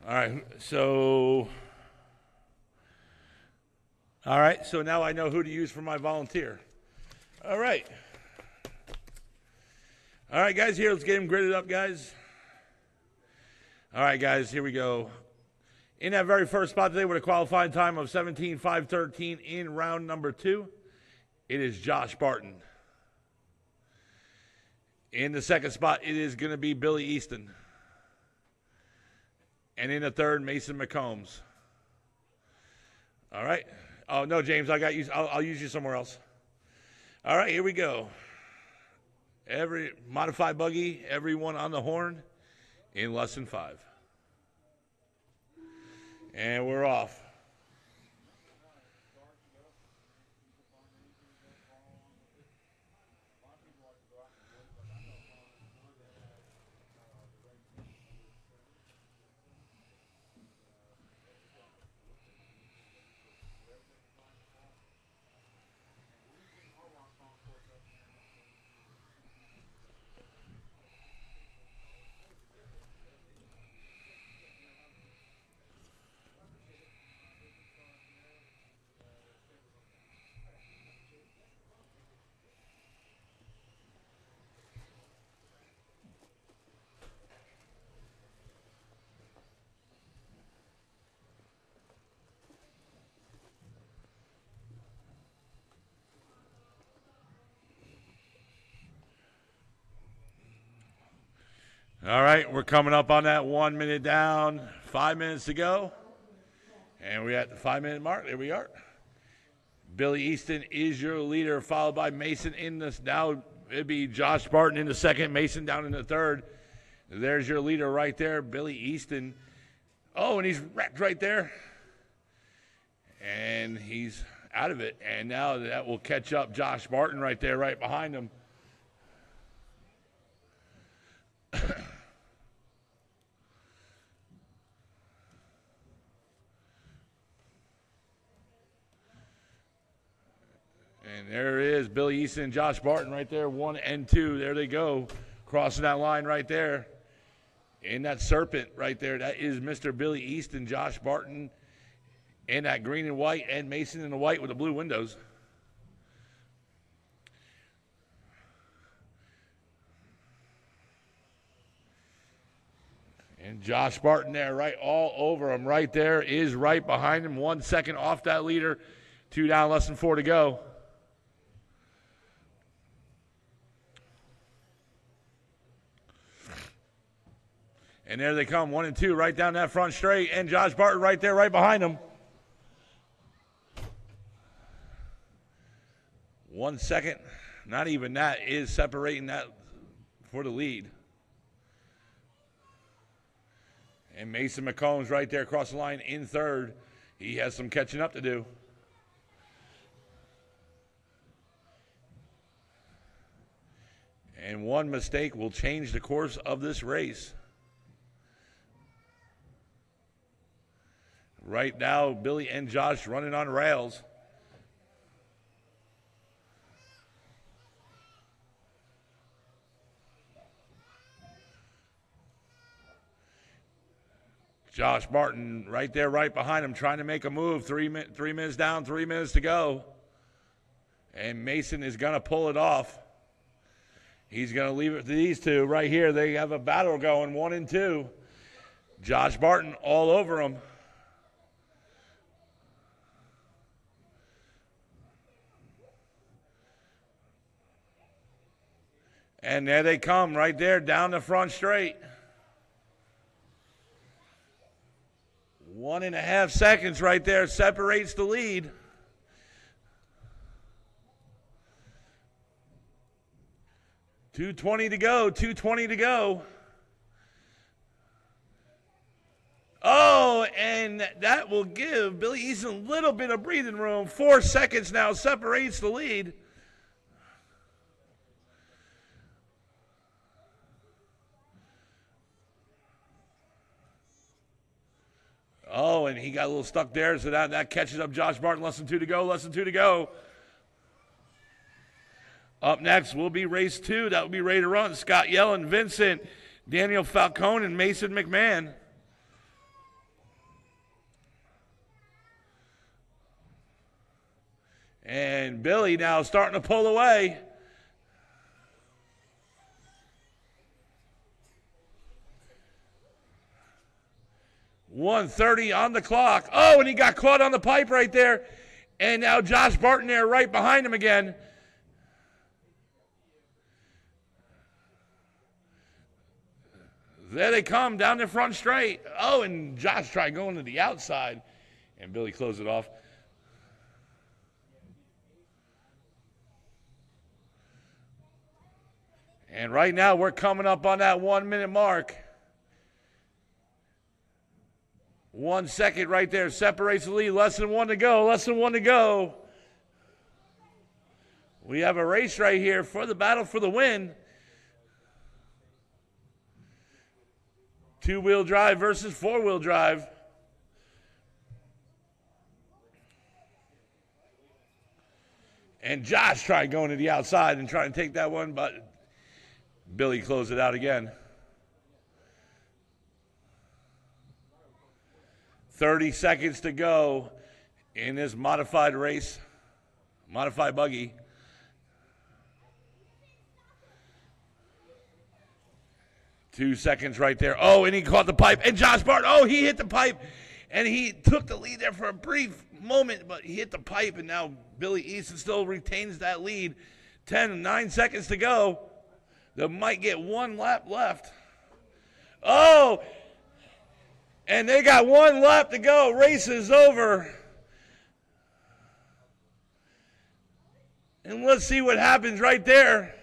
All right, so now I know who to use for my volunteer. All right, guys, here, let's get him gridded up, guys. All right, guys, here we go. In that very first spot today with a qualifying time of 17:5:13 in round number 2, it is Josh Barton. In the second spot, it is going to be Billy Easton. And in the third, Mason McCombs. All right. Oh, no, James, I got you. I'll use you somewhere else. All right, here we go. Every modified buggy, everyone on the horn in less than 5. And we're off. All right, we're coming up on that 1 minute down, 5 minutes to go. And we're at the 5-minute mark. There we are. Billy Easton is your leader, followed by Mason in this. Now it'd be Josh Barton in the second, Mason down in the third. There's your leader right there, Billy Easton. Oh, and he's wrecked right there. And he's out of it. And now that will catch up Josh Barton right there, right behind him. And there it is, Billy Easton and Josh Barton right there, 1 and 2. There they go, crossing that line right there. In that serpent right there, that is Mr. Billy Easton, Josh Barton, in that green and white, and Mason in the white with the blue windows. And Josh Barton there, right all over him, right there, is right behind him. 1 second off that leader. 2 down, less than 4 to go. And there they come, 1 and 2, right down that front straight. And Josh Barton right there, right behind him. 1 second, not even that, is separating that for the lead. And Mason McCombs right there across the line in third. He has some catching up to do. And one mistake will change the course of this race. Right now, Billy and Josh running on rails. Josh Barton right there, right behind him, trying to make a move. 3 minutes down, 3 minutes to go. And Mason is going to pull it off. He's going to leave it to these two right here. They have a battle going, 1 and 2. Josh Barton all over him. And there they come right there down the front straight. 1.5 seconds right there separates the lead. .220 to go, 2:20 to go. Oh, and that will give Billy Easton a little bit of breathing room. 4 seconds now separates the lead. Oh, and he got a little stuck there, so that catches up Josh Barton. Less than 2 to go, less than 2 to go. Up next will be race 2. That will be ready to run. Scott Yellen, Vincent, Daniel Falcone, and Mason McMahon. And Billy now starting to pull away. .130 on the clock. Oh, and he got caught on the pipe right there. And now Josh Barton there right behind him again. There they come down the front straight. Oh, and Josh tried going to the outside. And Billy closed it off. And right now we're coming up on that 1 minute mark. 1 second right there separates the lead. Less than 1 to go. Less than 1 to go. We have a race right here for the battle for the win. Two-wheel drive versus four-wheel drive. And Josh tried going to the outside and trying to take that one, but Billy closed it out again. 30 seconds to go in this modified race, modified buggy. Two seconds right there. Oh, and he caught the pipe. And Josh Barton, oh, he hit the pipe. And he took the lead there for a brief moment, but he hit the pipe, and now Billy Easton still retains that lead. 9 seconds to go. They might get one lap left. Oh, and they got one lap to go. Race is over. And let's see what happens right there.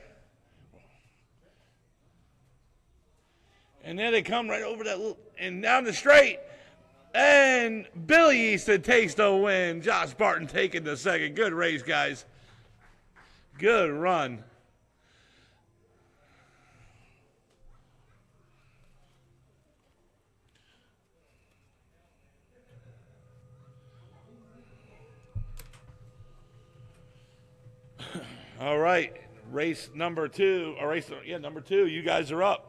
And then they come right over that little, and down the straight. And Billy Easton takes the win. Josh Barton taking the second. Good race, guys. Good run. All right, race number 2, or number 2, you guys are up.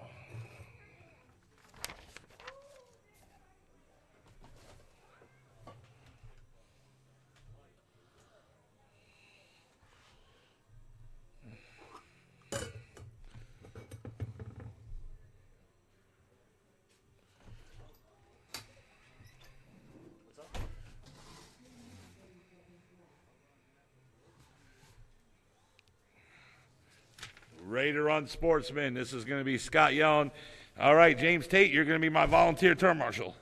Ready to run sportsman. This is going to be Scott Yellen. All right, James Tate, you're going to be my volunteer turn marshal.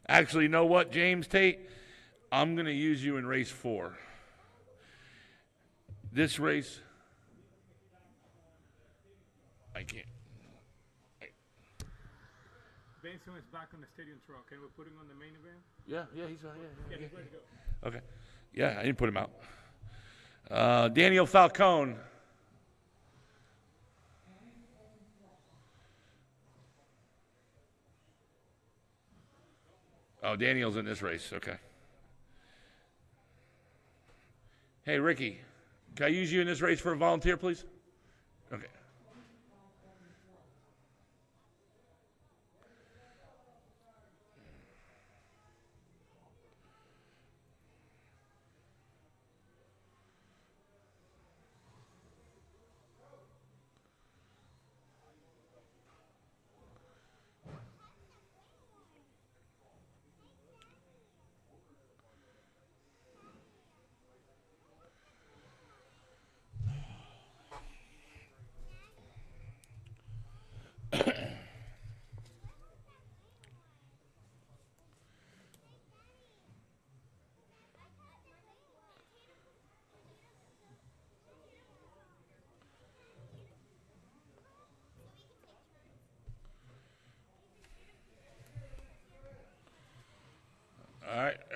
Actually, you know what, James Tate? I'm going to use you in race 4. This race, I can't. Benson is back on the stadium truck. Can we put him on the main event? Yeah, he's ready to go. Okay. Yeah, I didn't put him out. Daniel Falcone. Oh, Daniel's in this race. Okay. Hey, Ricky, can I use you in this race for a volunteer, please? Okay.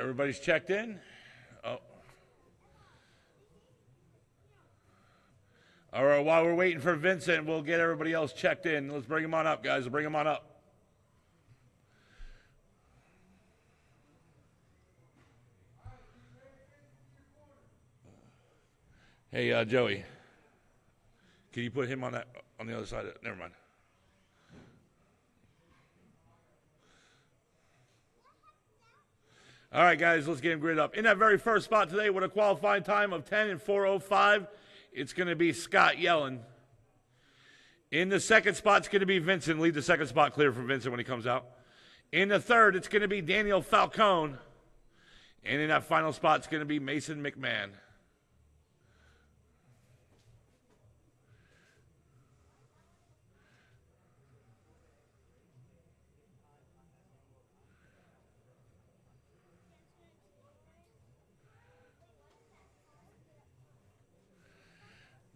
Everybody's checked in? Oh. All right, while we're waiting for Vincent, we'll get everybody else checked in. Let's bring them on up, guys. Bring them on up. Hey, Joey, can you put him on that on the other side? Never mind. All right, guys, let's get him gridded up. In that very first spot today with a qualifying time of 10 and 4:05, it's going to be Scott Yellen. In the second spot, it's going to be Vincent. Leave the second spot clear for Vincent when he comes out. In the third, it's going to be Daniel Falcone. And in that final spot, it's going to be Mason McMahon.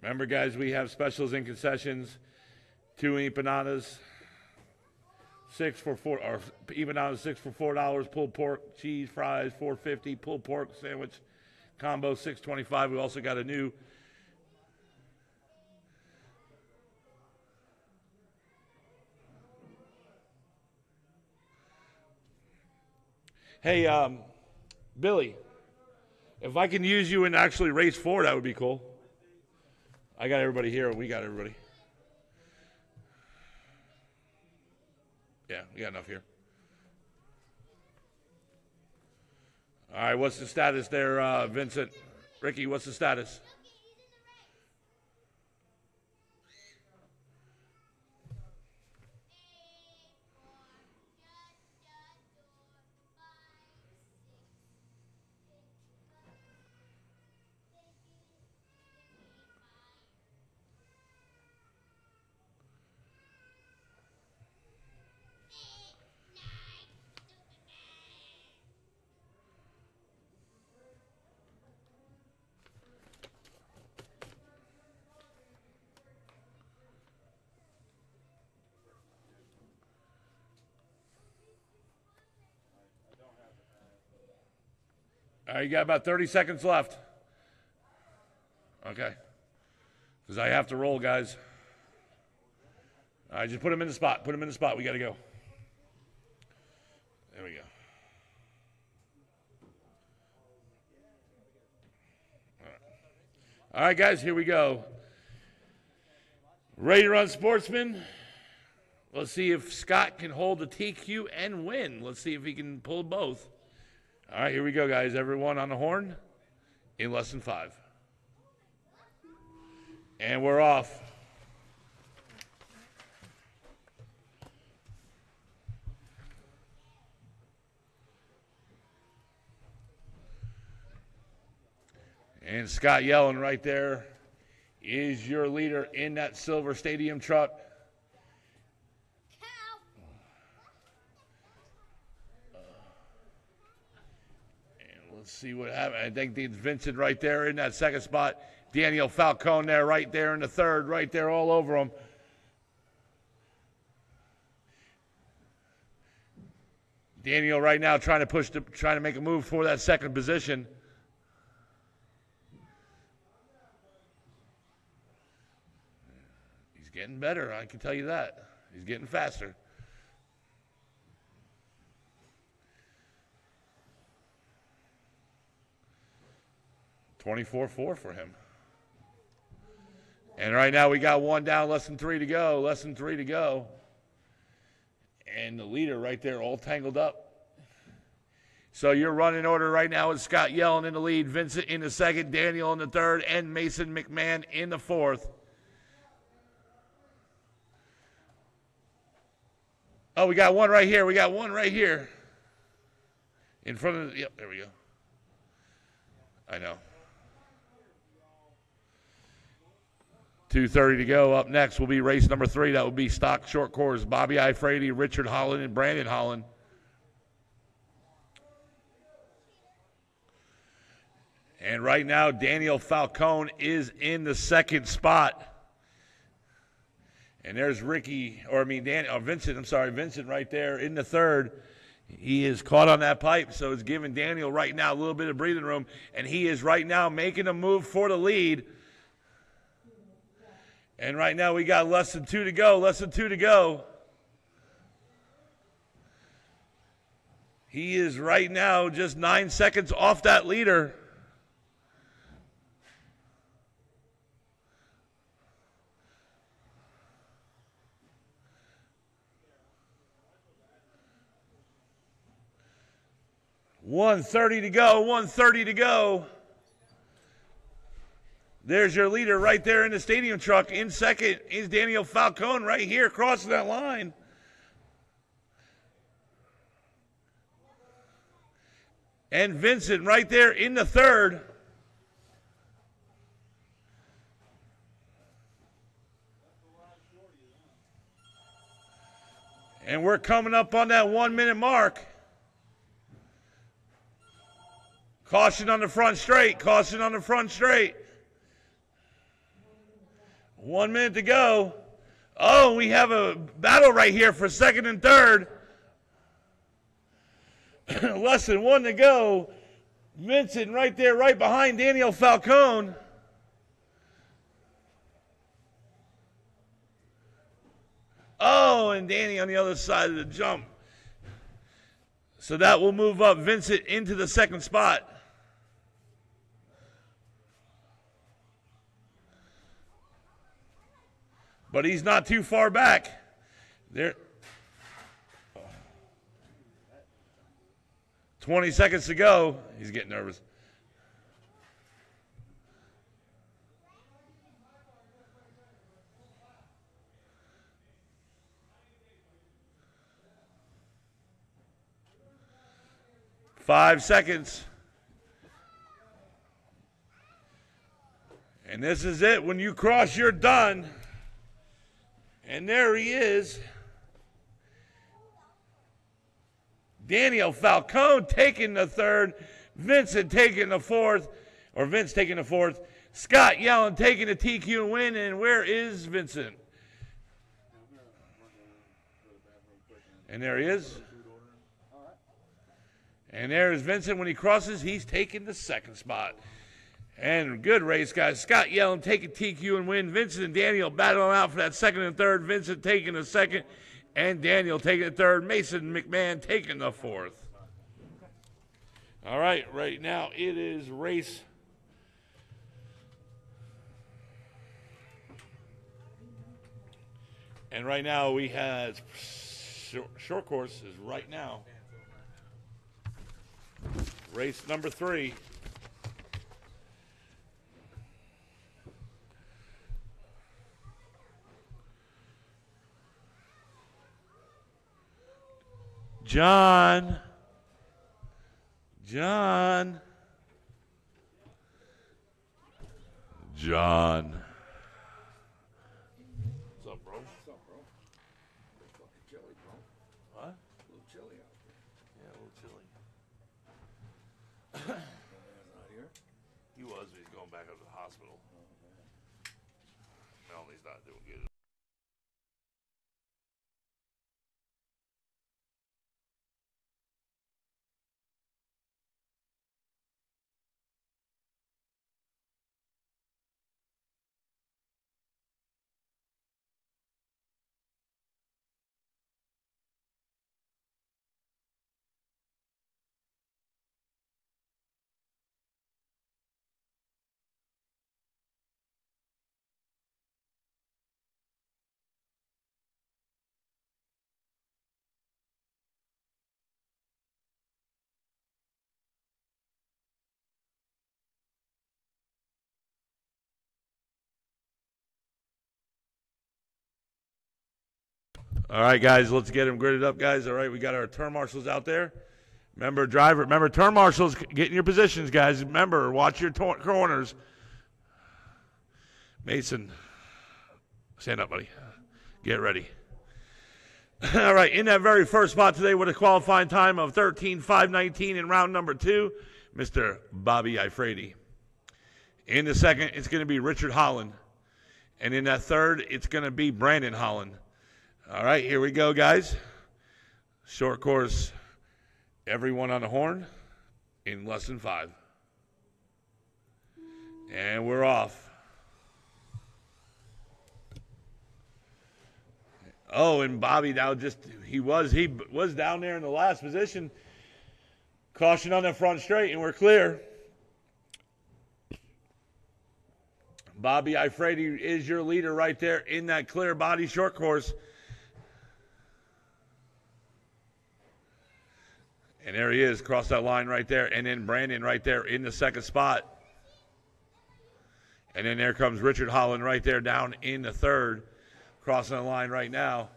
Remember, guys, we have specials and concessions. 2 empanadas, 6 for $4, or empanadas 6 for $4. Pulled pork, cheese, fries, $4.50. Pulled pork sandwich combo, $6.25. We also got a new Hey, Billy, if I can use you and actually race 4, that would be cool. I got everybody here. We got everybody. Yeah, we got enough here. All right, what's the status there, Vincent? Ricky, what's the status? All right, you got about 30 seconds left. Okay. Because I have to roll, guys. All right, just put him in the spot. Put him in the spot. We got to go. There we go. All right, guys, here we go. Ready to run, sportsman? Let's see if Scott can hold the TQ and win. Let's see if he can pull both. All right, here we go, guys. Everyone on the horn in less than 5. And we're off. And Scott Yellen right there is your leader in that silver stadium truck. Let's see what happens. I think it's Vincent right there in that second spot. Daniel Falcone there, right there in the third, right there all over him. Daniel right now trying to make a move for that second position. He's getting better, I can tell you that. He's getting faster. $24.4 for him. And right now we got one down, less than 3 to go. Less than 3 to go. And the leader right there all tangled up. So your running order right now is Scott Yellen in the lead, Vincent in the second, Daniel in the third, and Mason McMahon in the fourth. Oh, we got one right here. We got one right here. In front of the, yep, there we go. I know. 2:30 to go. Up next will be race number 3. That will be stock short course. Bobby Ifrady, Richard Holland, and Brandon Holland. And right now, Daniel Falcone is in the second spot. And there's Vincent right there in the third. He is caught on that pipe, so it's giving Daniel right now a little bit of breathing room, and he is right now making a move for the lead. And right now we got less than 2 to go, less than 2 to go. He is right now just 9 seconds off that leader. $1:30 to go, $1:30 to go. There's your leader right there in the stadium truck. In second is Daniel Falcone right here crossing that line. And Vincent right there in the third. And we're coming up on that 1 minute mark. Caution on the front straight. Caution on the front straight. 1 minute to go. Oh, we have a battle right here for second and third. Less than 1 to go. Vincent right there, right behind Daniel Falcone. Oh, and Danny on the other side of the jump. So that will move up Vincent into the second spot. But he's not too far back. There. 20 seconds to go. He's getting nervous. Five seconds. And this is it. When you cross, you're done. And there he is. Daniel Falcone taking the third. Vincent taking the fourth. Or Vince taking the fourth. Scott Yellen taking the TQ win. And where is Vincent? And there he is. And there's Vincent. When he crosses, he's taking the second spot. And good race, guys. Scott Yellen taking TQ and win. Vincent and Daniel battling out for that second and third. Vincent taking the second. And Daniel taking the third. Mason McMahon taking the fourth. All right, right now it is race. And right now we have short course is right now. Race number 3. John. What's up, bro? What's up, bro? It's fucking chilly, bro. What? A little chilly out there. Yeah, a little chilly. Man's not here. He was, but he's going back up to the hospital. Melanie's not doing good. All right, guys, let's get them gridded up, guys. All right, we got our turn marshals out there. Remember, turn marshals, get in your positions, guys. Remember, watch your corners. Mason, stand up, buddy. Get ready. All right, in that very first spot today with a qualifying time of 13:5:19 in round number 2, Mr. Bobby Ifrady. In the second, it's going to be Richard Holland. And in that third, it's going to be Brandon Holland. All right, here we go, guys. Short course Everyone on the horn in less than 5. And we're off. Oh, and Bobby now he was down there in the last position. Caution on the front straight, and we're clear. Bobby Ifredi is your leader right there in that clear body short course. And there he is, across that line right there. And then Brandon right there in the second spot. And then there comes Richard Holland right there down in the third, crossing the line right now.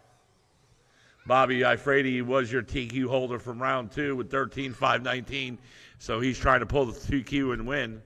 Bobby Ifredi was your TQ holder from round 2 with 13.519. So he's trying to pull the TQ and win.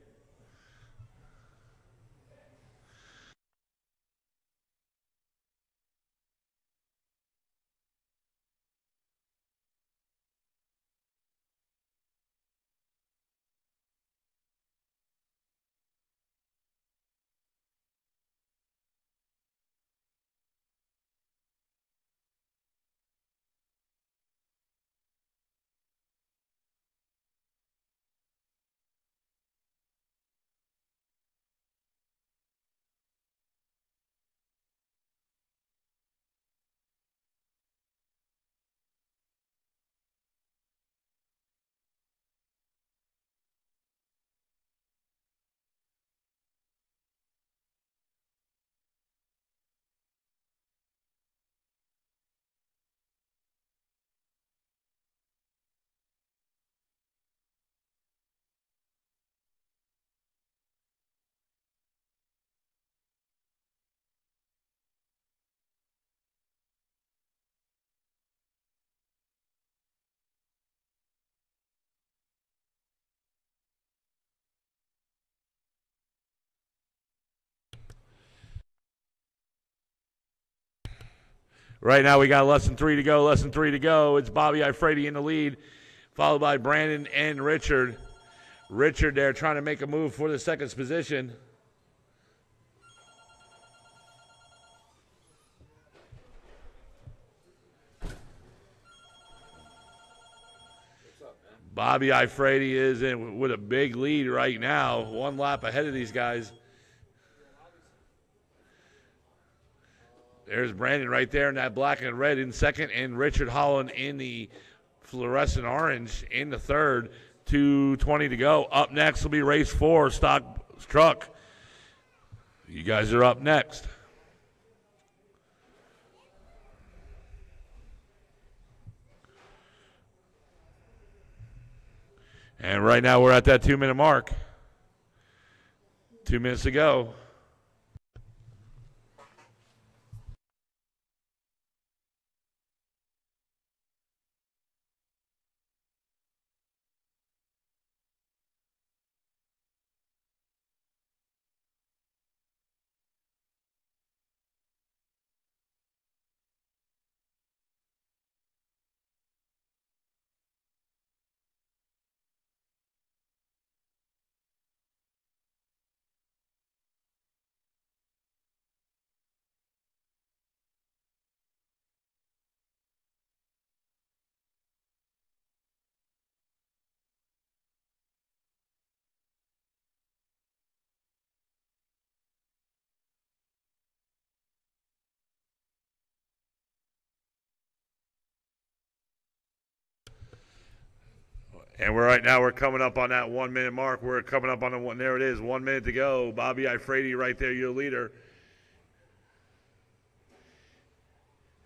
Right now we got less than 3 to go, It's Bobby Ifredi in the lead, followed by Brandon and Richard. Richard there trying to make a move for the second position. Bobby Ifredi is in with a big lead right now, 1 lap ahead of these guys. There's Brandon right there in that black and red in second, and Richard Holland in the fluorescent orange in the third. 2:20 to go. Up next will be race 4, stock truck. You guys are up next. And right now we're at that 2-minute mark. 2 minutes to go. And right now we're coming up on that 1 minute mark. We're coming up on the one. There it is, 1 minute to go. Bobby Ifredi right there, your leader.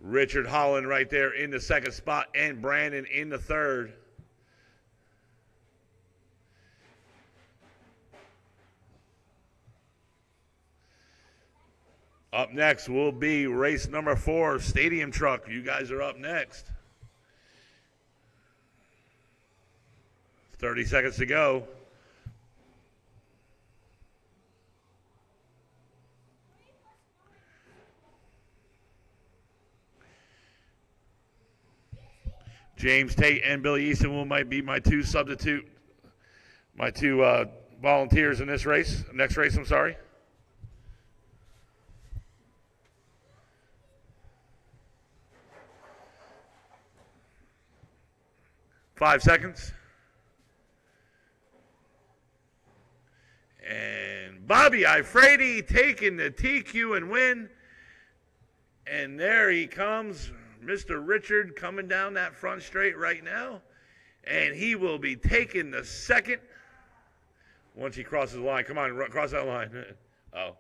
Richard Holland right there in the second spot, and Brandon in the third. Up next will be race number 4, Stadium Truck. You guys are up next. 30 seconds to go. James Tate and Billy Easton might be my two volunteers in this race. Next race, I'm sorry. 5 seconds. And Bobby Ifrady taking the TQ and win. And there he comes, Mr. Richard coming down that front straight right now. And he will be taking the second once he crosses the line. Come on, cross that line. Oh.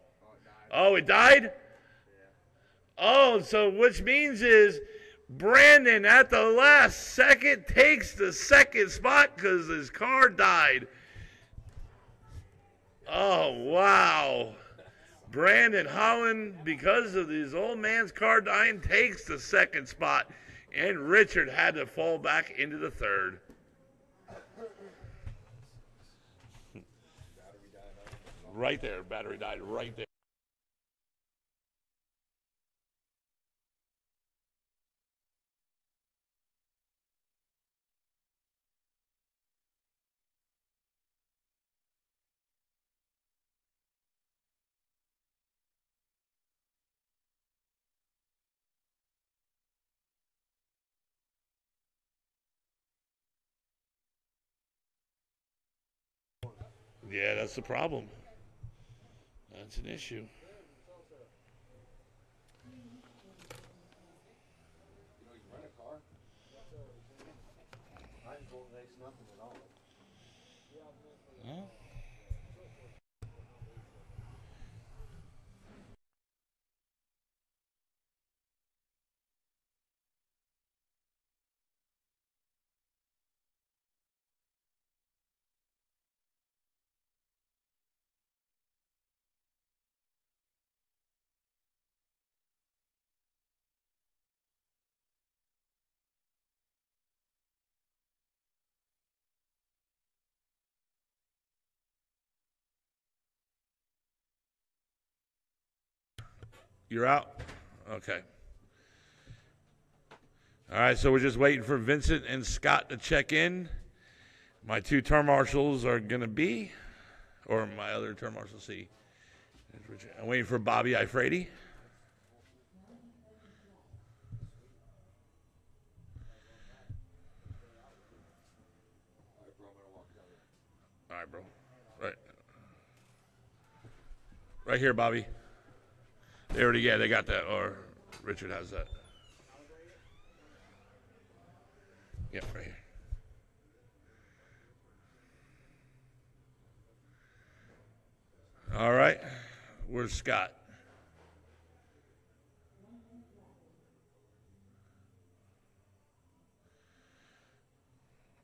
Oh, it died? Oh, so which means is Brandon at the last second takes the second spot because his car died. Oh, wow. Brandon Holland, because of his old man's car dying, takes the second spot. And Richard had to fall back into the third. Right there, battery died right there. Yeah, that's the problem. That's an issue. Huh? You're out? Okay. All right, so we're just waiting for Vincent and Scott to check in. My two turn marshals are going to be, or my other turn marshal C. I'm waiting for Bobby Ifrady. All right, bro. Right here, Bobby. They already, yeah, they got that, or Richard has that. Yeah, right here. All right. Where's Scott?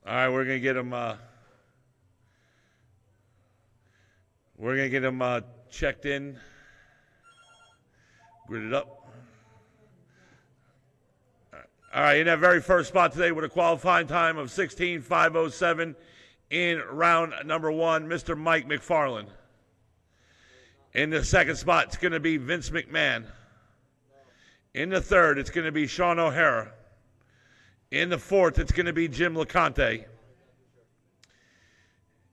All right, we're gonna get him. Checked in, gridded up. All right, in that very first spot today with a qualifying time of 16:5:07 in round number 1, Mr. Mike McFarland. In the second spot, it's going to be Vince McMahon. In the third, it's going to be Sean O'Hara. In the fourth, it's going to be Jim LeConte.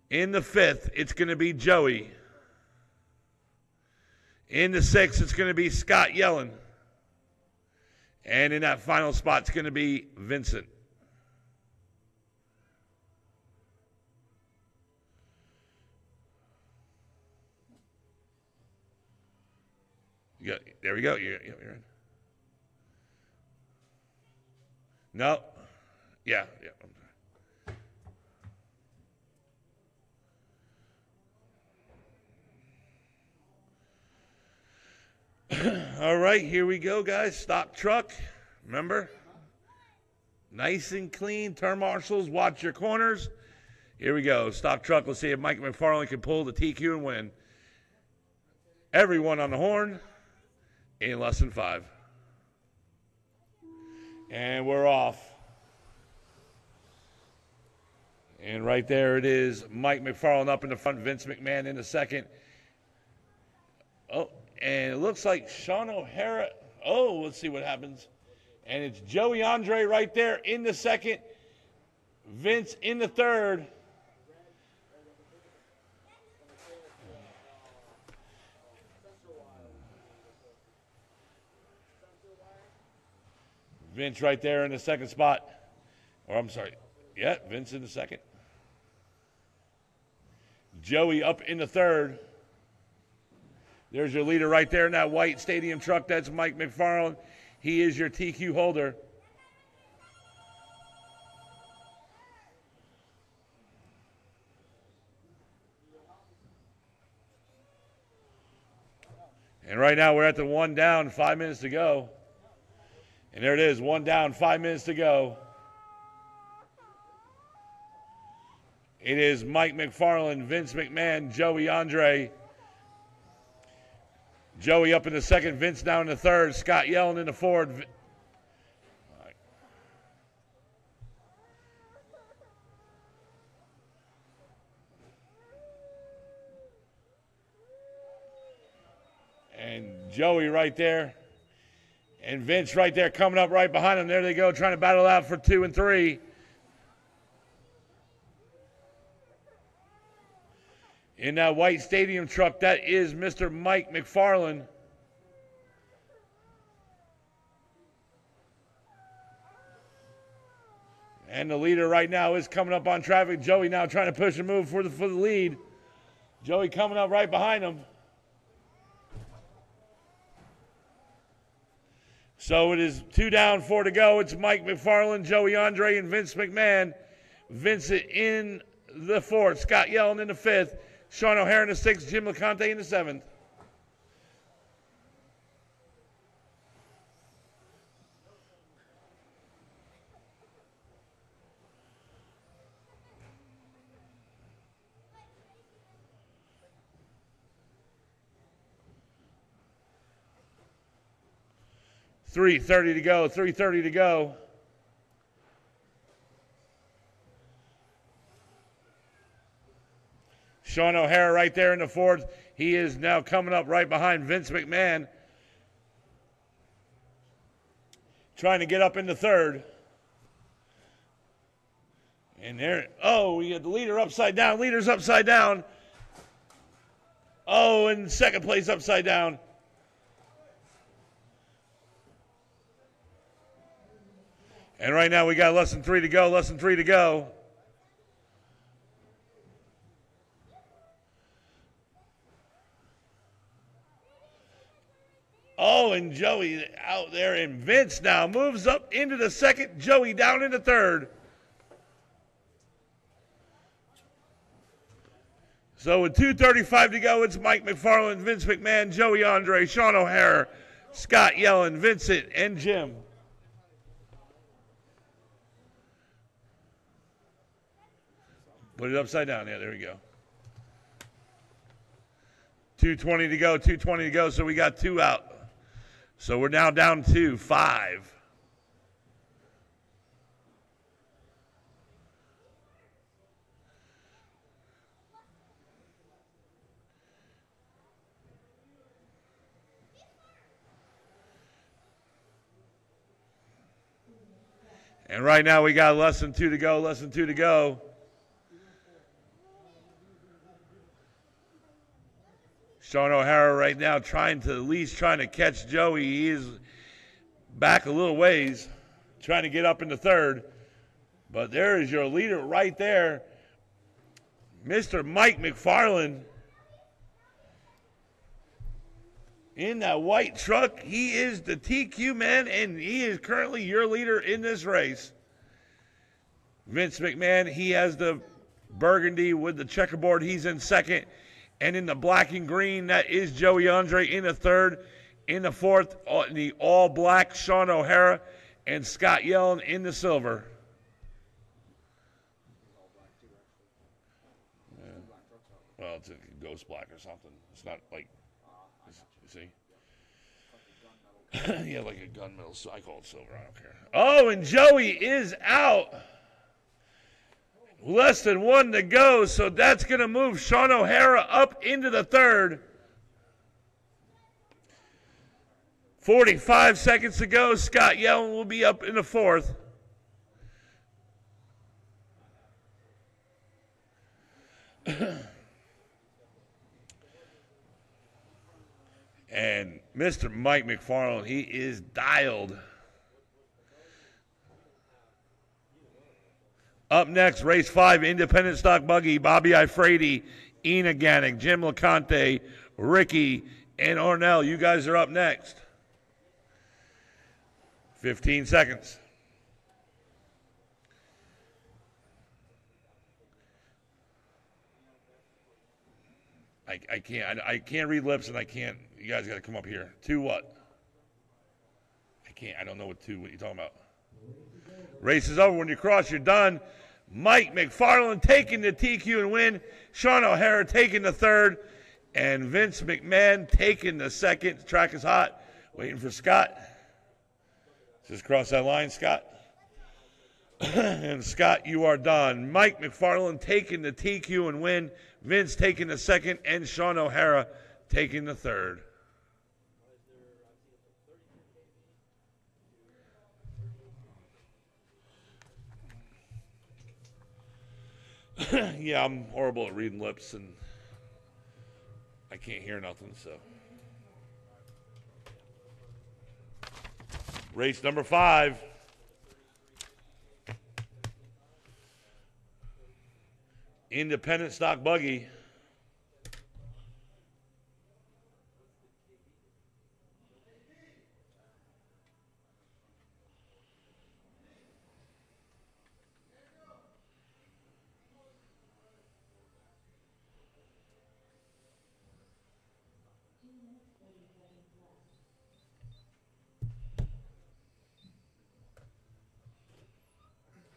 In the fifth, it's going to be Joey. In the sixth, it's going to be Scott Yellen. And in that final spot, it's going to be Vincent. There we go. You're in. No. Yeah. All right, here we go, guys. Stock truck. Remember? Nice and clean. Turn marshals. Watch your corners. Here we go. Stock truck. Let's see if Mike McFarland can pull the TQ and win. Everyone on the horn in less than 5. And we're off. And right there it is. Mike McFarland up in the front. Vince McMahon in the second. Oh, and it looks like Sean O'Hara. Oh, let's see what happens. And it's Joey Andre right there in the second. Vince in the third. Vince right there in the second spot. Or I'm sorry. Yeah, Vince in the second. Joey up in the third. There's your leader right there in that white stadium truck. That's Mike McFarland. He is your TQ holder. And right now we're at the 1 down, 5 minutes to go. And there it is, 1 down, 5 minutes to go. It is Mike McFarland, Vince McMahon, Joey Andre. Joey up in the second, Vince down in the third, Scott Yellen in the fourth. Right. And Joey right there. And Vince right there coming up right behind him. There they go, trying to battle out for 2 and 3. In that white stadium truck, that is Mr. Mike McFarland. And the leader right now is coming up on traffic. Joey now trying to push and move for the lead. Joey coming up right behind him. So it is 2 down, 4 to go. It's Mike McFarland, Joey Andre, and Vince McMahon. Vincent in the fourth, Scott Yellen in the fifth, Sean O'Hare in the sixth, Jim LeConte in the seventh. .330 to go, 3:30 to go. Sean O'Hare right there in the fourth. He is now coming up right behind Vince McMahon. Trying to get up in the third. And there, oh, we got the leader upside down. Leader's upside down. Oh, and second place upside down. And right now we got less than 3 to go, less than 3 to go. Oh, and Joey out there, and Vince now moves up into the second, Joey down in the third. So with 2:35 to go, it's Mike McFarland, Vince McMahon, Joey Andre, Sean O'Hare, Scott Yellen, Vincent, and Jim. Put it upside down. Yeah, there we go. 2:20 to go, 2:20 to go, so we got 2 out. So we're now down to 5. And right now we got less than 2 to go, less than 2 to go. Sean O'Hara right now trying to catch Joey. He is back a little ways, trying to get up in the third. But there is your leader right there, Mr. Mike McFarland. In that white truck, he is the TQ man, and he is currently your leader in this race. Vince McMahon, he has the burgundy with the checkerboard. He's in second. And in the black and green, that is Joey Andre in the third. In the fourth, the all-black Sean O'Hara and Scott Yellen in the silver. Yeah. Well, it's a ghost black or something. It's not like, you see? Yeah, like a gunmetal. So I call it silver. I don't care. Oh, and Joey is out. Less than 1 to go, so that's going to move Sean O'Hara up into the third. 45 seconds to go. Scott Yellen will be up in the fourth. And Mr. Mike McFarland, he is dialed. Up next, race 5, independent stock buggy, Bobby Ifrady, Ina Ganick, Jim LeConte, Ricky, and Ornell. You guys are up next. 15 seconds. I can't read lips, and I can't. You guys got to come up here. 2 what? I don't know what you're talking about. Race is over. When you cross, you're done. Mike McFarland taking the TQ and win. Sean O'Hara taking the third. And Vince McMahon taking the second. The track is hot. Waiting for Scott. Just cross that line, Scott. And Scott, you are done. Mike McFarland taking the TQ and win. Vince taking the second. And Sean O'Hara taking the third. Yeah, I'm horrible at reading lips, and I can't hear nothing, so. Race number 5. Independent stock buggy.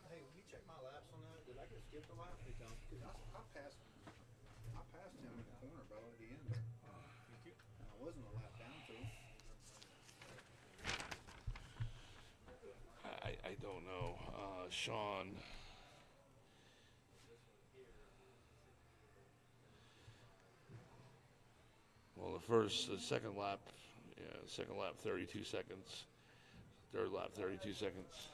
Hey, will you check my laps on that? Did I get skipped a lap? Because I passed him in the corner, bro, at the end. And I wasn't a lap down to him. I don't know. Sean. Well, the second lap, 32 seconds. Third lap, 32 seconds.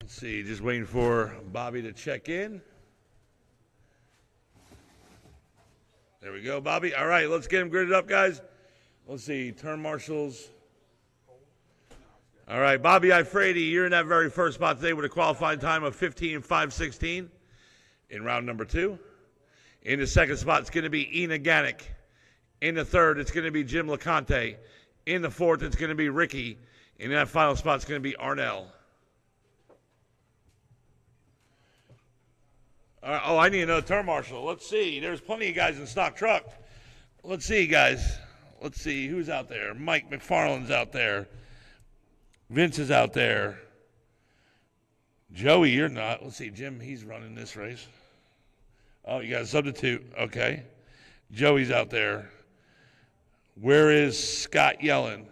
Let's see, just waiting for Bobby to check in. There we go, Bobby. All right, let's get him gridded up, guys. Let's see, turn marshals. All right, Bobby Ifrady, you're in that very first spot today with a qualifying time of 15:5:16 in round number 2. In the second spot, it's going to be Ina Ganick. In the third, it's going to be Jim LeConte. In the fourth, it's going to be Ricky. In that final spot, it's going to be Arnell. Oh, I need another turn marshal. Let's see. There's plenty of guys in stock truck. Let's see, guys. Let's see who's out there. Mike McFarland's out there. Vince is out there. Joey, you're not. Let's see, Jim, he's running this race. Oh, you got a substitute. Okay. Joey's out there. Where is Scott Yellen?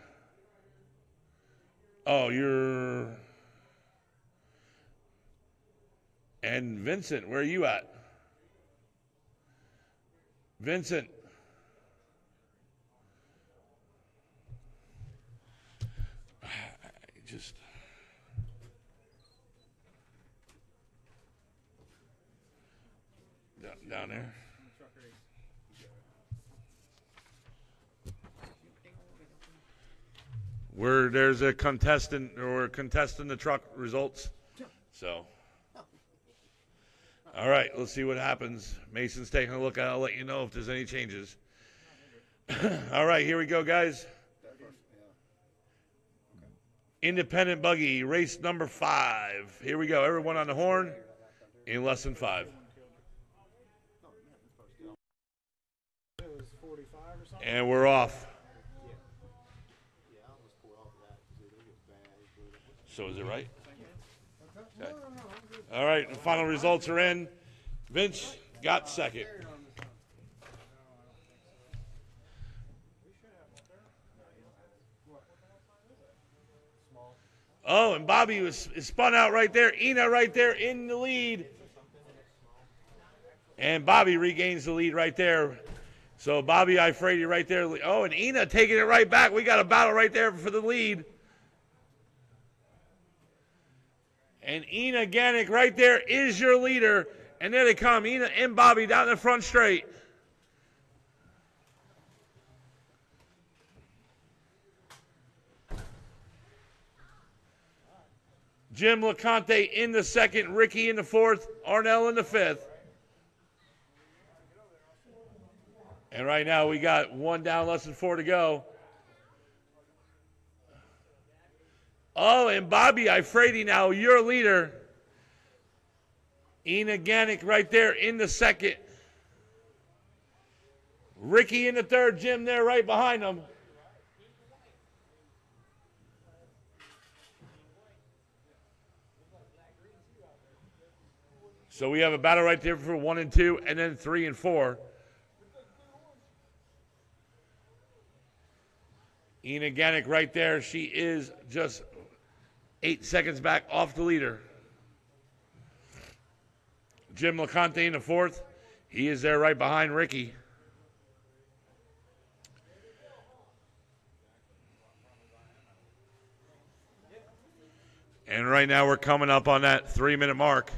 Oh, you're... And Vincent, where are you at? Vincent. Just down there. Where there's a contestant or contesting the truck results. So. All right, let's see what happens. Mason's taking a look at it. I'll let you know if there's any changes. All right, here we go, guys. Independent buggy, race number 5. Here we go. Everyone on the horn in less than 5. And we're off. So is it right? Okay. All right, the final results are in. Vince got second. Oh, and Bobby is spun out right there. Ina right there in the lead. And Bobby regains the lead right there. So Bobby Ifredi right there. Oh, and Ina taking it right back. We got a battle right there for the lead. And Ina Ganick right there is your leader. And there they come, Ina and Bobby down the front straight. Jim LeConte in the second, Ricky in the fourth, Arnell in the fifth. And right now we got one down, less than 4 to go. Oh, and Bobby Ifredi now, your leader. Ina Ganick right there in the second. Ricky in the third, Jim there right behind him. So we have a battle right there for 1 and 2, and then 3 and 4. Ina Ganick right there. She is just 8 seconds back off the leader. Jim LeConte in the fourth. He is there right behind Ricky. And right now we're coming up on that 3-minute mark.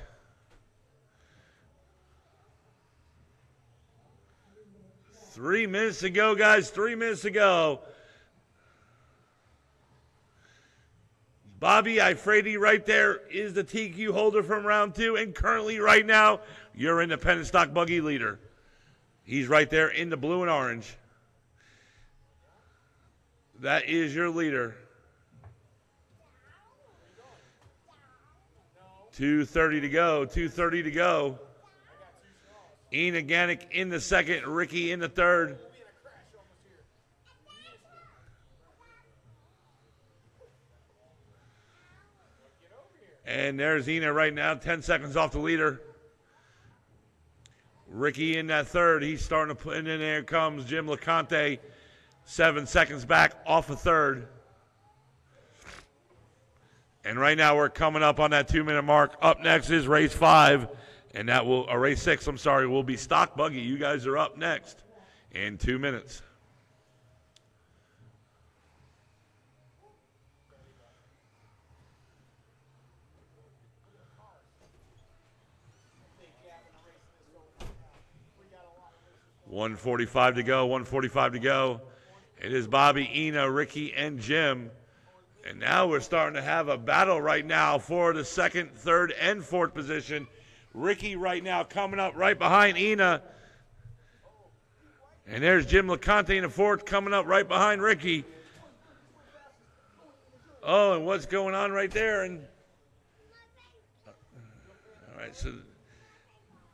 Three minutes to go, guys. 3 minutes to go. Bobby Ifredi right there is the TQ holder from round 2, and currently right now, your independent stock buggy leader. He's right there in the blue and orange. That is your leader. 2:30 to go, 2:30 to go. Ina Ganick in the second, Ricky in the third. And there's Ina right now, 10 seconds off the leader. Ricky in that third. He's starting to put in there. Comes Jim LeConte, 7 seconds back off a third. And right now we're coming up on that 2-minute mark. Up next is race 5. And that will, race 6, I'm sorry, will be stock buggy. You guys are up next in 2 minutes. $1:45 to go, $1:45 to go. It is Bobby, Ina, Ricky, and Jim. And now we're starting to have a battle right now for the second, third, and fourth position. Ricky right now coming up right behind Ina. And there's Jim LeConte in the fourth coming up right behind Ricky. Oh, and what's going on right there? And all right,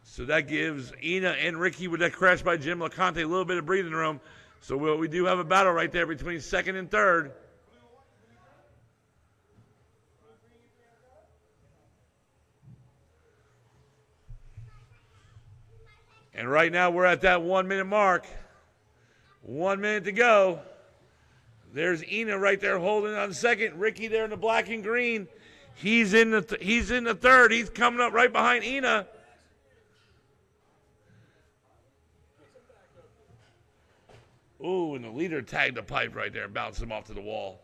so that gives Ina and Ricky with that crash by Jim LeConte a little bit of breathing room. So we do have a battle right there between second and third. And right now we're at that 1-minute mark. 1 minute to go. There's Ina right there holding on second. Ricky there in the black and green. He's in the third. He's coming up right behind Ina. Ooh, and the leader tagged the pipe right there and bounced him off to the wall.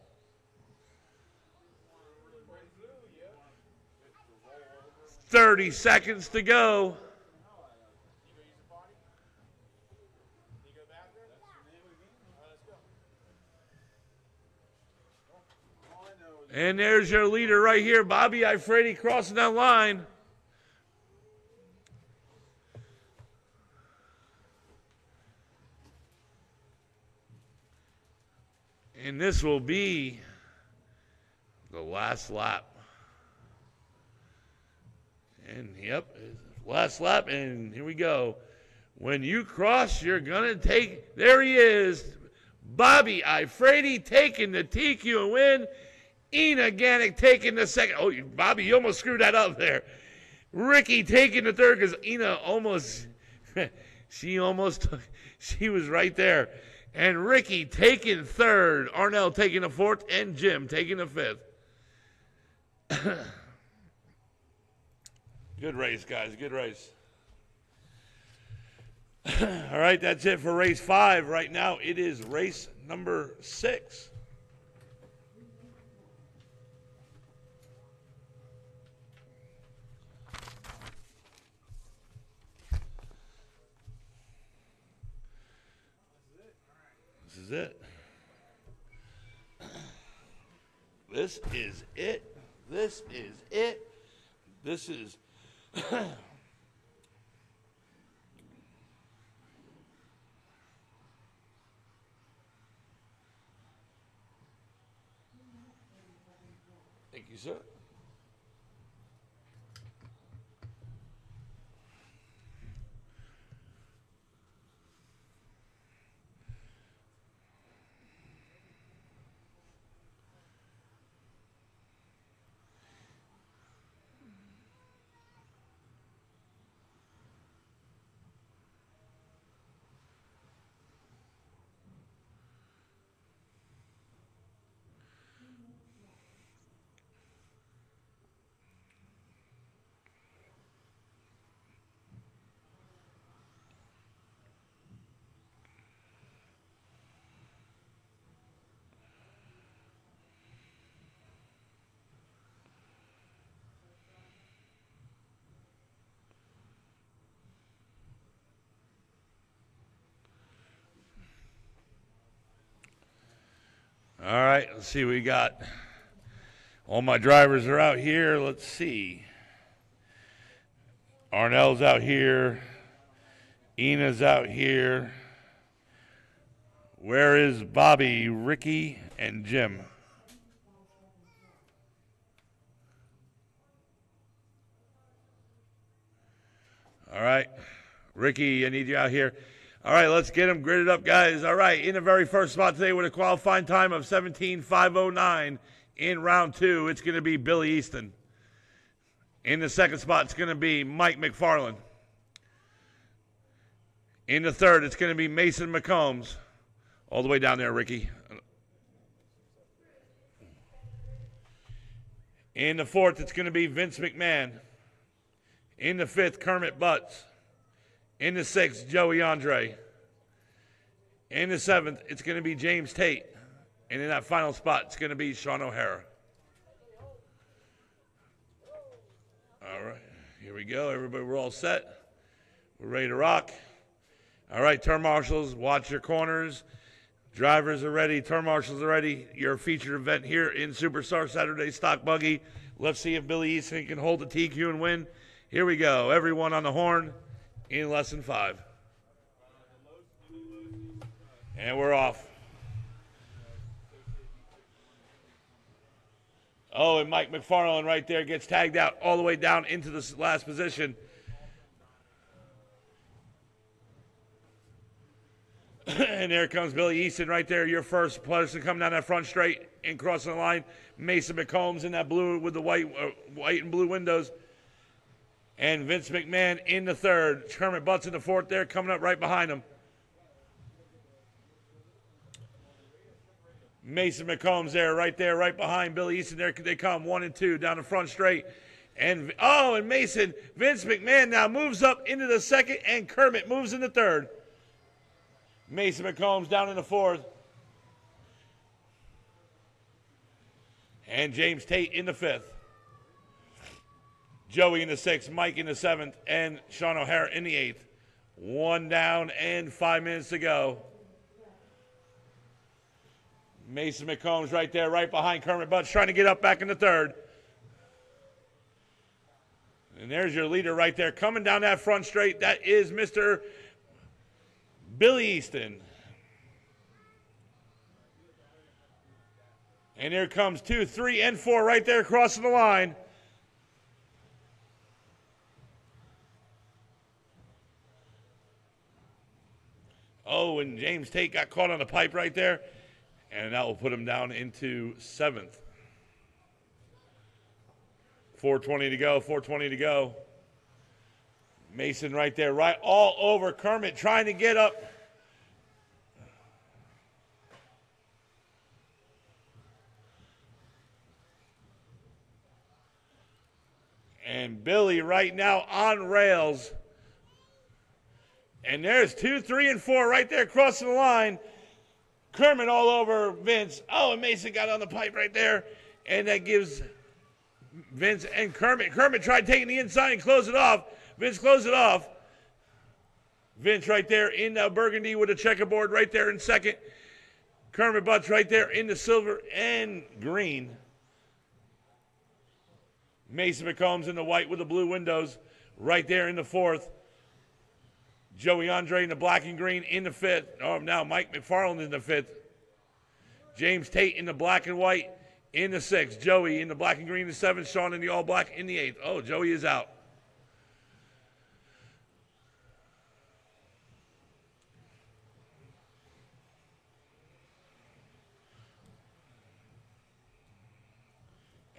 $30 seconds to go. And there's your leader right here, Bobby Ifredi, crossing that line. And this will be the last lap. And, yep, last lap, and here we go. When you cross, you're going to take. There he is. Bobby Ifredi taking the TQ and win. Ina Ganick taking the second. Oh, Bobby, you almost screwed that up there. Ricky taking the third because Ina almost, she was right there. And Ricky taking third. Arnell taking the fourth. And Jim taking the fifth. Good race, guys. Good race. All right, that's it for race 5. Right now, it is race number 6. This is it. This is it. This is it. This is. Thank you, sir. All right, let's see. We got all my drivers are out here. Let's see. Arnell's out here. Ina's out here. Where is Bobby, Ricky, and Jim? All right. Ricky, I need you out here. All right, let's get them gridded up, guys. All right, in the very first spot today with a qualifying time of 17:509 in round 2, it's going to be Billy Easton. In the second spot, it's going to be Mike McFarland. In the third, it's going to be Mason McCombs. All the way down there, Ricky. In the fourth, it's going to be Vince McMahon. In the fifth, Kermit Butts. In the sixth, Joey Andre. In the seventh, it's going to be James Tate. And in that final spot, it's going to be Sean O'Hara. All right, here we go. Everybody, we're all set. We're ready to rock. All right, turn marshals, watch your corners. Drivers are ready. Turn marshals are ready. Your featured event here in Superstar Saturday Stock Buggy. Let's see if Billy Easton can hold the TQ and win. Here we go. Everyone on the horn in lesson 5. And we're off. Oh, and Mike McFarland right there gets tagged out all the way down into the last position. And there comes Billy Easton right there, your first person coming down that front straight and crossing the line. Mason McCombs in that blue with the white and blue windows. And Vince McMahon in the third. Kermit Butts in the fourth there, coming up right behind him. Mason McCombs right there, right behind Billy Easton. There they come, 1 and 2 down the front straight. And Mason, Vince McMahon now moves up into the second, and Kermit moves in the third. Mason McCombs down in the fourth. And James Tate in the fifth. Joey in the sixth, Mike in the seventh, and Sean O'Hara in the eighth. 1 down and 5 minutes to go. Mason McCombs right there, right behind Kermit Butts, trying to get up back in the third. And there's your leader right there, coming down that front straight. That is Mr. Billy Easton. And here comes 2, 3, and 4 right there crossing the line. Oh, and James Tate got caught on the pipe right there, and that will put him down into 7th. 4:20 to go, 4:20 to go. Mason right there, right all over Kermit, trying to get up. And Billy right now on rails. And there's 2, 3, and 4 right there crossing the line. Kermit all over Vince. Oh, and Mason got on the pipe right there. And that gives Vince and Kermit. Kermit tried taking the inside and close it off. Vince closed it off. Vince right there in the burgundy with a checkerboard right there in second. Kermit Butts right there in the silver and green. Mason McCombs in the white with the blue windows right there in the 4th. Joey Andre in the black and green in the 5th. Oh, now Mike McFarland in the 5th. James Tate in the black and white in the 6th. Joey in the black and green in the 7th. Sean in the all black in the 8th. Oh, Joey is out.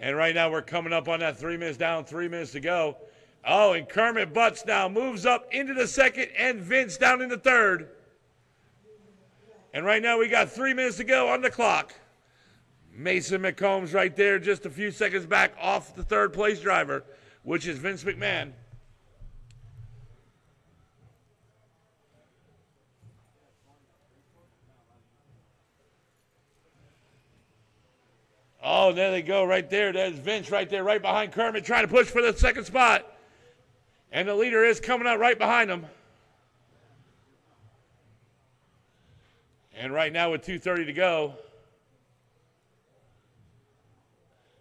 And right now we're coming up on that 3 minutes down, 3 minutes to go. Oh, and Kermit Butts now moves up into the 2nd and Vince down in the 3rd. And right now we got 3 minutes to go on the clock. Mason McCombs right there just a few seconds back off the 3rd place driver, which is Vince McMahon. Oh, there they go right there. There's Vince right there, right behind Kermit, trying to push for the 2nd spot. And the leader is coming out right behind him. And right now with 2:30 to go.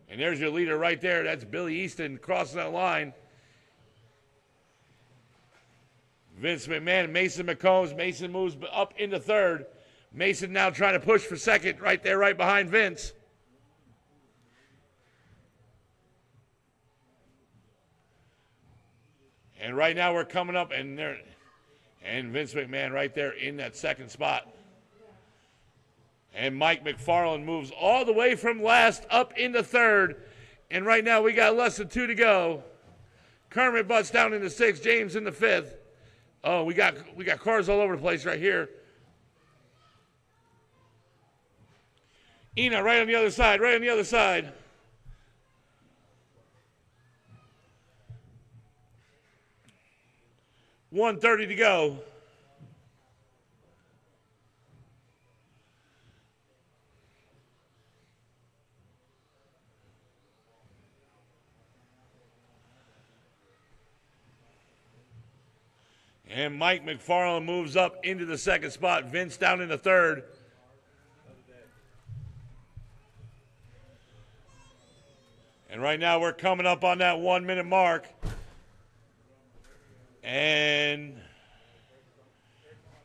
And there's your leader right there. That's Billy Easton crossing that line. Vince McMahon, Mason McCombs. Mason moves up into 3rd. Mason now trying to push for 2nd right there, right behind Vince. And right now we're coming up, and Vince McMahon right there in that 2nd spot. And Mike McFarland moves all the way from last up into 3rd. And right now we got less than 2 to go. Kermit Butts down in the 6th, James in the 5th. Oh, we got cars all over the place right here. Ina right on the other side, right on the other side. $1:30 to go. And Mike McFarland moves up into the 2nd spot. Vince down in the 3rd. And right now we're coming up on that 1 minute mark. And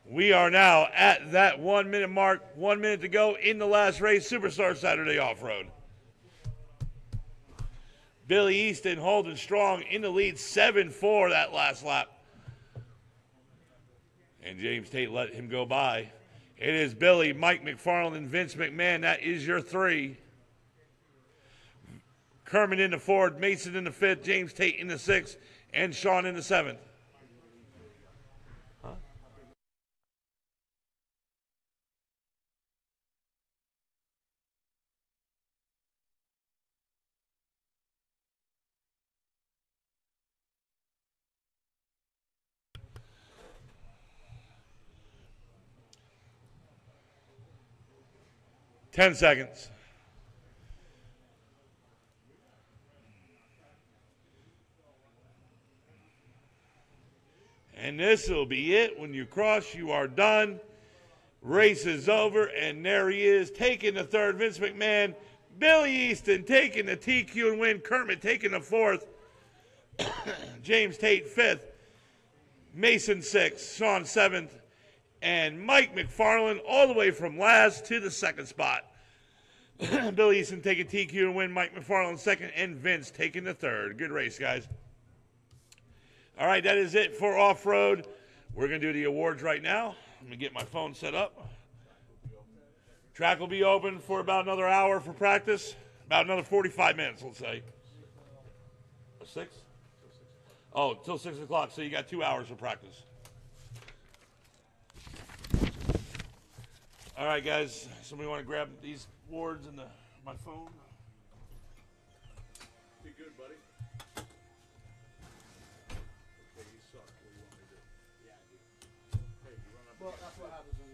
we are now at that 1 minute mark. 1 minute to go in the last race, Superstar Saturday Off-Road. Billy Easton holding strong in the lead, 7-4 that last lap. And James Tate let him go by. It is Billy, Mike McFarland, and Vince McMahon. That is your 3. Kermit in the 4th, Mason in the 5th, James Tate in the 6th, and Sean in the 7th. 10 seconds. And this will be it. When you cross, you are done. Race is over, and there he is, taking the 3rd. Vince McMahon, Billy Easton taking the TQ and win. Kermit taking the 4th. James Tate 5th. Mason 6th. Sean 7th. And Mike McFarland all the way from last to the 2nd spot. Billy Easton taking TQ and win. Mike McFarland 2nd. And Vince taking the 3rd. Good race, guys. All right, that is it for off-road. We're going to do the awards right now. Let me get my phone set up. Track will be open for about another hour for practice. About another 45 minutes, let's say. 6? Oh, till 6 o'clock, so you got 2 hours for practice. All right, guys. Somebody want to grab these boards and my phone? Be good, buddy. Okay, you suck. What do you want me to do? Yeah, I do. Hey, you run up. Well, that's what happens when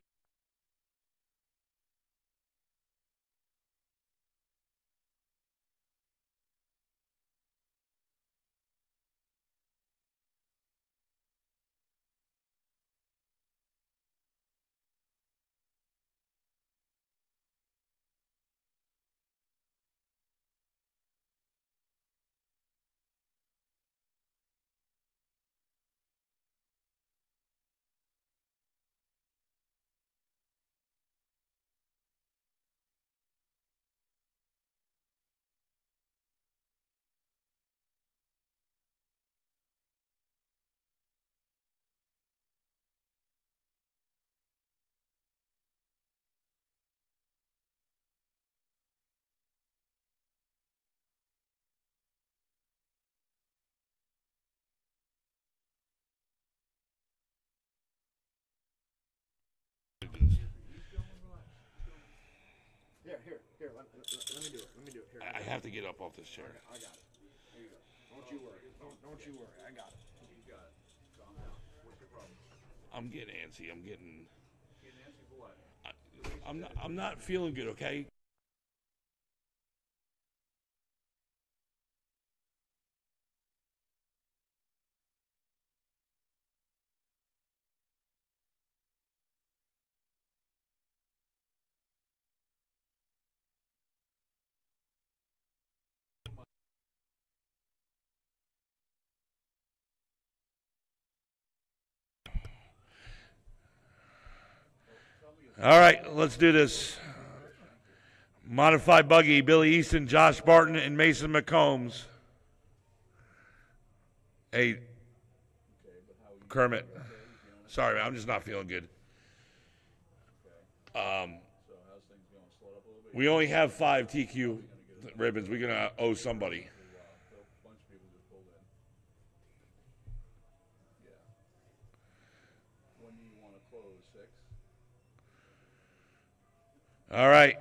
Here, let me do it. Let me do it. Here. I have to get up off this chair. I got it. Here you go. Don't you worry. Don't you worry. I got it. You got it. Calm down. What's your problem? I'm getting antsy. I'm getting. Getting antsy for what? I'm not feeling good. Okay. All right, let's do this. Modified buggy, Billy Easton, Josh Barton, and Mason McCombs. Hey, Kermit. Sorry, I'm just not feeling good. So how's things going? Slow up a little bit? We only have 5 TQ ribbons. We're going to owe somebody. A bunch of people just pulled in. Yeah. When do you want to close? 6? All right.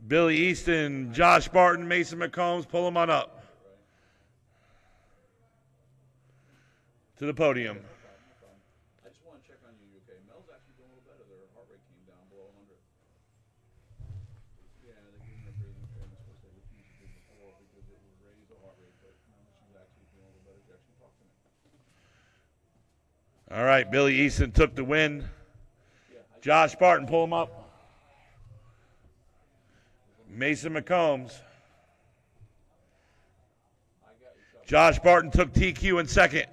Billy Easton, Josh Barton, Mason McCombs, pull them on up to the podium. I just want to check on you. You okay? Mel's actually doing a little better. Their heart rate came down below 100. Yeah, they gave her breathing treatment, which they refused to do before because it would raise the heart rate. But now she's actually feeling a little better. She actually talked to me. All right. Billy Easton took the win. Josh Barton, pull him up. Mason McCombs. Josh Barton took TQ in second.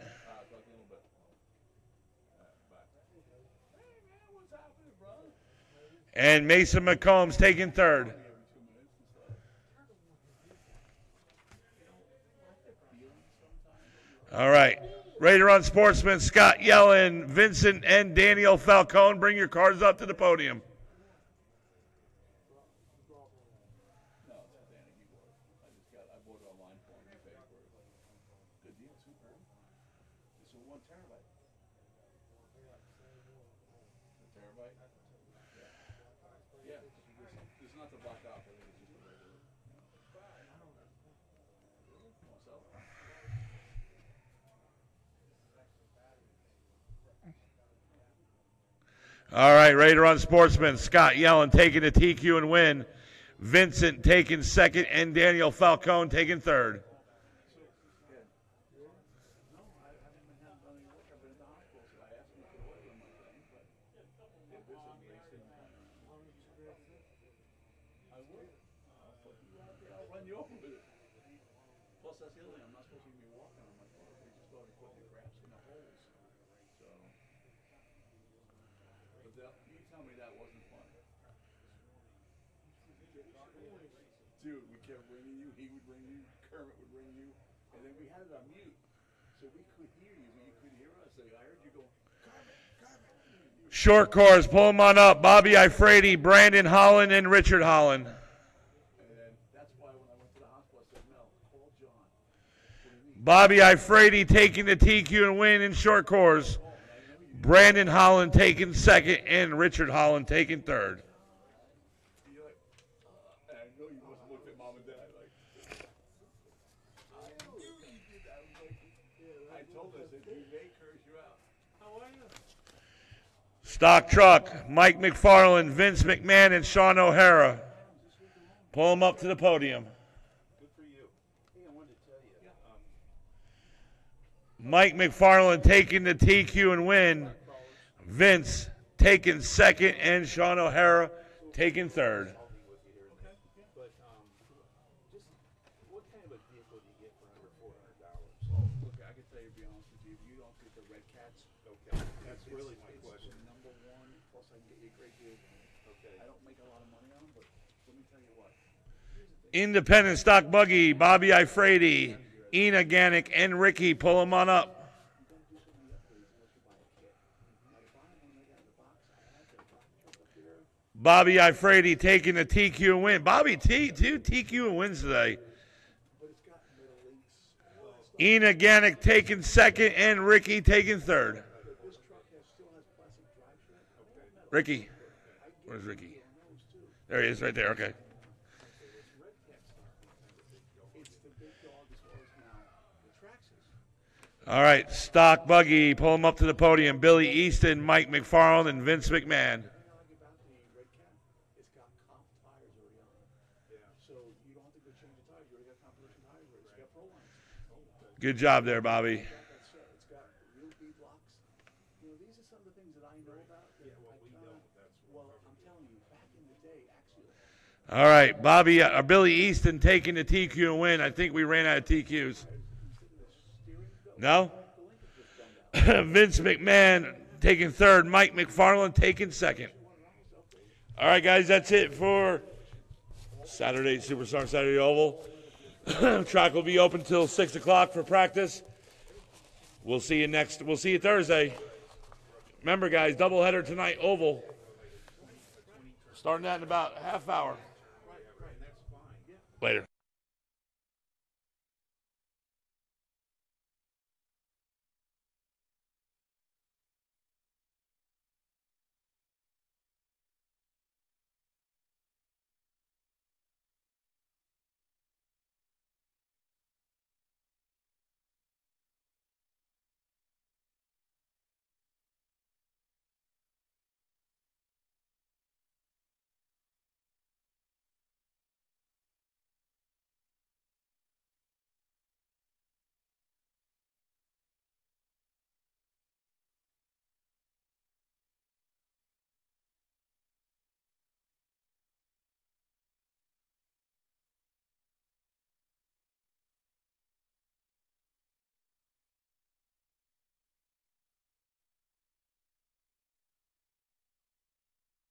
And Mason McCombs taking third. All right. Ready to run sportsmen, Scott Yellen, Vincent, and Daniel Falcone. Bring your cards up to the podium. All right, ready to run sportsmen. Scott Yellen taking the TQ and win. Vincent taking second, and Daniel Falcone taking third. Plus, that's the other thing. I'm not supposed to be walking on my phone. They just started putting the graphs in the holes. So, but you tell me that wasn't fun. Dude, we kept ringing you. He would ring you. Kermit would ring you. And then we had it on mute. So we could hear you, but you couldn't hear us. So I heard you go, Kermit, Kermit. You Short course, pull them on up. Bobby Ifrady, Brandon Holland, and Richard Holland. And that's why when I went to the hospital, I said, no, call John. Bobby Ifrady taking the TQ and win in short course. Brandon Holland taking second, and Richard Holland taking third. You're like, and I know you must have looked at mom and dad like, I knew you did that. I was like, yeah, I told her, I said, you may curse you out. How are you? Stock truck, Mike McFarland, Vince McMahon, and Sean O'Hara. Pull them up to the podium. Good for you. Hey, I wanted to tell you. Mike McFarland taking the TQ and win. Vince taking second, and Sean O'Hara taking third. But just what kind of a vehicle do you get for under $400? Look, I can tell you, to be honest with you, if you don't get the red cats, Okay, that's really my question. number one, plus I can get you a great vehicle. Okay. I don't make a lot of money on them, but let me tell you what. Independent stock buggy, Bobby Ifrady, Ina Ganick, and Ricky. Pull them on up. Bobby Ifrady taking the TQ and win. Bobby, two TQ and wins today. Ina Ganick taking second, and Ricky taking third. Ricky. Where's Ricky? There he is, right there. Okay. All right, stock buggy. Pull him up to the podium. Billy Easton, Mike McFarland, and Vince McMahon. Good job there, Bobby. It's got real bead locks. You know, these are some of the things that I know about. Well, I'm telling you, back in the day, actually. All right, Bobby, Billy Easton taking the TQ and win. I think we ran out of TQs. No? Vince McMahon taking third. Mike McFarland taking second. All right, guys, that's it for Saturday, Superstar Saturday Oval. Track will be open till 6 o'clock for practice. We'll see you Thursday. Remember, guys, doubleheader tonight, Oval. Starting that in about a half hour. Later.